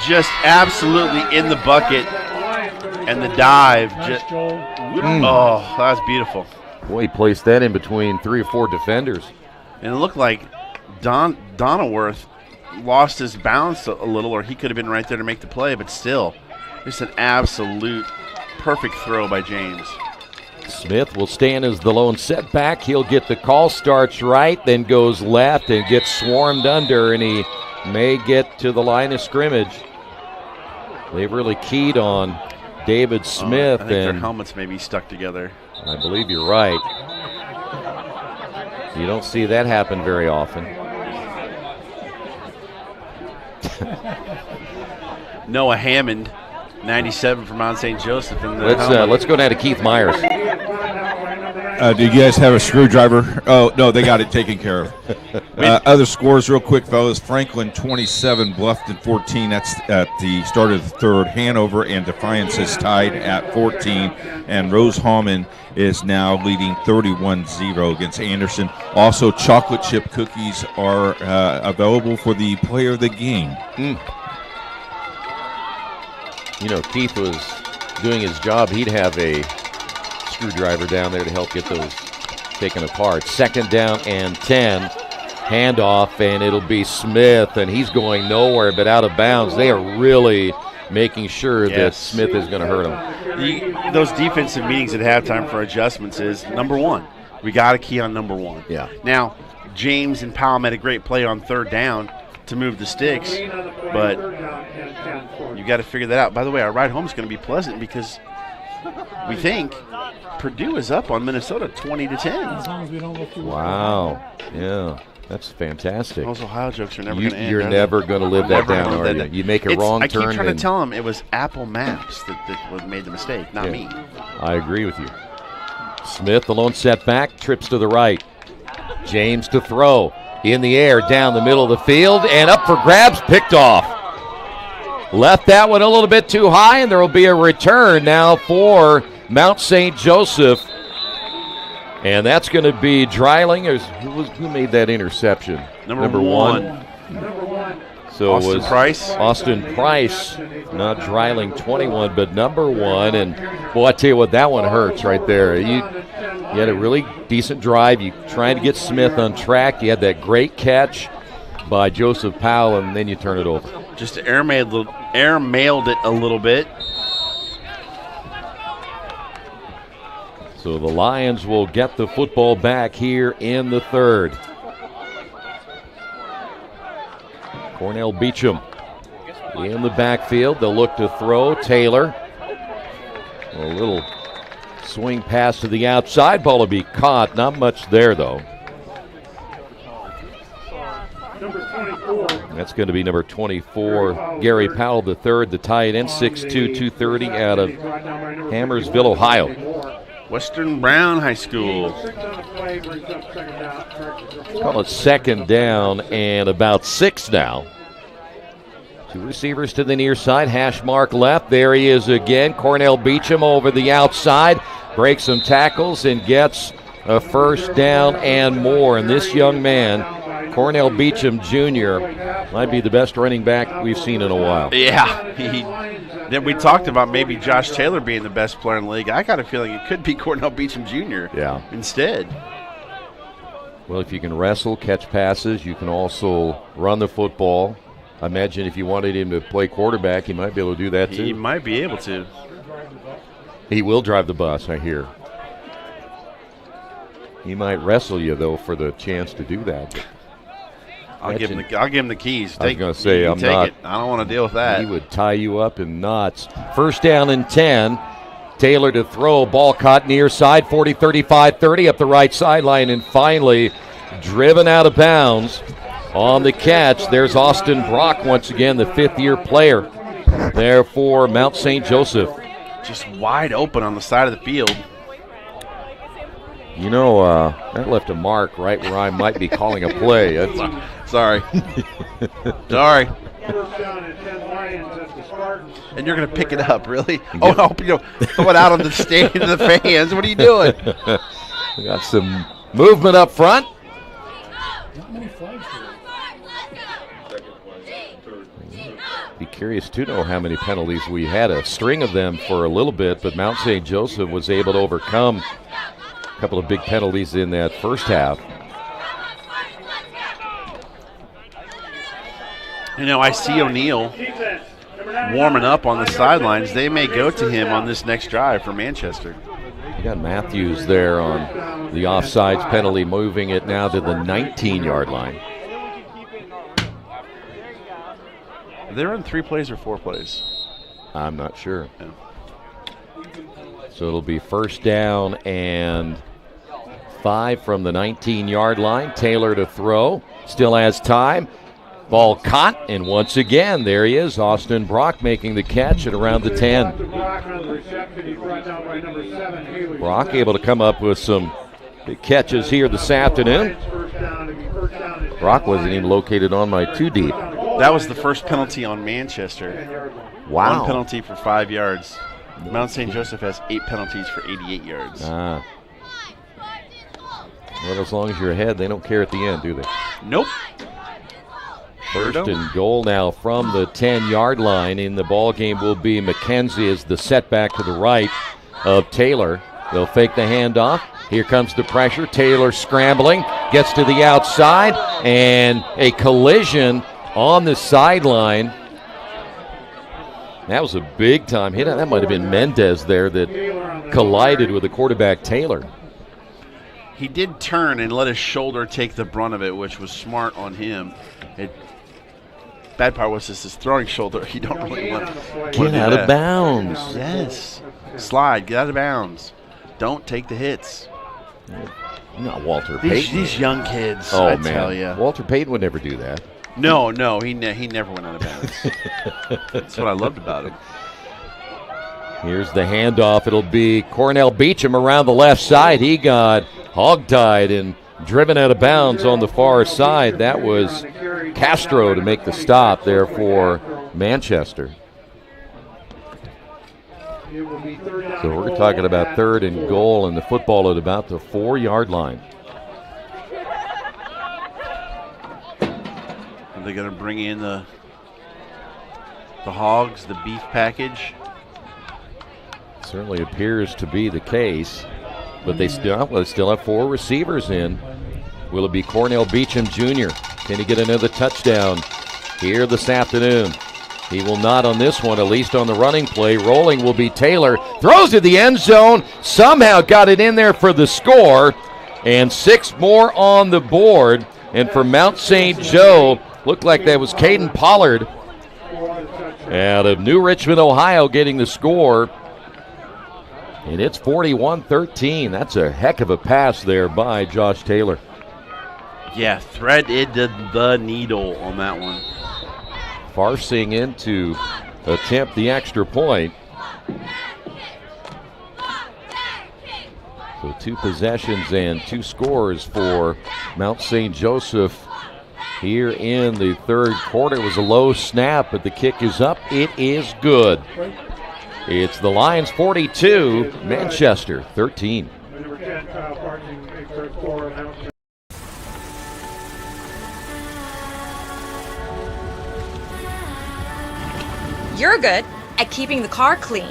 S6: Just absolutely in the bucket. And the dive. Oh, that was beautiful.
S5: Boy, he placed that in between 3 or 4 defenders.
S6: And it looked like Donalworth lost his balance a little, or he could have been right there to make the play, but still, just an absolute perfect throw by James.
S5: Smith will stand as the lone setback. He'll get the call, starts right, then goes left and gets swarmed under, and he may get to the line of scrimmage. They've really keyed on David Smith.
S6: I think their helmets may be stuck together.
S5: I believe you're right. You don't see that happen very often.
S6: Noah Hammond, 97 from Mount St. Joseph.
S5: Let's go down to Keith Myers.
S7: Do you guys have a screwdriver? Oh, no, they got it taken care of. Other scores real quick, fellas. Franklin 27, Bluffton 14. That's at the start of the third. Hanover and Defiance is tied at 14. And Rose-Hulman is now leading 31-0 against Anderson. Also, chocolate chip cookies are available for the player of the game.
S5: You know, Keith was doing his job. He'd have a screwdriver down there to help get those taken apart. Second down and 10. Handoff, and it'll be Smith, and he's going nowhere but out of bounds. They are really making sure that Smith is going to hurt him.
S6: Those defensive meetings at halftime for adjustments is, number one, we got to key on number one.
S5: Yeah.
S6: Now, James and Powell made a great play on third down to move the sticks, but you got to figure that out. By the way, our ride home is going to be pleasant because we think Purdue is up on Minnesota 20-10.
S3: As long as we don't look too
S5: Wow. Yeah. That's fantastic.
S6: Those Ohio jokes are never going to end.
S5: You're never going to live that down, are you? You make a wrong turn.
S6: I keep trying to tell them it was Apple Maps that made the mistake, not me.
S5: I agree with you. Smith, the lone setback, trips to the right. James to throw. In the air, down the middle of the field, and up for grabs, picked off. Left that one a little bit too high, and there will be a return now for Mount St. Joseph. And that's going to be Dreiling. Who made that interception? Number one. So
S6: Austin
S5: it was
S6: Price.
S5: Austin Price, not Dreiling 21, but number one. And, boy, I tell you what, that one hurts right there. You had a really decent drive. You tried to get Smith on track. You had that great catch by Joseph Powell, and then you turn it over.
S6: Just airmailed it a little bit.
S5: So the Lions will get the football back here in the third. Cornell Beecham in the backfield. They'll look to throw. Taylor. A little swing pass to the outside. Ball will be caught. Not much there, though. That's going to be number 24, Gary Powell III, the tight end, 6'2", 230 out of Hammersville, Ohio.
S6: Western Brown High School.
S5: Call it second down and about 6 now. Two receivers to the near side. Hash mark left. There he is again. Cornell Beecham over the outside. Breaks some tackles and gets a first down and more. And this young man, Cornell Beecham Jr., might be the best running back we've seen in a while.
S6: Yeah. Then we talked about maybe Josh Taylor being the best player in the league. I got a feeling it could be Cornell Beecham Jr. instead.
S5: Well, if you can wrestle, catch passes, you can also run the football. I imagine if you wanted him to play quarterback, he might be able to do that too.
S6: He might be able to.
S5: He will drive the bus, I hear. He might wrestle you, though, for the chance to do that.
S6: I'll give him the keys.
S5: I was going to say, I'm not.
S6: I don't want to deal with that.
S5: He would tie you up in knots. First down and 10. Taylor to throw. Ball caught near side. 40, 35, 30 up the right sideline. And finally driven out of bounds on the catch. There's Austin Brock once again, the fifth-year player there for Mount St. Joseph.
S6: Just wide open on the side of the field.
S5: You know, that left a mark right where I might be calling a play.
S6: Sorry. Sorry. And you're going to pick it up, really? Oh, no, throw it out on the stage to the fans. What are you doing?
S5: We got some movement up front. Be curious to know how many penalties we had. A string of them for a little bit, but Mount St. Joseph was able to overcome a couple of big penalties in that first half.
S6: You know, I see O'Neill warming up on the sidelines. They may go to him on this next drive for Manchester.
S5: You got Matthews there on the offsides penalty, moving it now to the 19-yard line.
S6: They're in 3 plays or 4 plays?
S5: I'm not sure. Yeah. So it'll be first down and 5 from the 19-yard line. Taylor to throw. Still has time. Ball caught, and once again, there he is, Austin Brock making the catch at around the 10. Brock able to come up with some Big catches here this afternoon. Brock wasn't even located on my 2 deep.
S6: That was the first penalty on Manchester.
S5: Wow.
S6: 1 penalty for 5 yards. Mount St. Joseph has 8 penalties for 88 yards.
S5: Well, as long as you're ahead, they don't care at the end, do they?
S6: Nope.
S5: First and goal now from the 10-yard line. In the ball game will be McKenzie as the setback to the right of Taylor. They'll fake the handoff. Here comes the pressure. Taylor scrambling, gets to the outside, and a collision on the sideline. That was a big-time hit. That might have been Mendez there that collided with the quarterback, Taylor.
S6: He did turn and let his shoulder take the brunt of it, which was smart on him. Bad part was his throwing shoulder. You don't really want to
S5: get out of bounds.
S6: Yes. Slide. Get out of bounds. Don't take the hits.
S5: Not Walter Payton.
S6: These young kids,
S5: oh,
S6: I
S5: man.
S6: tell you.
S5: Walter Payton would never do that.
S6: No, he never went out of bounds. That's what I loved about him.
S5: Here's the handoff. It'll be Cornell Beecham around the left side. He got hog-tied and driven out of bounds on the far side. That was Castro to make the stop there for Manchester. So we're talking about 3rd and goal and the football at about the 4-yard line.
S6: Are they going to bring in the hogs, the beef package?
S5: Certainly appears to be the case, but they still have 4 receivers in. Will it be Cornell Beecham Jr.? Can he get another touchdown here this afternoon? He will not on this one, at least on the running play. Rolling will be Taylor. Throws to the end zone. Somehow got it in there for the score. And 6 more on the board. And for Mount St. Joe, looked like that was Caden Pollard out of New Richmond, Ohio, getting the score. And it's 41-13. That's a heck of a pass there by Josh Taylor.
S6: Yeah, threaded the needle on that one.
S5: Farsing in to attempt the extra point. So 2 possessions and 2 scores for Mount St. Joseph here in the 3rd quarter. It was a low snap, but the kick is up. It is good. It's the Lions 42, Manchester 13.
S23: You're good at keeping the car clean.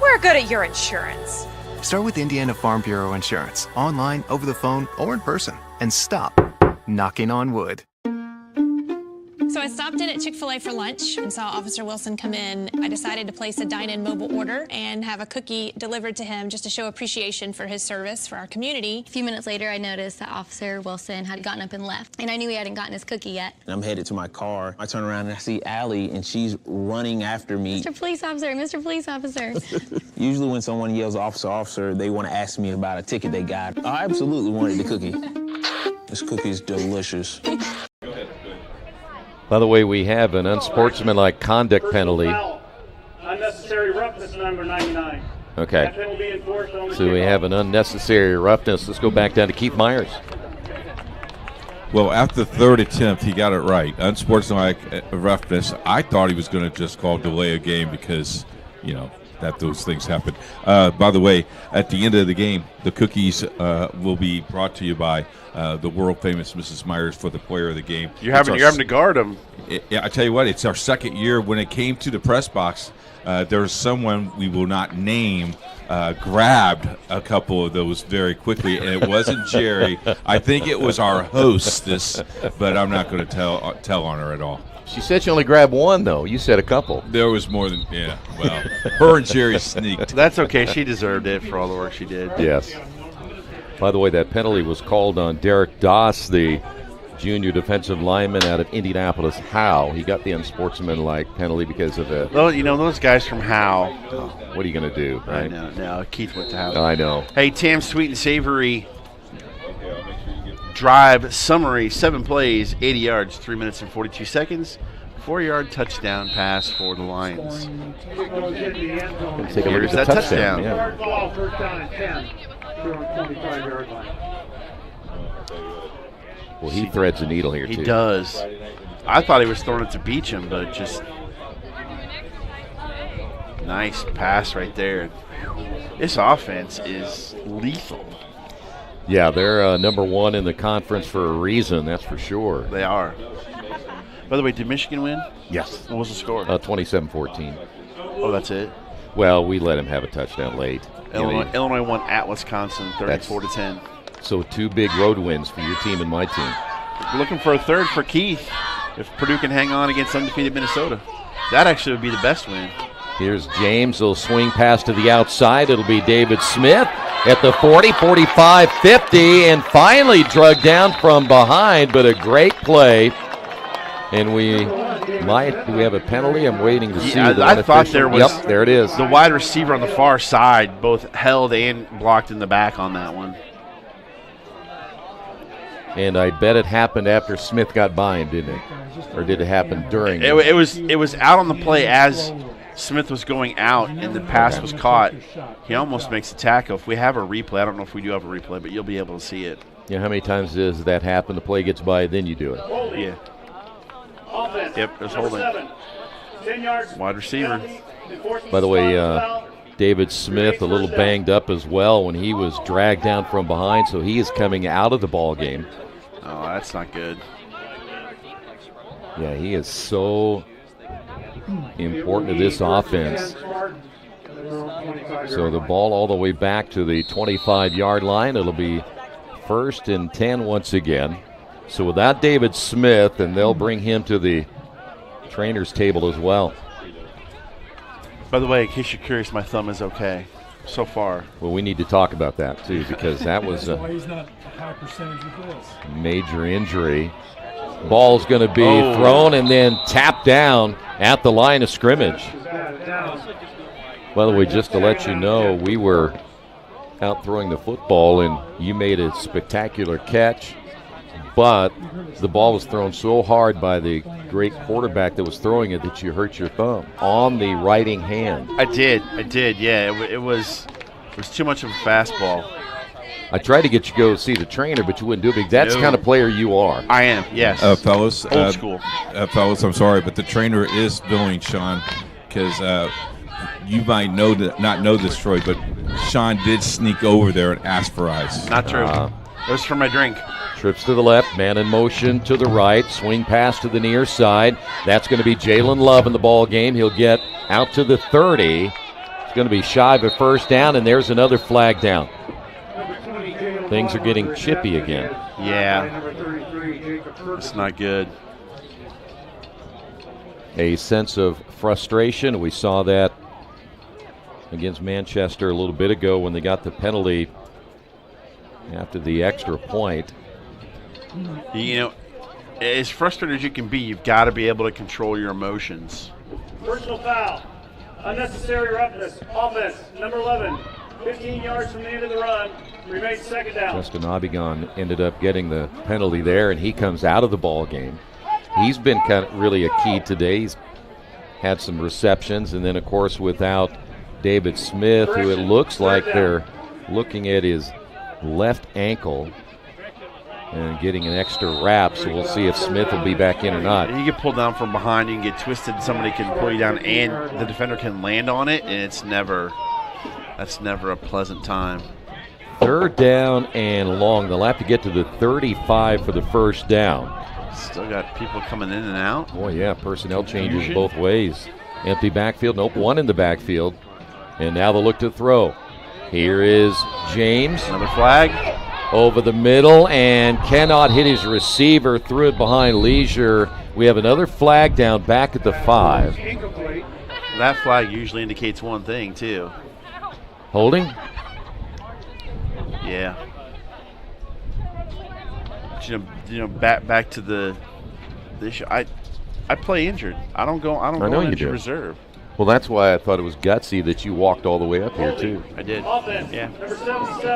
S23: We're good at your insurance.
S4: Start with Indiana Farm Bureau Insurance, online, over the phone, or in person, and stop knocking on wood.
S17: So I stopped in at Chick-fil-A for lunch and saw Officer Wilson come in. I decided to place a dine-in mobile order and have a cookie delivered to him just to show appreciation for his service for our community.
S18: A few minutes later, I noticed that Officer Wilson had gotten up and left, and I knew he hadn't gotten his cookie yet.
S19: I'm headed to my car. I turn around and I see Allie, and she's running after me.
S18: Mr. Police Officer, Mr. Police Officer.
S19: Usually when someone yells officer, officer, they want to ask me about a ticket they got. I absolutely wanted the cookie. This cookie is delicious.
S5: By the way, we have an unsportsmanlike conduct penalty.
S2: Unnecessary roughness, number 99.
S5: Okay.
S2: That penalty enforced on the
S5: So we have an unnecessary roughness. Let's go back down to Keith Myers.
S7: Well, after the 3rd attempt, he got it right. Unsportsmanlike roughness. I thought he was going to just call delay a game because, that those things happen. By the way, at the end of the game, the cookies will be brought to you by the world famous Mrs. Myers for the player of the game.
S6: You're having to guard them.
S7: Yeah, I tell you what, it's our 2nd year. When it came to the press box, there's someone we will not name grabbed a couple of those very quickly, and it wasn't Jerry. I think it was our hostess, but I'm not going to tell on her at all.
S5: She said she only grabbed one, though. You said a couple.
S7: There was more than, well, her and Jerry sneaked.
S6: That's okay. She deserved it for all the work she did.
S5: Yes. By the way, that penalty was called on Derek Doss, the junior defensive lineman out of Indianapolis. Howe. He got the unsportsmanlike penalty because of it.
S6: Well, those guys from Howe.
S5: Oh, what are you going to do, right?
S6: No, Keith went to Howe.
S5: I know.
S6: Hey, Tam's Sweet and Savory drive summary, 7 plays, 80 yards, 3 minutes and 42 seconds. 4-yard touchdown pass for the Lions.
S5: Take a look
S6: Here's
S5: at the
S6: that
S5: touchdown.
S6: touchdown.
S2: Ball, first down and 10. 25-yard line.
S5: Well, he threads the needle here,
S6: He
S5: too.
S6: does. I thought he was throwing it to Beecham, but just nice pass right there. This offense is lethal.
S5: Yeah, they're number 1 in the conference for a reason, that's for sure.
S6: They are. By the way, did Michigan win?
S5: Yes.
S6: What was the score?
S5: 27-14.
S6: Oh, that's it?
S5: Well, we let him have a touchdown late.
S6: Illinois won at Wisconsin 34-10.
S5: So 2 big road wins for your team and my team.
S6: We're looking for a third for Keith if Purdue can hang on against undefeated Minnesota. That actually would be the best win.
S5: Here's James. He'll swing pass to the outside. It'll be David Smith at the 40, 45, 50, and finally drugged down from behind, but a great play. And do we have a penalty? I'm waiting to see.
S6: I thought there was.
S5: Yep, there it is.
S6: The wide receiver on the far side both held and blocked in the back on that one.
S5: And I bet it happened after Smith got by him, didn't it? Or did it happen during?
S6: It was out on the play as Smith was going out and the pass was caught. He almost makes a tackle. If we have a replay, I don't know if we do have a replay, but you'll be able to see it.
S5: Yeah, how many times does that happen? The play gets by, then you do it.
S6: Yeah.
S2: Offense.
S6: Yep, there's holding.
S2: 10 yards.
S6: Wide receiver.
S5: By the way, David Smith a little banged up as well when he was dragged down from behind, so he is coming out of the ball game.
S6: Oh, that's not good.
S5: Yeah, he is so important to this offense. So the ball all the way back to the 25-yard line. It'll be 1st and 10 once again. So without David Smith, and they'll bring him to the trainer's table as well.
S6: By the way, in case you're curious, my thumb is okay so far.
S5: Well, we need to talk about that, too, because that was
S3: why he's not a high percentage of this.
S5: Major injury. Ball's going to be thrown and then tapped down at the line of scrimmage. By the way, just to let you know, we were out throwing the football, and you made a spectacular catch, but the ball was thrown so hard by the great quarterback that was throwing it that you hurt your thumb on the writing hand.
S6: I did, yeah. It was too much of a fastball.
S5: I tried to get you to go see the trainer, but you wouldn't do it because that's the kind of player you are.
S6: I am, yes.
S7: Fellas.
S6: Old school.
S7: Fellas, I'm sorry, but the trainer is billing Sean because you might not know this, Troy, but Sean did sneak over there and ask for ice.
S6: Not true. It was for my drink.
S5: Trips to the left, man in motion to the right, swing pass to the near side. That's going to be Jalen Love in the ball game. He'll get out to the 30. It's going to be shy of a first down, and there's another flag down. Things are getting chippy again.
S6: Yeah. It's not good.
S5: A sense of frustration. We saw that against Manchester a little bit ago when they got the penalty after the extra point.
S6: You know, as frustrated as you can be, you've got to be able to control your emotions.
S2: Personal foul. Unnecessary roughness. Offense. Number 11. 15 yards from the end of the run. Remains 2nd down.
S5: Justin Obigon ended up getting the penalty there, and he comes out of the ball game. He's been kind of really a key today. He's had some receptions, and then, of course, without David Smith, who it looks like they're looking at his left ankle and getting an extra wrap, so we'll see if Smith will be back in or not.
S6: You get pulled down from behind, you can get twisted, somebody can pull you down, and the defender can land on it, and that's never a pleasant time.
S5: 3rd down and long. They'll have to get to the 35 for the first down.
S6: Still got people coming in and out.
S5: Boy, yeah, personnel changes both ways. Empty backfield, nope, one in the backfield. And now they'll look to throw. Here is James.
S6: Another flag.
S5: Over the middle and cannot hit his receiver. Threw it behind Leisure. We have another flag down back at the 5.
S6: That flag usually indicates one thing, too.
S5: Holding?
S6: Yeah. But you know, back to the issue. I play injured. I don't go
S5: know you
S6: into
S5: do.
S6: reserve.
S5: Well, that's why I thought it was gutsy that you walked all the way up here, too.
S6: I did. Yeah.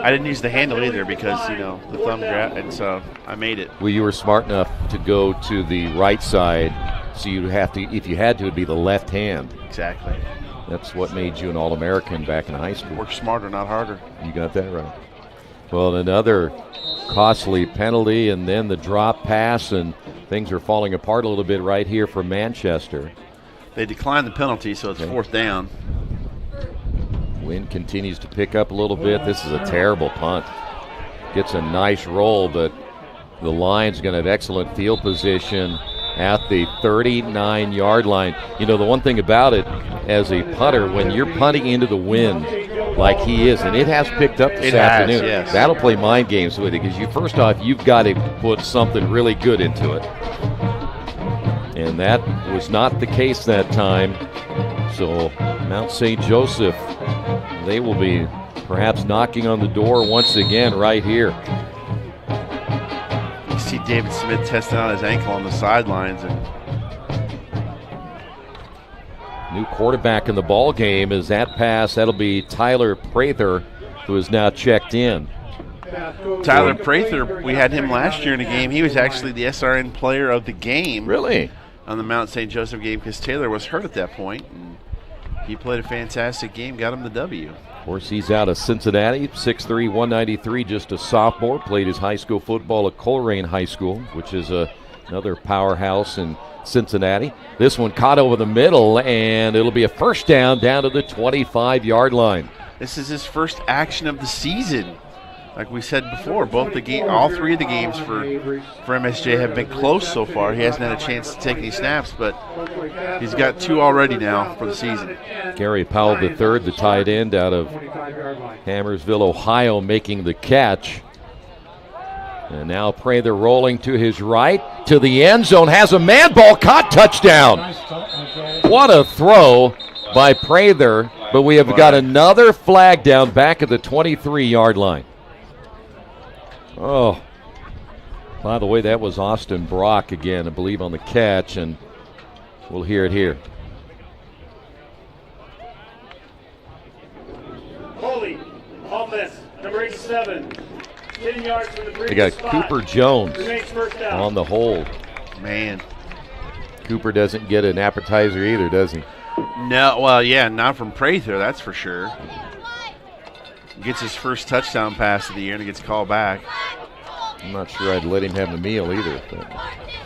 S6: I didn't use the handle either because, the thumb grab, and so I made it.
S5: Well, you were smart enough to go to the right side, so you'd have to, if you had to, it'd be the left hand.
S6: Exactly.
S5: That's what made you an All-American back in high school.
S6: Work smarter, not harder.
S5: You got that right. Well, another costly penalty, and then the drop pass, and things are falling apart a little bit right here for Manchester.
S6: They declined the penalty, so it's 4th down.
S5: Wind continues to pick up a little bit. This is a terrible punt. Gets a nice roll, but the Lions going to have excellent field position at the 39-yard line. The one thing about it, as a punter, when you're punting into the wind like he is, and it has picked up this afternoon,
S6: yes.
S5: That'll play mind games with it, because first off, you've got to put something really good into it. And that was not the case that time. So Mount St. Joseph, they will be perhaps knocking on the door once again right here.
S6: You see David Smith testing out his ankle on the sidelines. And
S5: new quarterback in the ball game is that pass. That'll be Tyler Prather, who is now checked in.
S6: Tyler Prather, we had him last year in a game. He was actually the SRN player of the game.
S5: Really?
S6: On the Mount St. Joseph game, because Taylor was hurt at that point, and he played a fantastic game, got him the W.
S5: Of course, he's out of Cincinnati, 6'3", 193, just a sophomore. Played his high school football at Coleraine High School, which is another powerhouse in Cincinnati. This one caught over the middle, and it'll be a first down to the 25-yard line.
S6: This is his first action of the season. Like we said before, all 3 of the games for MSJ have been close so far. He hasn't had a chance to take any snaps, but he's got 2 already now for the season.
S5: Gary Powell III, the tight end out of Hammersville, Ohio, making the catch. And now Prather rolling to his right, to the end zone, has a man ball, caught, touchdown. What a throw by Prather, but we have got another flag down back at the 23-yard line. Oh, by the way, that was Austin Brock again, I believe, on the catch, and we'll hear it here.
S2: Holy, offense, number 87, 10 yards from the previous
S5: They got
S2: spot.
S5: Cooper Jones
S2: Remains first down.
S5: on the hold.
S6: Man.
S5: Cooper doesn't get an appetizer either, does he?
S6: No, well, yeah, not from Prather, that's for sure. Gets his first touchdown pass of the year and he gets called back.
S5: I'm not sure I'd let him have a meal either. But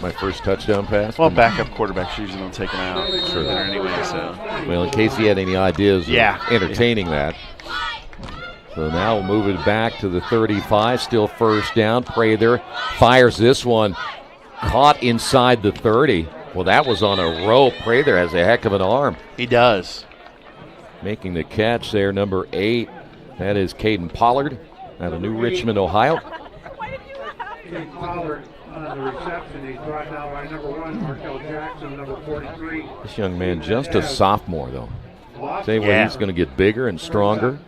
S5: my first touchdown pass.
S6: Well, backup quarterbacks usually don't take him out.
S5: Sure.
S6: There anyway, so.
S5: Well, in case he had any ideas of entertaining that. So now we'll move it back to the 35, still first down. Prather fires this one, caught inside the 30. Well, that was on a rope. Prather has a heck of an arm.
S6: He does.
S5: Making the catch there, number 8. That is Caden Pollard out of New Richmond, Ohio.
S3: Caden Pollard on the reception. He's brought down by number 1, Markel Jackson, number 43.
S5: This young man just a sophomore, though. Say what, he's going to get bigger and stronger.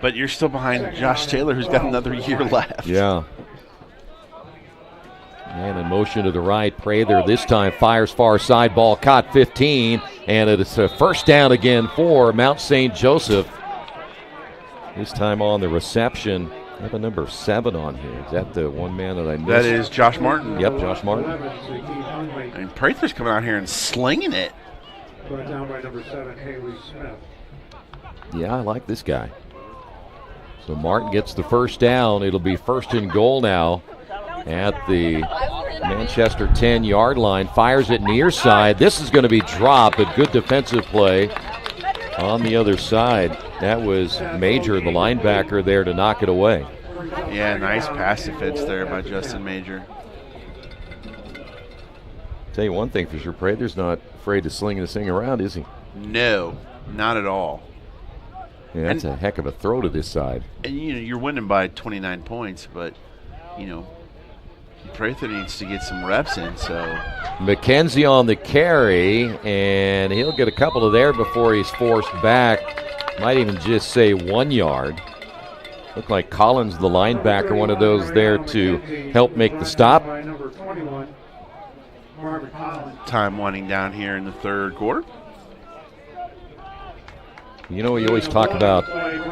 S6: But you're still behind Josh Taylor, who's got another year left.
S5: Yeah. And in motion to the right, Prather this time fires far side, ball caught 15, and it's a first down again for Mount St. Joseph. This time on the reception, I have a number 7 on here. Is that the one man that I missed?
S6: That is Josh Martin.
S5: Yep, Josh Martin.
S6: And Prather's coming out here and slinging it.
S3: Brought down by number 7, Haley Smith.
S5: Yeah, I like this guy. So Martin gets the first down. It'll be first and goal now at the Manchester 10-yard line. Fires it near side. This is going to be dropped, but good defensive play on the other side. That was Major, the linebacker, there to knock it away.
S6: Yeah, nice pass defense there by Justin Major.
S5: Tell you one thing for sure, Prather's not afraid to sling this thing around, is he?
S6: No, not at all.
S5: Yeah, that's a heck of a throw to this side.
S6: And you're winning by 29 points, but Prather needs to get some reps in. So
S5: McKenzie on the carry, and he'll get a couple of there before he's forced back. Might even just say 1 yard. Looked like Collins, the linebacker, one of those there to help make the stop.
S6: Time winding down here in the third quarter.
S5: You know, you always talk about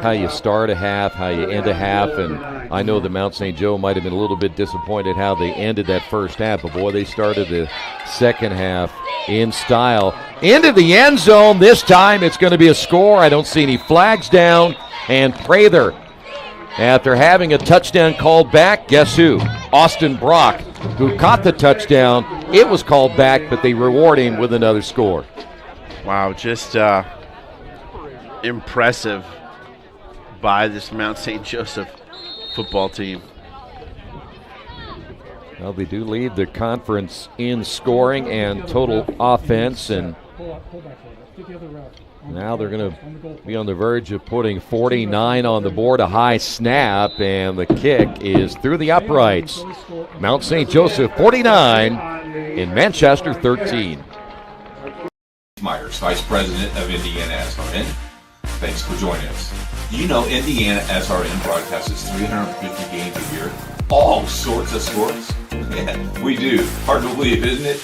S5: how you start a half, how you end a half, and I know that Mount St. Joe might have been a little bit disappointed how they ended that first half, but boy, they started the second half in style. Into the end zone this time. It's going to be a score. I don't see any flags down, and Prather, after having a touchdown called back, guess who? Austin Brock, who caught the touchdown. It was called back, but they reward him with another score.
S6: Wow, just impressive by this Mount St. Joseph football team.
S5: Well, they do lead the conference in scoring and total offense, and now they're going to be on the verge of putting 49 on the board, a high snap, and the kick is through the uprights. Mount St. Joseph 49 in Manchester 13.
S7: Myers, Vice President of IndianaSRN. Thanks for joining us. Do you know IndianaSRN broadcasts 350 games a year? All sorts of sports? Yeah, we do. Hard to believe, isn't it?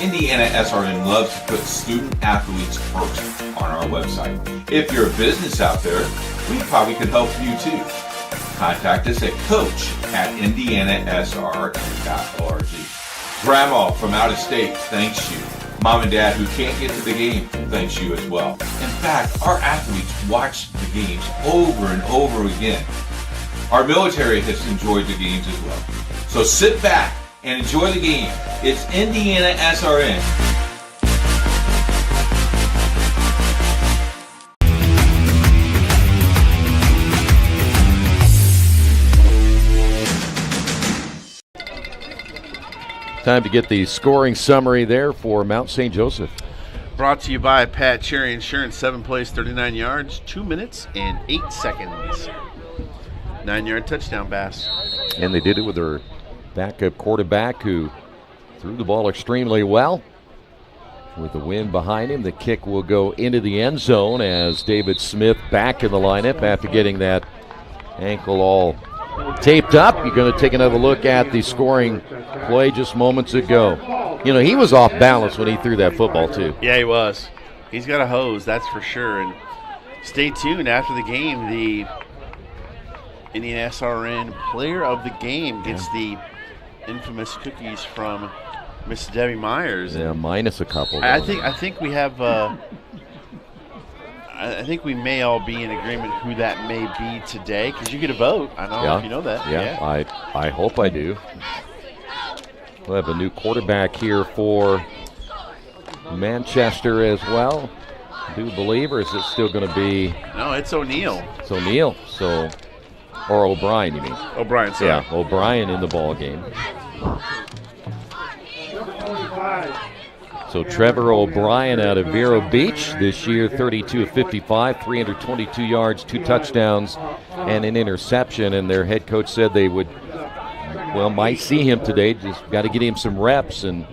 S7: IndianaSRN loves to put student athletes first on our website. If you're a business out there, we probably could help you too. Contact us at coach@indianasrn.org. Grandma from out of state thanks you. Mom and Dad who can't get to the game thanks you as well. In fact, our athletes watch the games over and over again. Our military has enjoyed the games as well. So sit back and enjoy the game. It's IndianaSRN.
S5: Time to get the scoring summary there for Mount St. Joseph.
S6: Brought to you by Pat Cherry Insurance. 7 plays, 39 yards, 2 minutes and 8 seconds. 9-yard touchdown pass.
S5: And they did it with their backup quarterback who threw the ball extremely well. With the wind behind him, the kick will go into the end zone as David Smith back in the lineup after getting that ankle all taped up. You're going to take another look at the scoring play just moments ago. You know, he was off balance when he threw that football, too.
S6: Yeah, he was. He's got a hose, that's for sure. And stay tuned after the game. The IndianaSRN player of the game gets the infamous cookies from Miss Debbie Myers.
S5: Yeah, minus a couple.
S6: I think we have. I think we may all be in agreement who that may be today, because you get a vote. I don't know if you know that.
S5: Yeah, I hope I do. We'll have a new quarterback here for Manchester as well. I do believe, or is it still going to be?
S6: No, it's O'Neill.
S5: It's O'Neill. So, or O'Brien, you mean?
S6: O'Brien, sorry.
S5: Yeah, O'Brien in the ball game. So Trevor O'Brien out of Vero Beach this year, 32 of 55, 322 yards, 2 touchdowns, and an interception. And their head coach said they would, might see him today. Just got to get him some reps and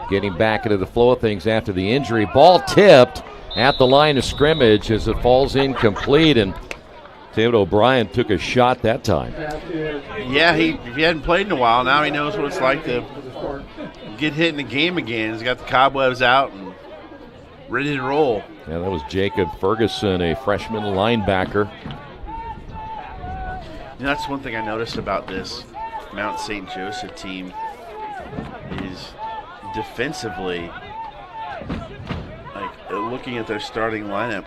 S5: get him back into the flow of things after the injury. Ball tipped at the line of scrimmage as it falls incomplete, and David O'Brien took a shot that time.
S6: Yeah, if he hadn't played in a while, now he knows what it's like to get hit in the game again. He's got the cobwebs out and ready to roll.
S5: Yeah, that was Jacob Ferguson, a freshman linebacker.
S6: You know, that's one thing I noticed about this Mount St. Joseph team is defensively, like looking at their starting lineup,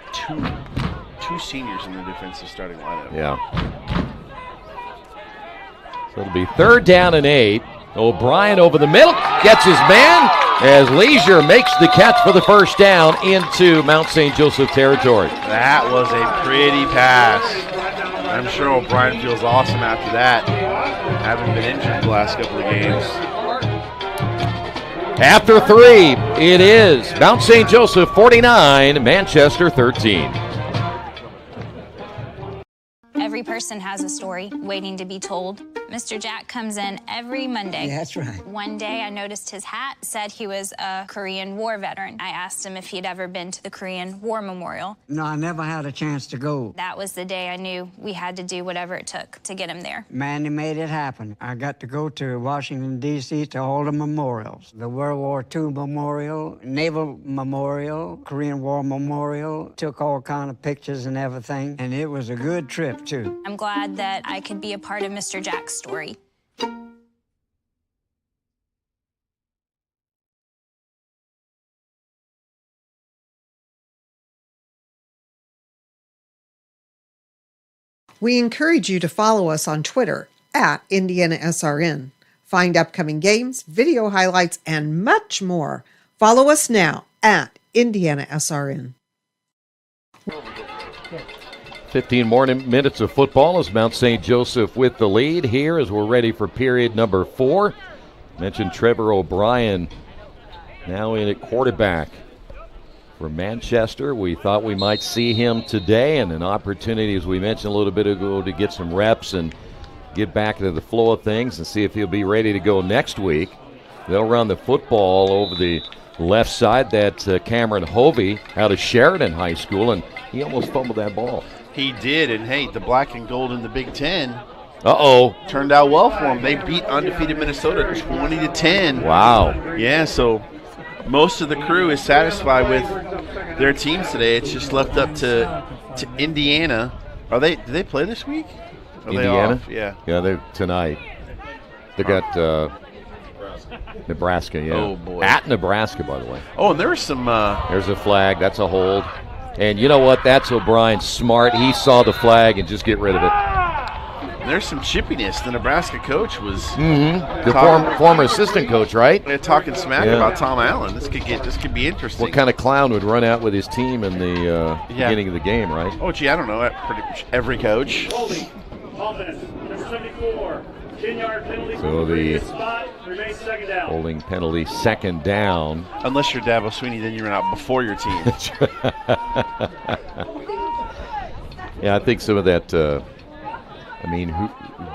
S6: two seniors in the defensive starting lineup.
S5: Yeah. So it'll be 3rd down and 8. O'Brien over the middle, gets his man as Leisure makes the catch for the first down into Mount St. Joseph territory.
S6: That was a pretty pass. I'm sure O'Brien feels awesome after that, having been injured the last couple of games.
S5: After 3, it is Mount St. Joseph 49, Manchester 13.
S17: Every person has a story waiting to be told. Mr. Jack comes in every Monday.
S10: Yeah, that's right.
S17: One day I noticed his hat said he was a Korean War veteran. I asked him if he'd ever been to the Korean War Memorial.
S10: No, I never had a chance to go.
S17: That was the day I knew we had to do whatever it took to get him there.
S10: Manny made it happen. I got to go to Washington, D.C. to all the memorials. The World War II Memorial, Naval Memorial, Korean War Memorial. Took all kind of pictures and everything, and it was a good trip, too.
S17: I'm glad that I could be a part of Mr. Jack's story.
S20: We encourage you to follow us on Twitter at IndianaSRN. Find upcoming games, video highlights, and much more. Follow us now at IndianaSRN.
S5: 15 more minutes of football as Mount St. Joseph with the lead here as we're ready for period number 4. Mentioned Trevor O'Brien now in at quarterback for Manchester. We thought we might see him today, and an opportunity, as we mentioned a little bit ago, to get some reps and get back into the flow of things and see if he'll be ready to go next week. They'll run the football over the left side. That Cameron Hovey out of Sheridan High School, and he almost fumbled that ball.
S6: He did, and hey, the black and gold in the Big Ten turned out well for him. They beat undefeated Minnesota 20-10.
S5: Wow.
S6: Yeah, so most of the crew is satisfied with their teams today. It's just left up to Indiana. Do they play this week? Are
S5: Indiana?
S6: They off? Yeah.
S5: Yeah, they're tonight. They got Nebraska, yeah.
S6: Oh, boy.
S5: At Nebraska, by the way.
S6: Oh, and there was some...
S5: There's a flag. That's a hold. And you know what? That's O'Brien smart. He saw the flag and just get rid of it.
S6: There's some chippiness. The Nebraska coach was
S5: the former assistant coach, right?
S6: They're talking smack about Tom Allen. This could be interesting.
S5: What kind of clown would run out with his team in the beginning of the game, right?
S6: Oh, gee, I don't know. Pretty much every coach.
S2: Offense, number 74. 10-yard penalty
S5: So
S2: from the
S5: the
S2: previous spot. Remains second down.
S5: Holding penalty, second down.
S6: Unless you're Dabo Sweeney, then you run out before your team.
S5: Yeah, I think some of that, do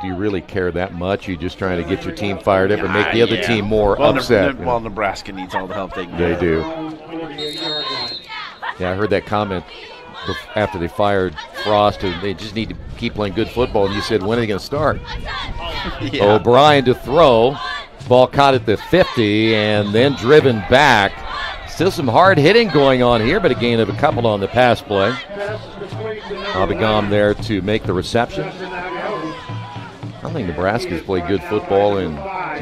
S5: you really care that much? You're just trying to get your team fired up and make the other team more upset.
S6: Nebraska needs all the help they can get.
S5: They do. Yeah, I heard that comment after they fired Frost, and they just need to keep playing good football. And you said, when are they going to start?
S6: Yeah.
S5: O'Brien to throw. Ball caught at the 50 and then driven back. Still some hard hitting going on here, but a gain of a couple on the pass play. Abigam there to make the reception. I don't think Nebraska's played good football in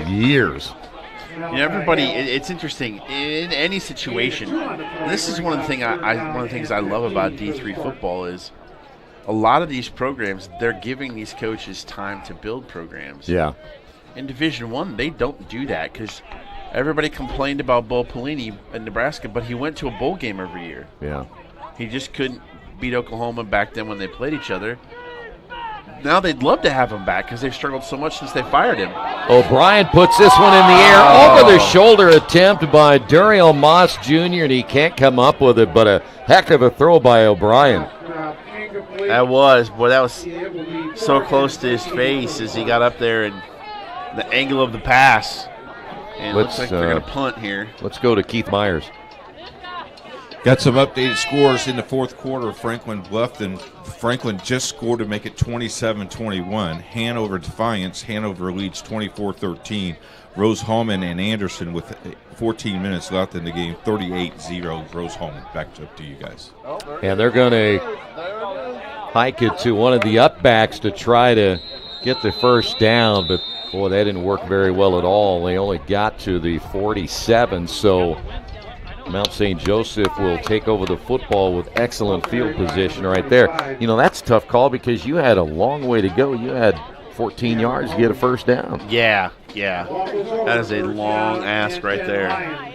S5: years.
S6: Everybody, it's interesting in any situation. This is one of the things I love about D3 football is a lot of these programs, they're giving these coaches time to build programs.
S5: Yeah.
S6: In Division I, they don't do that because everybody complained about Bo Pelini in Nebraska, but he went to a bowl game every year.
S5: Yeah.
S6: He just couldn't beat Oklahoma back then when they played each other. Now they'd love to have him back because they've struggled so much since they fired him.
S5: O'Brien puts this one in the air. Over the shoulder attempt by Duriel Moss Jr., and he can't come up with it, but a heck of a throw by O'Brien.
S6: That was so close to his face as he got up there and the angle of the pass. And it looks like they're going to punt here.
S5: Let's go to Keith Myers.
S7: Got some updated scores in the fourth quarter. Franklin bluffed, and Franklin just scored to make it 27-21. Hanover Defiance. Hanover leads 24-13. Rose Holman and Anderson with 14 minutes left in the game, 38-0. Rose Holman. Back up to you guys.
S5: And they're going to hike it to one of the upbacks to try to get the first down, but boy, that didn't work very well at all. They only got to the 47, so Mount St. Joseph will take over the football with excellent field position right there. You know, that's a tough call because you had a long way to go. You had 14 yards to get a first down.
S6: Yeah. That is a long ask right there.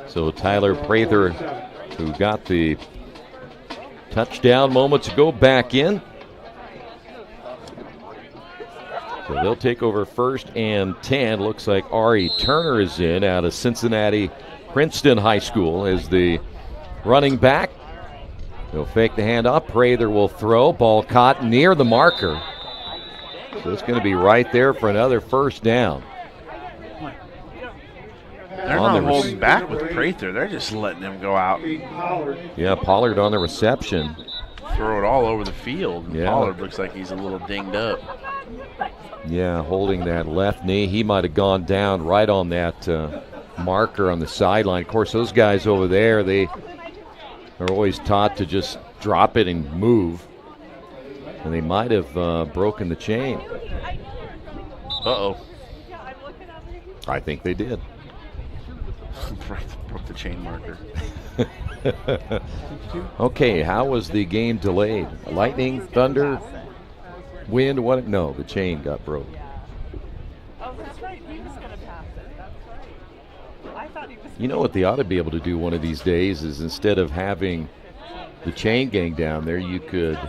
S5: So Tyler Prather, who got the touchdown moments ago, back in. So they'll take over first and 10. Looks like Ari Turner is in out of Cincinnati Princeton High School as the running back. They'll fake the handoff. Prather will throw. Ball caught near the marker. So it's going to be right there for another first down.
S6: They're not holding back with Prather. They're just letting him go out.
S5: Yeah, Pollard on the reception.
S6: Throw it all over the field.
S5: Yeah.
S6: Pollard looks like he's a little dinged up.
S5: Yeah, holding that left knee. He might have gone down right on that marker on the sideline. Of course, those guys over there, they are always taught to just drop it and move. And they might have broken the chain.
S6: Uh-oh.
S5: I think they did.
S6: Broke the chain marker.
S5: Okay, how was the game delayed? Lightning, thunder, wind? What? No, the chain got broke.
S8: Oh, that's right. He was going to pass it. That's right. I thought he was.
S5: You know what they ought to be able to do one of these days is instead of having the chain gang down there, you could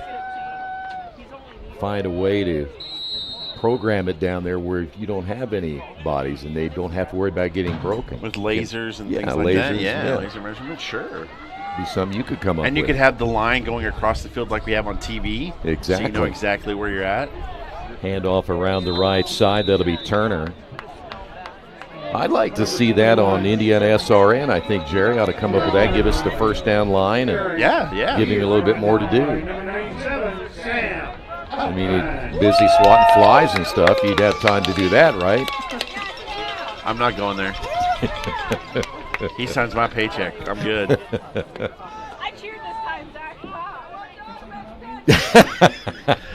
S5: find a way to program it down there where you don't have any bodies and they don't have to worry about getting broken.
S6: With lasers and things like
S5: lasers,
S6: that? Yeah, laser measurement, sure.
S5: Be something you could come up with.
S6: And you could have the line going across the field like we have on TV.
S5: Exactly.
S6: So you know exactly where you're at.
S5: Handoff around the right side. That'll be Turner. I'd like to see that on IndianaSRN. I think Jerry ought to come up with that, give us the first down line, and give him a little bit more to do. I mean, he's busy swatting flies and stuff. You'd have time to do that, right?
S6: I'm not going there. He signs my paycheck. I'm good.
S23: I cheered this time, Zach.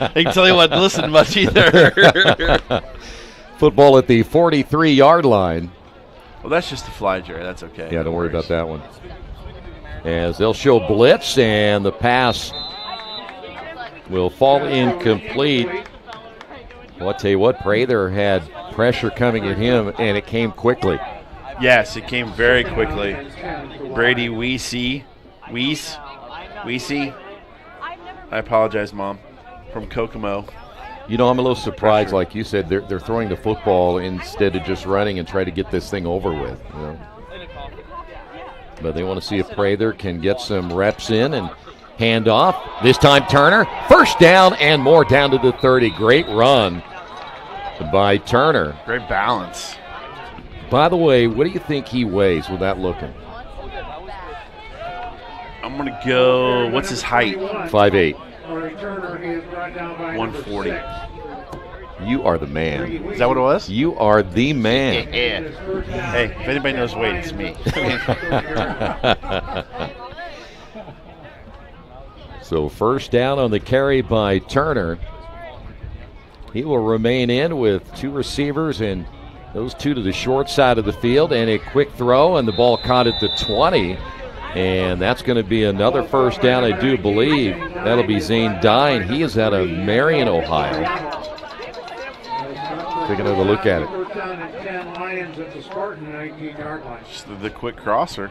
S6: I can tell you what, listen much either.
S5: Football at the 43-yard line.
S6: Well, that's just a fly, Jerry. That's okay.
S5: Yeah, don't worry about that one. As they'll show blitz, and the pass will fall incomplete. Well, I'll tell you what, Prather had pressure coming at him, and it came quickly.
S6: Yes, it came very quickly. Brady Weesey. I apologize, Mom. From Kokomo.
S5: You know, I'm a little surprised, like you said, they're throwing the football instead of just running and try to get this thing over with. You know? But they want to see if Prather can get some reps in and hand off. This time Turner. First down and more down to the 30. Great run by Turner.
S6: Great balance.
S5: By the way, what do you think he weighs without looking?
S6: I'm going to go, what's his height?
S5: 5'8".
S6: 140.
S5: You are the man.
S6: Is that what it was?
S5: You are the man.
S6: Yeah. Hey, if anybody knows weight, it's me.
S5: So first down on the carry by Turner. He will remain in with two receivers and those two to the short side of the field, and a quick throw, and the ball caught at the 20. And that's going to be another first down, I do believe. That'll be Zane Dine. He is out of Marion, Ohio. Take another look at it.
S3: First down and 10 Lions at the Spartan 19-yard line.
S6: Just the quick crosser.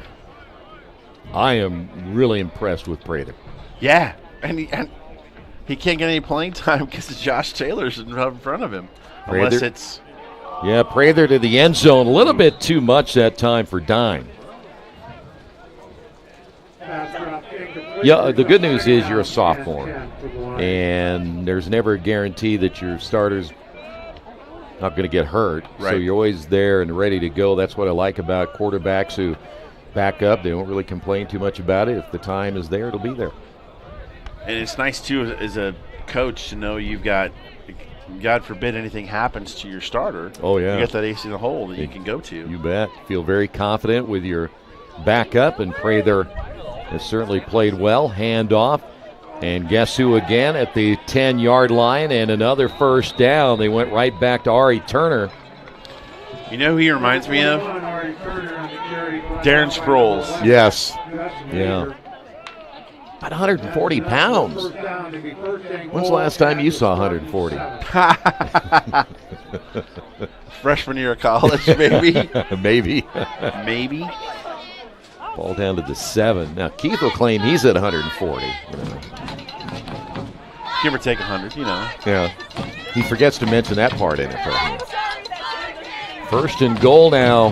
S5: I am really impressed with Prather.
S6: Yeah, and he can't get any playing time because Josh Taylor's in front of him. Unless it's...
S5: Yeah, Prather to the end zone. A little bit too much that time for Dine. Yeah, the good news is you're a sophomore, and there's never a guarantee that your starter's not going to get hurt.
S6: Right.
S5: So you're always there and ready to go. That's what I like about quarterbacks who back up. They don't really complain too much about it. If the time is there, it'll be there.
S6: And it's nice, too, as a coach to know you've got, God forbid anything happens to your starter.
S5: Oh, yeah.
S6: You got that ace in the hole that you can go to.
S5: You bet. Feel very confident with your backup, and Prather has certainly played well. Hand off, and guess who again at the 10-yard line, and another first down. They went right back to Ari Turner.
S6: You know who he reminds me of? Darren Sproles.
S5: Yes. Yeah. About 140 pounds. When's the last time you saw 140?
S6: Freshman year of college, maybe.
S5: Maybe. Ball down to the 7. Now, Keith will claim he's at 140.
S6: Give or take 100, you know.
S5: Yeah. He forgets to mention that part in it. First and goal now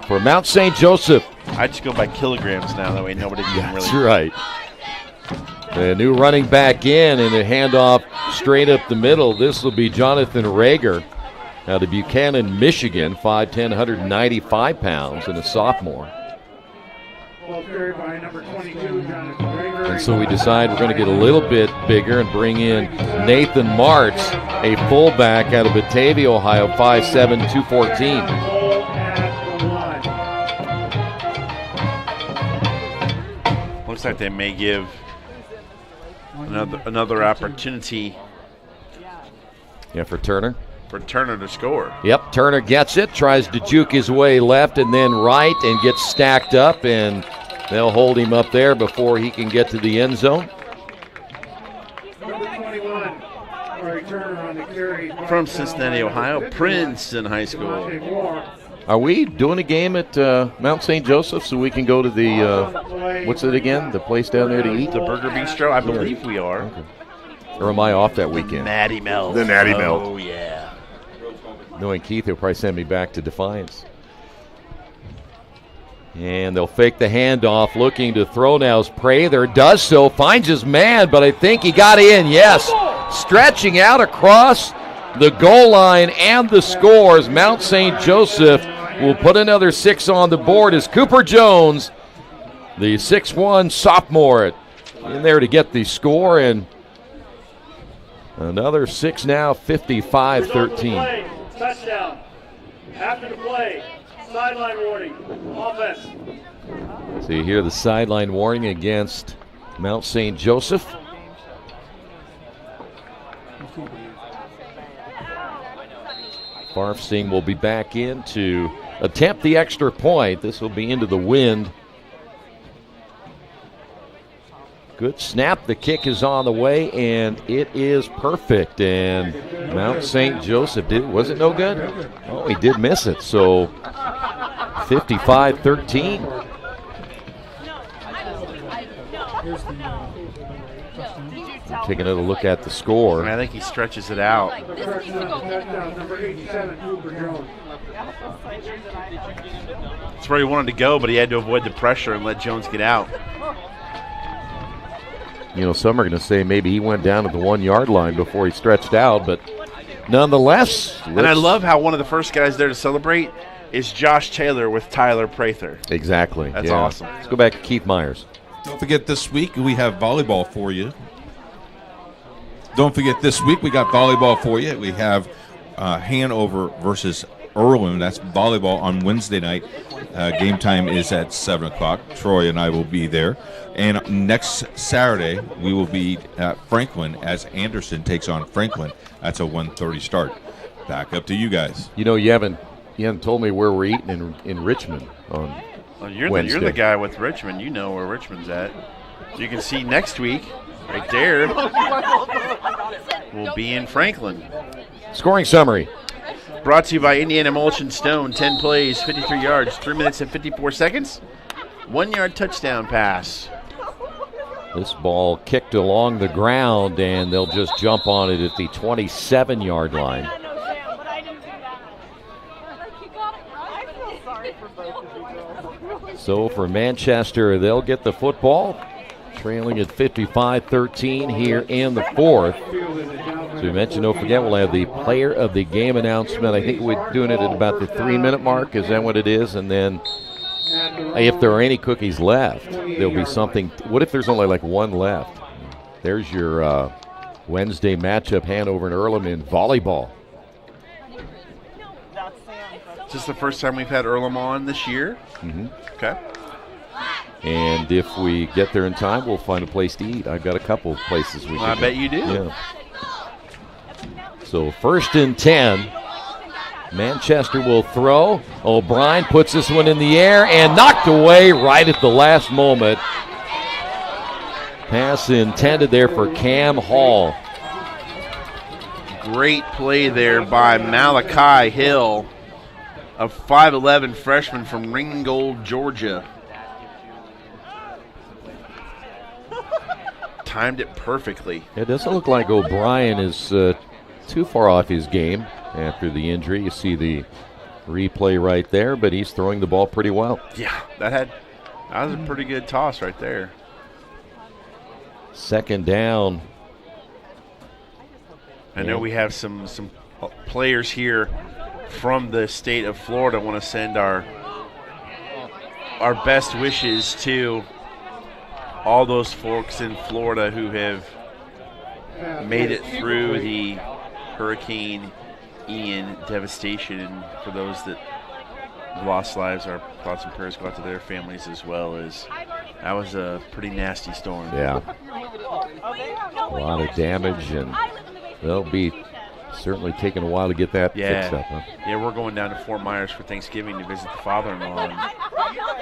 S5: for Mount St. Joseph.
S6: I just go by kilograms now. That way nobody can really.
S5: That's right. A new running back in, and a handoff straight up the middle. This will be Jonathan Rager out of Buchanan, Michigan, 5'10", 195 pounds, and a sophomore. And so we decide we're going to get a little bit bigger and bring in Nathan Martz, a fullback out of Batavia, Ohio, 5'7", 214.
S6: Looks like they may give another opportunity.
S5: Yeah, for Turner.
S6: For Turner to score.
S5: Yep, Turner gets it, tries to juke his way left and then right and gets stacked up, and they'll hold him up there before he can get to the end zone.
S6: From Cincinnati, Ohio, Princeton High School.
S5: Are we doing a game at Mount St. Joseph so we can go to the, what's it again, the place down there to eat?
S6: The Burger Bistro, I believe we are.
S5: Okay. Or am I off that weekend?
S6: Natty Melt.
S5: The Natty Melt.
S6: Oh, yeah.
S5: Knowing Keith, he'll probably send me back to Defiance. And they'll fake the handoff, looking to throw now as Prather does so, finds his man, but I think he got in, yes. Stretching out across the goal line and the scores. Mount St. Joseph will put another 6 on the board as Cooper Jones, the 6'1 sophomore, in there to get the score, and another 6 now, 55-13.
S2: Touchdown. After the play, sideline warning. Offense.
S5: So you hear the sideline warning against Mount St. Joseph. Farfsing will be back in to attempt the extra point. This will be into the wind. Good snap. The kick is on the way, and it is perfect. And Mount St. Joseph, was it no good? Oh, he did miss it. So 55-13. Take another look at the score.
S6: I think he stretches it out. That's where he wanted to go, but he had to avoid the pressure and let Jones get out.
S5: You know, some are going to say maybe he went down to the 1 yard line before he stretched out, but nonetheless.
S6: And I love how one of the first guys there to celebrate is Josh Taylor with Tyler Prather.
S5: Exactly.
S6: That's awesome.
S5: Let's go back to Keith Myers.
S7: Don't forget this week we have volleyball for you. Don't forget this week we got volleyball for you. We have Hanover versus Earlham. That's volleyball on Wednesday night. Game time is at 7 o'clock. Troy and I will be there. And next Saturday, we will be at Franklin as Anderson takes on Franklin. That's a 1:30 start. Back up to you guys.
S5: You know, you haven't told me where we're eating in Richmond on Wednesday.
S6: You're the guy with Richmond. You know where Richmond's at. So you can see next week, right there, we'll be in Franklin.
S5: Scoring summary.
S6: Brought to you by Indiana Mulch and Stone. 10 plays, 53 yards, 3 minutes and 54 seconds. 1 yard touchdown pass.
S5: This ball kicked along the ground, and they'll just jump on it at the 27-yard line. So for Manchester, they'll get the football, trailing at 55-13 here in the fourth. So we mentioned, don't forget, we'll have the player of the game announcement. I think we're doing it at about the 3-minute mark. Is that what it is? And then if there are any cookies left, there'll be something. What if there's only like one left? There's your Wednesday matchup, Hanover and Earlham in volleyball.
S6: Is this the first time we've had Earlham on this year?
S5: Mm-hmm.
S6: Okay.
S5: And if we get there in time, we'll find a place to eat. I've got a couple of places we can
S6: I bet you do.
S5: Yeah. So 1st and 10. Manchester will throw. O'Brien puts this one in the air and knocked away right at the last moment. Pass intended there for Cam Hall.
S6: Great play there by Malachi Hill, a 5'11 freshman from Ringgold, Georgia. Timed it perfectly.
S5: It doesn't look like O'Brien is too far off his game after the injury. You see the replay right there, but he's throwing the ball pretty well.
S6: Yeah, that was a pretty good toss right there.
S5: Second down.
S6: I know we have some players here from the state of Florida. Want to send our best wishes to all those folks in Florida who have made it through the Hurricane Ian devastation, and for those that lost lives, our thoughts and prayers go out to their families, as well as that was a pretty nasty storm.
S5: Yeah. A lot of damage, and they'll be certainly taking a while to get that fixed up. Huh?
S6: Yeah, we're going down to Fort Myers for Thanksgiving to visit the father-in-law,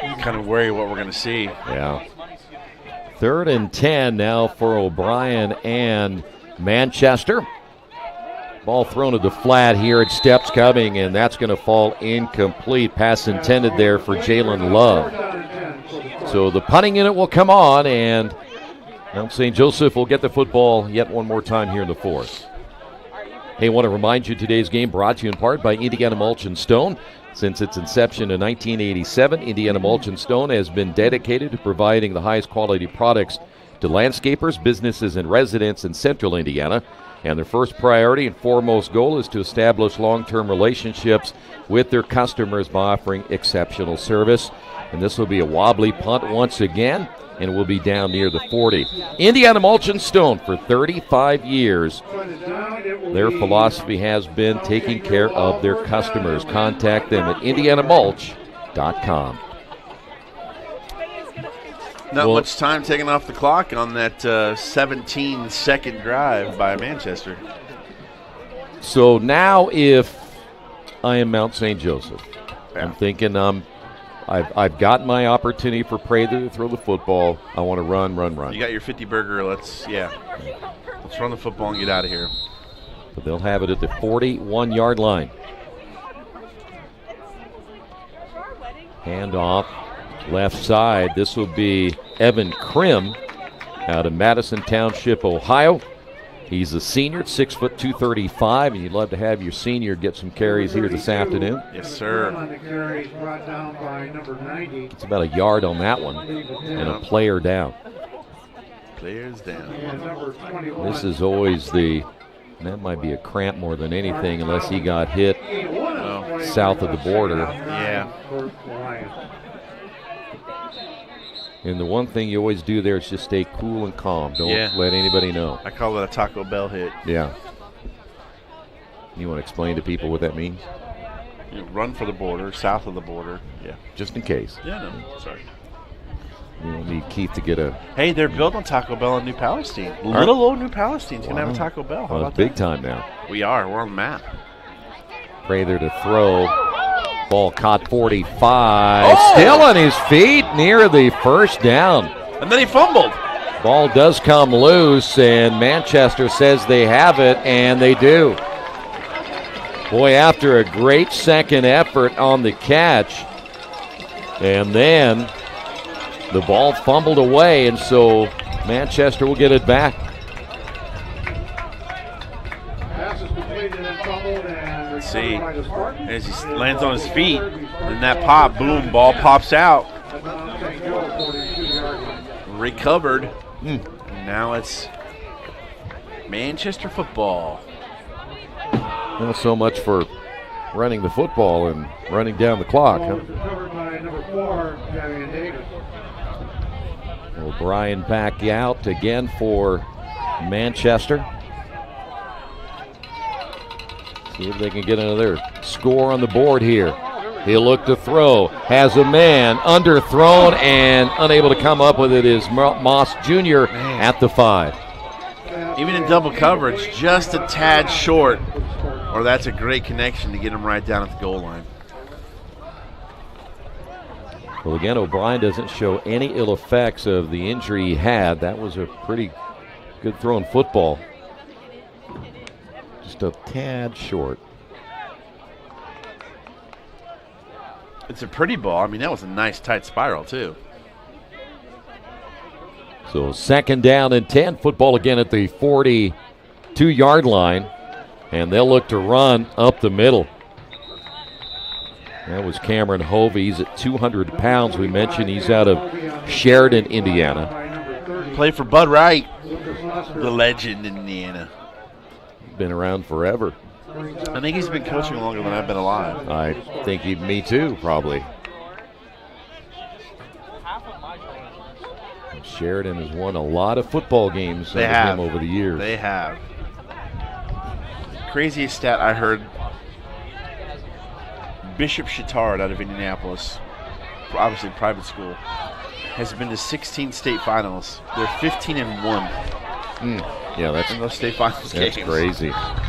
S6: and kind of worry what we're going to see.
S5: Yeah. 3rd and 10 now for O'Brien and Manchester. Ball thrown to the flat here. It steps coming, and that's going to fall incomplete. Pass intended there for Jalen Love. So the punting unit will come on, and Mount St. Joseph will get the football yet one more time here in the 4th. Hey, I want to remind you today's game brought to you in part by Indiana Mulch and Stone. Since its inception in 1987, Indiana Mulch and Stone has been dedicated to providing the highest quality products to landscapers, businesses, and residents in central Indiana. And their first priority and foremost goal is to establish long-term relationships with their customers by offering exceptional service. And this will be a wobbly punt once again, and will be down near the 40. Indiana Mulch and Stone for 35 years. Their philosophy has been taking care of their customers. Contact them at indianamulch.com.
S6: Not much time taken off the clock on that 17-second drive by Manchester.
S5: So now if I am Mount St. Joseph, I'm thinking I've gotten my opportunity for Prather to throw the football. I want to run.
S6: You got your 50 burger. Let's run the football and get out of here.
S5: But they'll have it at the 41-yard line. Handoff left side. This will be Evan Krim out of Madison Township, Ohio. He's a senior at 6 foot 235, and you'd love to have your senior get some carries here this afternoon.
S6: Yes, sir.
S5: It's about a yard on that one, and a player down.
S6: Players down.
S5: This is always that might be a cramp more than anything, unless he got hit south of the border.
S6: Yeah.
S5: And the one thing you always do there is just stay cool and calm. Don't let anybody know.
S6: I call it a Taco Bell hit.
S5: Yeah. You want to explain to people what that means?
S6: You run for the border, south of the border. Yeah.
S5: Just in case.
S6: Yeah, no, sorry.
S5: You don't need Keith to get a...
S6: Hey, they're building Taco Bell in New Palestine. Little old New Palestine's going to have a Taco Bell.
S5: Well, it's big time now.
S6: We are. We're on the map.
S5: Prather to throw. Ball caught 45. Still on his feet near the first down.
S6: And then he fumbled.
S5: Ball does come loose, and Manchester says they have it, and they do. Boy, after a great second effort on the catch, and then the ball fumbled away, and so Manchester will get it back.
S6: Let's see. As he lands on his feet, and that pop, boom, ball pops out. Recovered. And now it's Manchester football.
S5: Not so much for running the football and running down the clock. Huh? O'Brien back out again for Manchester. See if they can get another score on the board here. He'll look to throw. Has a man underthrown and unable to come up with it is Moss Jr. at the 5.
S6: Even in double coverage, just a tad short. Or that's a great connection to get him right down at the goal line.
S5: Well, again, O'Brien doesn't show any ill effects of the injury he had. That was a pretty good throw in football. Just a tad short.
S6: It's a pretty ball. I mean, that was a nice tight spiral, too.
S5: So 2nd down and 10. Football again at the 42-yard line. And they'll look to run up the middle. That was Cameron Hovey. He's at 200 pounds. We mentioned he's out of Sheridan, Indiana.
S6: Play for Bud Wright. the legend in Indiana.
S5: Been around forever.
S6: I think he's been coaching longer than I've been alive.
S5: I think me too, probably. Sheridan has won a lot of football games under him over the years.
S6: They have. Craziest stat I heard, Bishop Chittard out of Indianapolis, obviously private school, has been to 16 state finals. They're 15-1.
S5: Yeah, that's
S6: in those state finals games.
S5: That's crazy.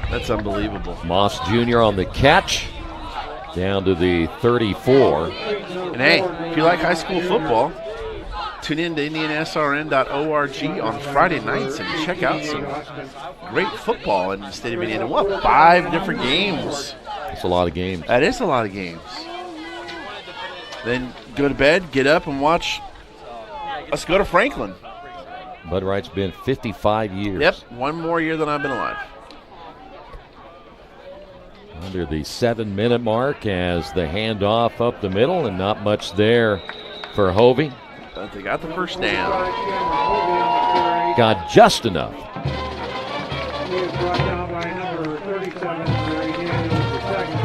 S6: That's unbelievable.
S5: Moss Jr. on the catch, down to the 34.
S6: And hey, if you like high school football, tune in to IndianaSRN.org on Friday nights and check out some great football in the state of Indiana. What, 5 different games?
S5: That's a lot of games.
S6: That is a lot of games. Then go to bed, get up, and watch. Let's go to Franklin.
S5: Bud Wright's been 55 years.
S6: Yep, 1 more year than I've been alive.
S5: Under the 7-minute mark as the handoff up the middle, and not much there for Hovey.
S6: But they got the first down.
S5: Got just enough.
S3: He is brought down by number 37 for Indiana for second.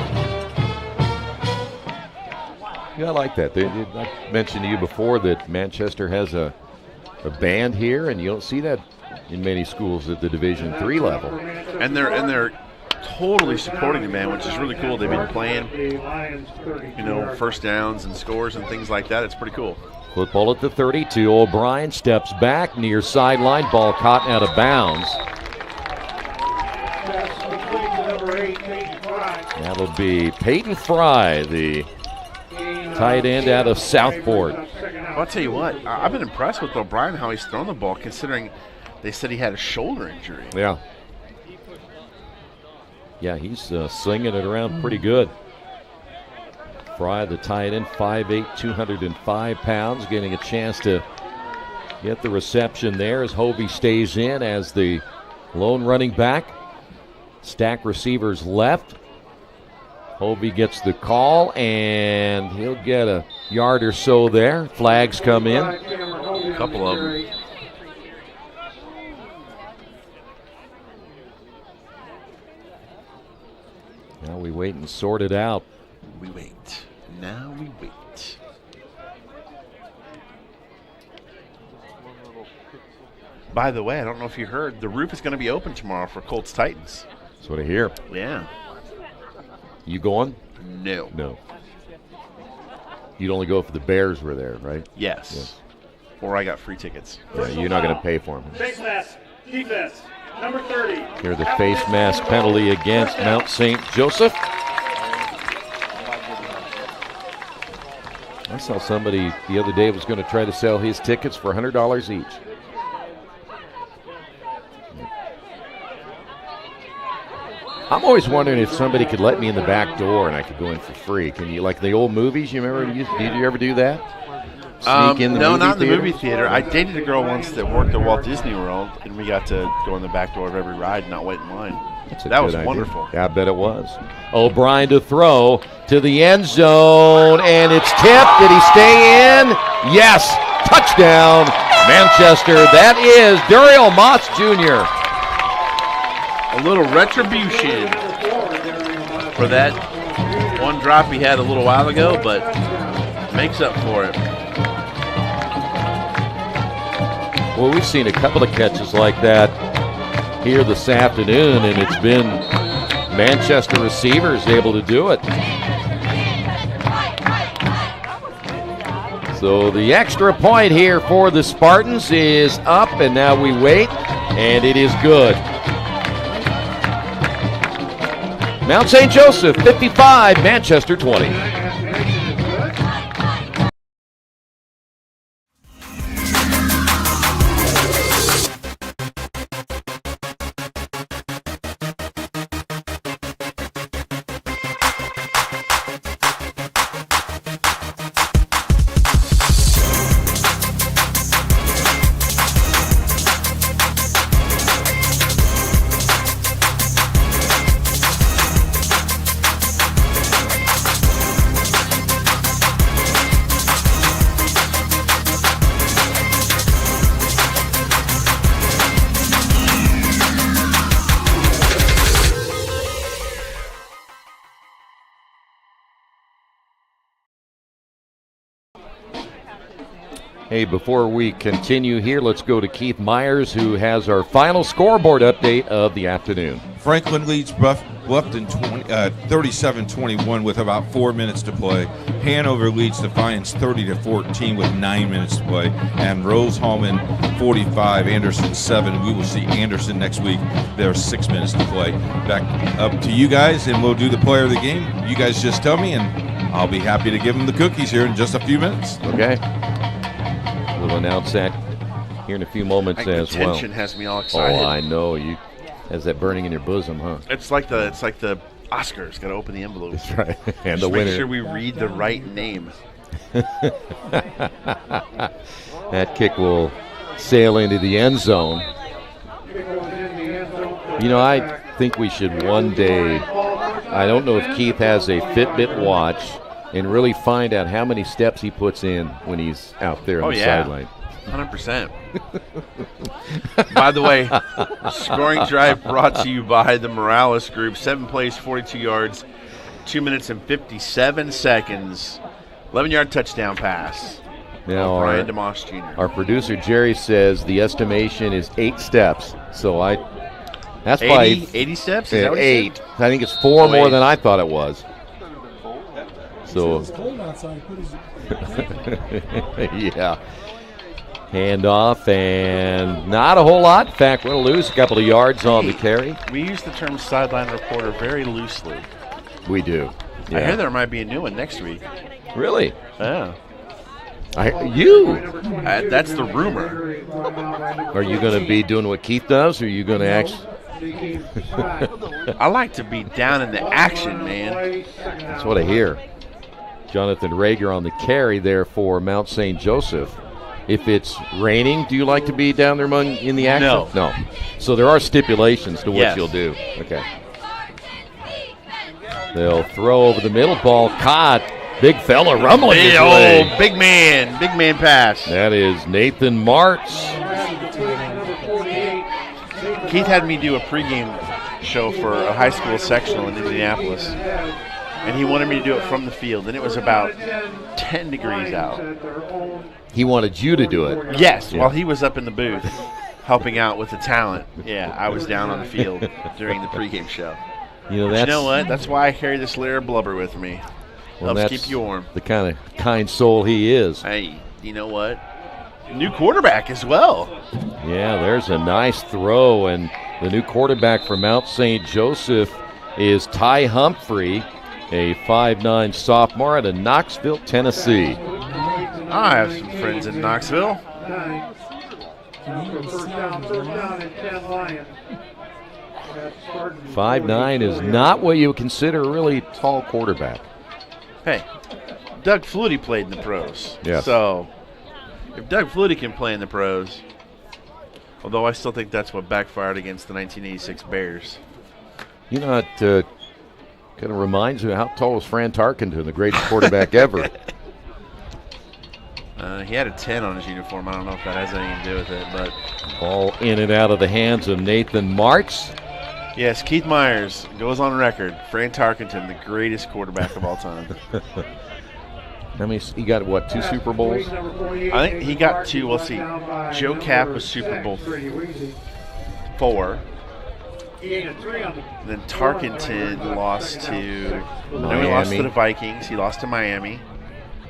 S5: Yeah, I like that. I mentioned to you before that Manchester has a band here, and you don't see that in many schools at the Division III level.
S6: And they're totally supporting the band, which is really cool. They've been playing, first downs and scores and things like that. It's pretty cool.
S5: Football at the 32. O'Brien steps back near sideline. Ball caught out of bounds. That'll be Peyton Fry, the tight end out of Southport.
S6: I'll tell you what, I've been impressed with O'Brien, how he's thrown the ball, considering they said he had a shoulder injury.
S5: Yeah. Yeah, he's slinging it around pretty good. Fry, the tight end, 5'8", 205 pounds, getting a chance to get the reception there as Hovey stays in as the lone running back. Stack receivers left. Hovey gets the call, and he'll get a yard or so there. Flags come in.
S6: A couple of them.
S5: Now we wait and sort it out.
S6: We wait. Now we wait. By the way, I don't know if you heard, the roof is going to be open tomorrow for Colts Titans.
S5: That's what I hear.
S6: Yeah.
S5: You going?
S6: No.
S5: No. You'd only go if the Bears were there, right?
S6: Yes. Or I got free tickets.
S5: Yeah, you're not going to pay for them.
S2: Face mask, defense, number 30.
S5: Here's the face mask penalty against Mount St. Joseph. I saw somebody the other day was going to try to sell his tickets for $100 each. I'm always wondering if somebody could let me in the back door and I could go in for free. Can you, like the old movies, you remember, did you ever do that? Sneak in the
S6: no,
S5: movie
S6: not in the
S5: theater?
S6: movie theater. I dated a girl once that worked at Walt Disney World, and we got to go in the back door of every ride and not wait in line. That was wonderful.
S5: Yeah, I bet it was. O'Brien to throw to the end zone, and it's tipped. Did he stay in? Yes. Touchdown, Manchester. That is Daryl Moss Jr.
S6: A little retribution for that one drop he had a little while ago, but makes up for it.
S5: Well, we've seen a couple of catches like that here this afternoon, and it's been Manchester receivers able to do it. So the extra point here for the Spartans is up, and now we wait, and it is good. Mount St. Joseph 55, Manchester 20. Hey, before we continue here, let's go to Keith Myers, who has our final scoreboard update of the afternoon.
S7: Franklin leads Bluffton 37-21 with about 4 minutes to play. Hanover leads Defiance 30-14 with 9 minutes to play. And Rose-Hulman 45, Anderson 7. We will see Anderson next week. There's 6 minutes to play. Back up to you guys, and we'll do the player of the game. You guys just tell me, and I'll be happy to give them the cookies here in just a few minutes.
S5: Okay. We'll announce that here in a few moments as
S6: the
S5: well.
S6: tension has me all excited.
S5: Oh, I know. You has that burning in your bosom, huh?
S6: It's like the Oscars. Got to open the envelope.
S5: That's right. And
S6: Just
S5: the winner.
S6: make sure we read the right name.
S5: That kick will sail into the end zone. You know, I think we should one day, I don't know if Keith has a Fitbit watch, and really find out how many steps he puts in when he's out there on the sideline.
S6: 100%. By the way, scoring drive brought to you by the Morales Group. 7 plays, 42 yards, 2 minutes and 57 seconds. 11-yard touchdown pass.
S5: Now
S6: Brian DeMoss Jr.
S5: Our producer Jerry says the estimation is 8 steps. So that's
S6: 80 steps? Is that what he
S5: 8.
S6: said?
S5: I think it's 4 more
S6: 8.
S5: than I thought it was. So yeah. Handoff, and not a whole lot. In fact, we're going to lose a couple of yards on the carry.
S6: We use the term sideline reporter very loosely.
S5: We do. Yeah.
S6: I hear there might be a new one next week.
S5: Really?
S6: Yeah.
S5: That's
S6: the rumor.
S5: Are you going to be doing what Keith does, or are you going to actually?
S6: I like to be down in the action, man.
S5: That's what I hear. Jonathan Rager on the carry there for Mount St. Joseph. If it's raining, do you like to be down there in the action? No. So there are stipulations to what you'll do. Okay. They'll throw over the middle. Ball caught. Big fella rumbling his way.
S6: Big man pass.
S5: That is Nathan Martz.
S6: Keith had me do a pregame show for a high school sectional in Indianapolis, and he wanted me to do it from the field, and it was about 10 degrees out.
S5: He wanted you to do it.
S6: Yes, while he was up in the booth helping out with the talent. Yeah, I was down on the field during the pregame show.
S5: You
S6: know what? That's why I carry this layer of blubber with me. Helps keep you warm.
S5: The kind soul he is.
S6: Hey, you know what? New quarterback as well.
S5: Yeah, there's a nice throw, and the new quarterback for Mount St. Joseph is Ty Humphrey, a 5'9" sophomore out of Knoxville, Tennessee.
S6: I have some friends in Knoxville.
S3: First down and 10 Lions.
S5: 5'9" is not what you would consider a really tall quarterback.
S6: Hey, Doug Flutie played in the pros.
S5: Yes.
S6: So if Doug Flutie can play in the pros, although I still think that's what backfired against the 1986 Bears.
S5: You know, it kind of reminds me of how tall was Fran Tarkenton, the greatest quarterback ever.
S6: He had a 10 on his uniform. I don't know if that has anything to do with it, but
S5: ball in and out of the hands of Nathan Martz.
S6: Yes, Keith Myers goes on record. Fran Tarkenton, the greatest quarterback of all time.
S5: I mean, he got, what, 2 Super Bowls?
S6: I think he got 2. We'll see. Joe Kapp was Super Bowl 4. Then Tarkenton lost to Miami. He lost to the Vikings. He lost to Miami.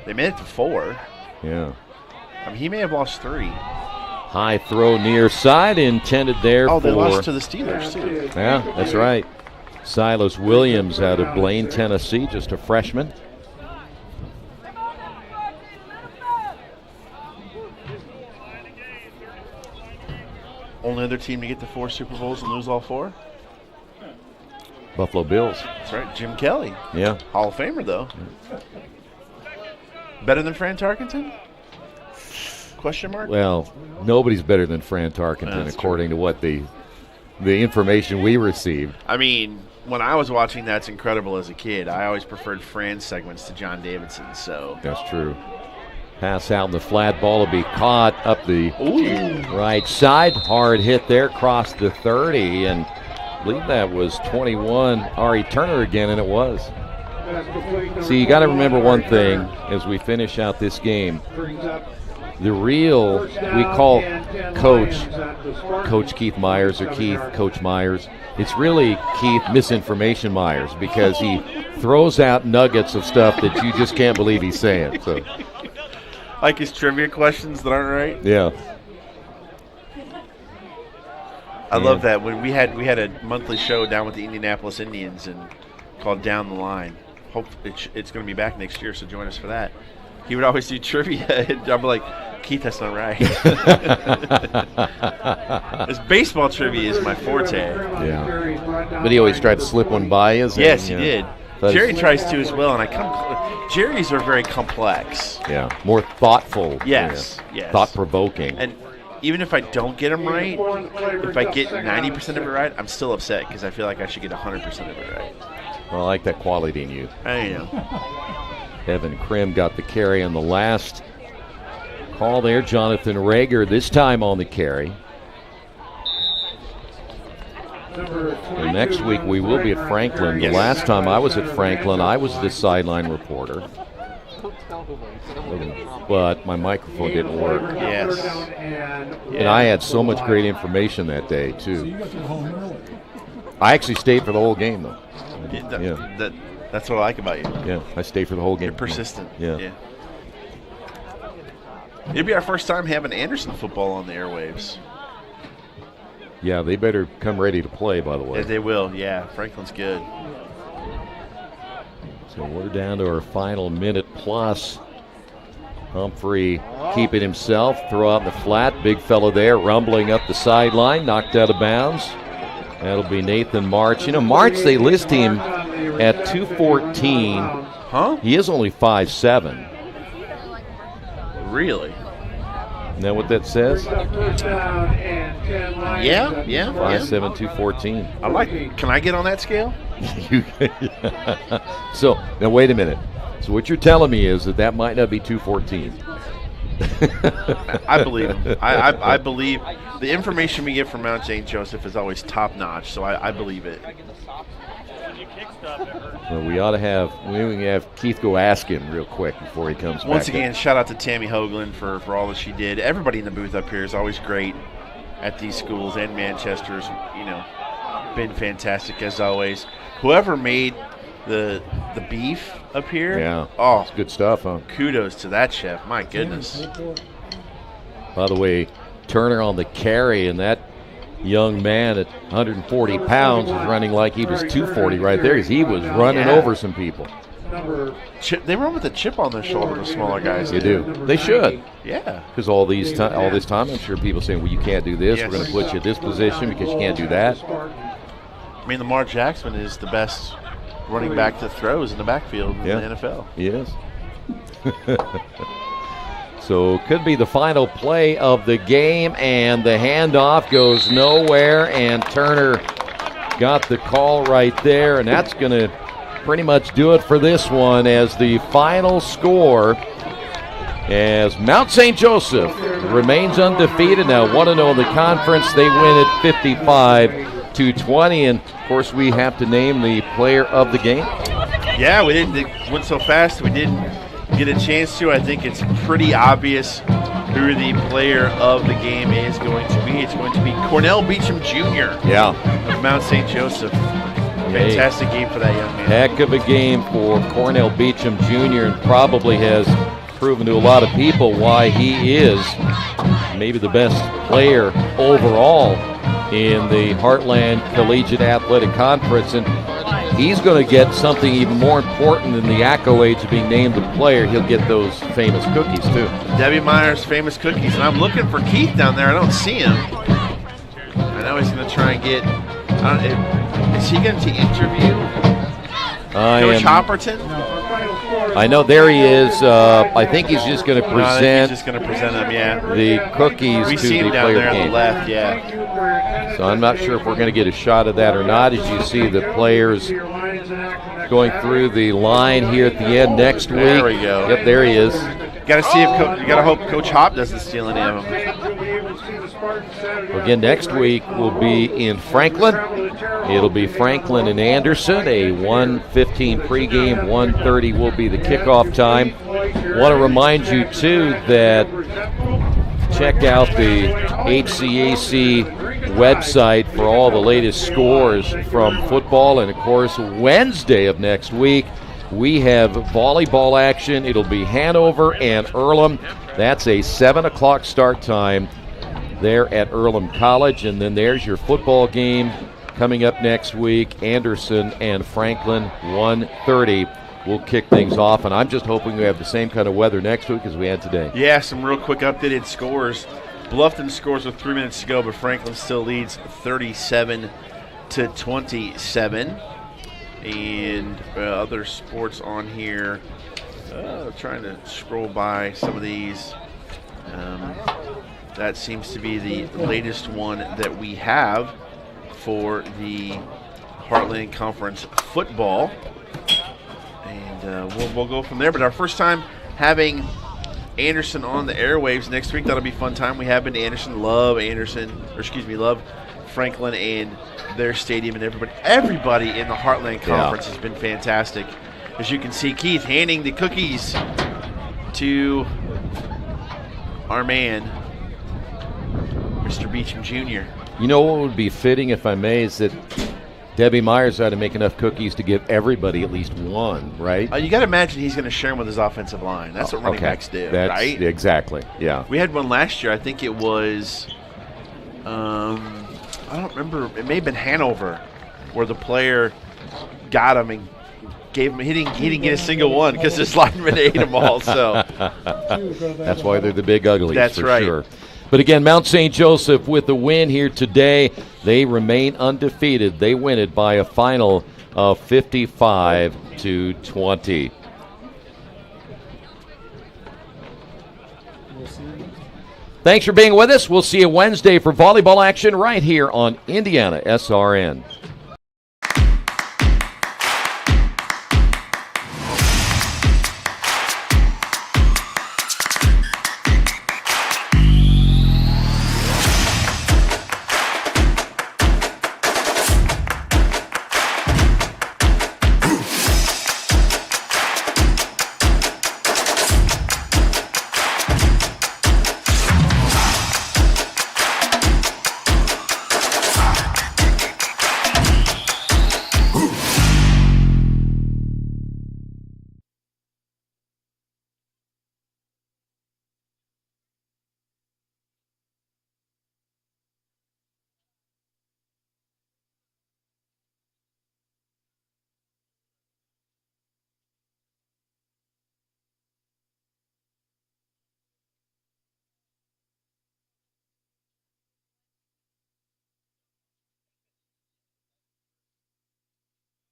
S6: They made it to 4.
S5: Yeah.
S6: I mean, he may have lost 3.
S5: High throw near side intended there for...
S6: they lost to the Steelers, too.
S5: Yeah, that's right. Silas Williams out of Blaine, Tennessee, just a freshman.
S6: Only other team to get to 4 Super Bowls and lose all 4?
S5: Buffalo Bills.
S6: That's right, Jim Kelly.
S5: Yeah.
S6: Hall of Famer, though. Better than Fran Tarkenton? Question mark?
S5: Well, nobody's better than Fran Tarkenton, according to what the information we received.
S6: I mean, when I was watching That's Incredible as a kid, I always preferred Fran's segments to John Davidson. So
S5: that's true. Pass out in the flat, ball will be caught up the right side. Hard hit there, crossed the 30, and I believe that was 21. Ari Turner again, and it was. See, you got to remember one thing as we finish out this game. The real, we call Coach Keith Myers or Keith Coach Myers. It's really Keith Misinformation Myers because he throws out nuggets of stuff that you just can't believe he's saying. So,
S6: like his trivia questions that aren't right.
S5: Yeah.
S6: I love that when we had a monthly show down with the Indianapolis Indians and called Down the Line. Hope it's going to be back next year, so join us for that. He would always do trivia, and I'm like, Keith, that's not right. This baseball trivia is my forte.
S5: Yeah. But he always tried to slip one by us.
S6: Yes, he did. Jerry tries to as well, and Jerry's are very complex.
S5: Yeah, more thoughtful.
S6: Yes, yes.
S5: Thought-provoking.
S6: And even if I don't get them right, if I get 90% of it right, I'm still upset because I feel like I should get 100% of it right.
S5: Well, I like that quality in you.
S6: I know.
S5: Evan Krim got the carry on the last call there. Jonathan Rager this time on the carry. And next week we will be at Franklin. The last time I was at Franklin, I was the sideline reporter. But my microphone didn't work.
S6: Yes.
S5: And I had so much great information that day, too. I actually stayed for the whole game, though.
S6: That's what I like about you.
S5: Yeah, I stayed for the whole game.
S6: You're persistent.
S5: Yeah.
S6: It'll be our first time having Anderson football on the airwaves.
S5: Yeah, they better come ready to play, by the way.
S6: Yeah, they will, yeah. Franklin's good.
S5: So we're down to our final minute plus. Humphrey keeping himself, throw out in the flat. Big fellow there, rumbling up the sideline, knocked out of bounds. That'll be Nathan March. You know, March, they list him at 214.
S6: Huh?
S5: He is only 5'7".
S6: Really?
S5: Isn't that what that says?
S6: Yeah.
S5: 5'7", 214.
S6: I like it. Can I get on that scale?
S5: So, now wait a minute. So what you're telling me is that might not be 214.
S6: I believe him. I believe the information we get from Mount St. Joseph is always top notch, so I believe it.
S5: Well, we can have Keith go ask him real quick before he comes back.
S6: Once again, shout out to Tammy Hoagland for all that she did. Everybody in the booth up here is always great at these schools, and Manchester's, been fantastic as always. Whoever made the beef up here.
S5: Yeah.
S6: Oh,
S5: it's good stuff, huh?
S6: Kudos to that chef. My goodness.
S5: By the way, Turner on the carry, and that young man at 140 pounds was running like he was 240 right there. He was running over some people.
S6: They run with a chip on their shoulder, the smaller guys.
S5: They do. They should.
S6: Yeah.
S5: Because all this time, I'm sure people saying, well, you can't do this. Yes. We're going to put you in this position because you can't do that.
S6: I mean, Lamar Jackson is the best running back that throws in the backfield in the NFL.
S5: He is. So could be the final play of the game, and the handoff goes nowhere, and Turner got the call right there, and that's going to pretty much do it for this one as the final score as Mount St. Joseph remains undefeated, now 1-0 in the conference. They win it 55-20, and of course we have to name the player of the game.
S6: Yeah, it went so fast we didn't get a chance to. I think it's pretty obvious who the player of the game is going to be. It's going to be Cornell Beecham Jr. of Mount St. Joseph. Fantastic game for that young man.
S5: Heck of a game for Cornell Beecham Jr. and probably has proven to a lot of people why he is maybe the best player overall in the Heartland Collegiate Athletic Conference. And he's going to get something even more important than the accolades of being named the player. He'll get those famous cookies, too.
S6: Debbie Meyer's famous cookies. And I'm looking for Keith down there. I don't see him. I know he's going to try and get... is he going to interview Coach Hopperton?
S5: I know there he is. I think he's just going to present.
S6: He's just going to present them,
S5: the cookies
S6: we
S5: to
S6: see him
S5: the
S6: down
S5: player
S6: there
S5: game.
S6: on the left,
S5: So I'm not sure if we're going to get a shot of that or not. As you see the players going through the line here at the end next week.
S6: There we go.
S5: Yep, there he is.
S6: Got to see if you got to hope Coach Hop doesn't steal any of them.
S5: Again, next week will be in Franklin. It'll be Franklin and Anderson. A 1:15 pregame, 1:30 will be the kickoff time. Want to remind you too that check out the HCAC website for all the latest scores from football. And, of course, Wednesday of next week, we have volleyball action. It'll be Hanover and Earlham. That's a 7 o'clock start time there at Earlham College. And then there's your football game coming up next week, Anderson and Franklin, 1:30. We'll kick things off, and I'm just hoping we have the same kind of weather next week as we had today.
S6: Yeah, some real quick updated scores. Bluffton scores with 3 minutes to go, but Franklin still leads 37-27. And other sports on here. Trying to scroll by some of these. That seems to be the latest one that we have for the Heartland Conference football. And we'll go from there. But our first time having Anderson on the airwaves next week. That'll be a fun time. We have been to Anderson. Love Franklin and their stadium, and everybody in the Heartland Conference has been fantastic. As you can see, Keith handing the cookies to our man, Mr. Beecham Jr.
S5: You know what would be fitting, if I may, is that Debbie Myers ought to make enough cookies to give everybody at least one, right?
S6: You got to imagine he's going to share them with his offensive line. That's what running backs do, right?
S5: Exactly, yeah.
S6: We had one last year. I think it was, I don't remember. It may have been Hanover, where the player got him and gave him. He didn't get a single one because his lineman ate them all. So
S5: that's why they're the big uglies.
S6: That's
S5: for
S6: right.
S5: Sure. But again, Mount St. Joseph with the win here today. They remain undefeated. They win it by a final of 55-20. Thanks for being with us. We'll see you Wednesday for volleyball action right here on IndianaSRN.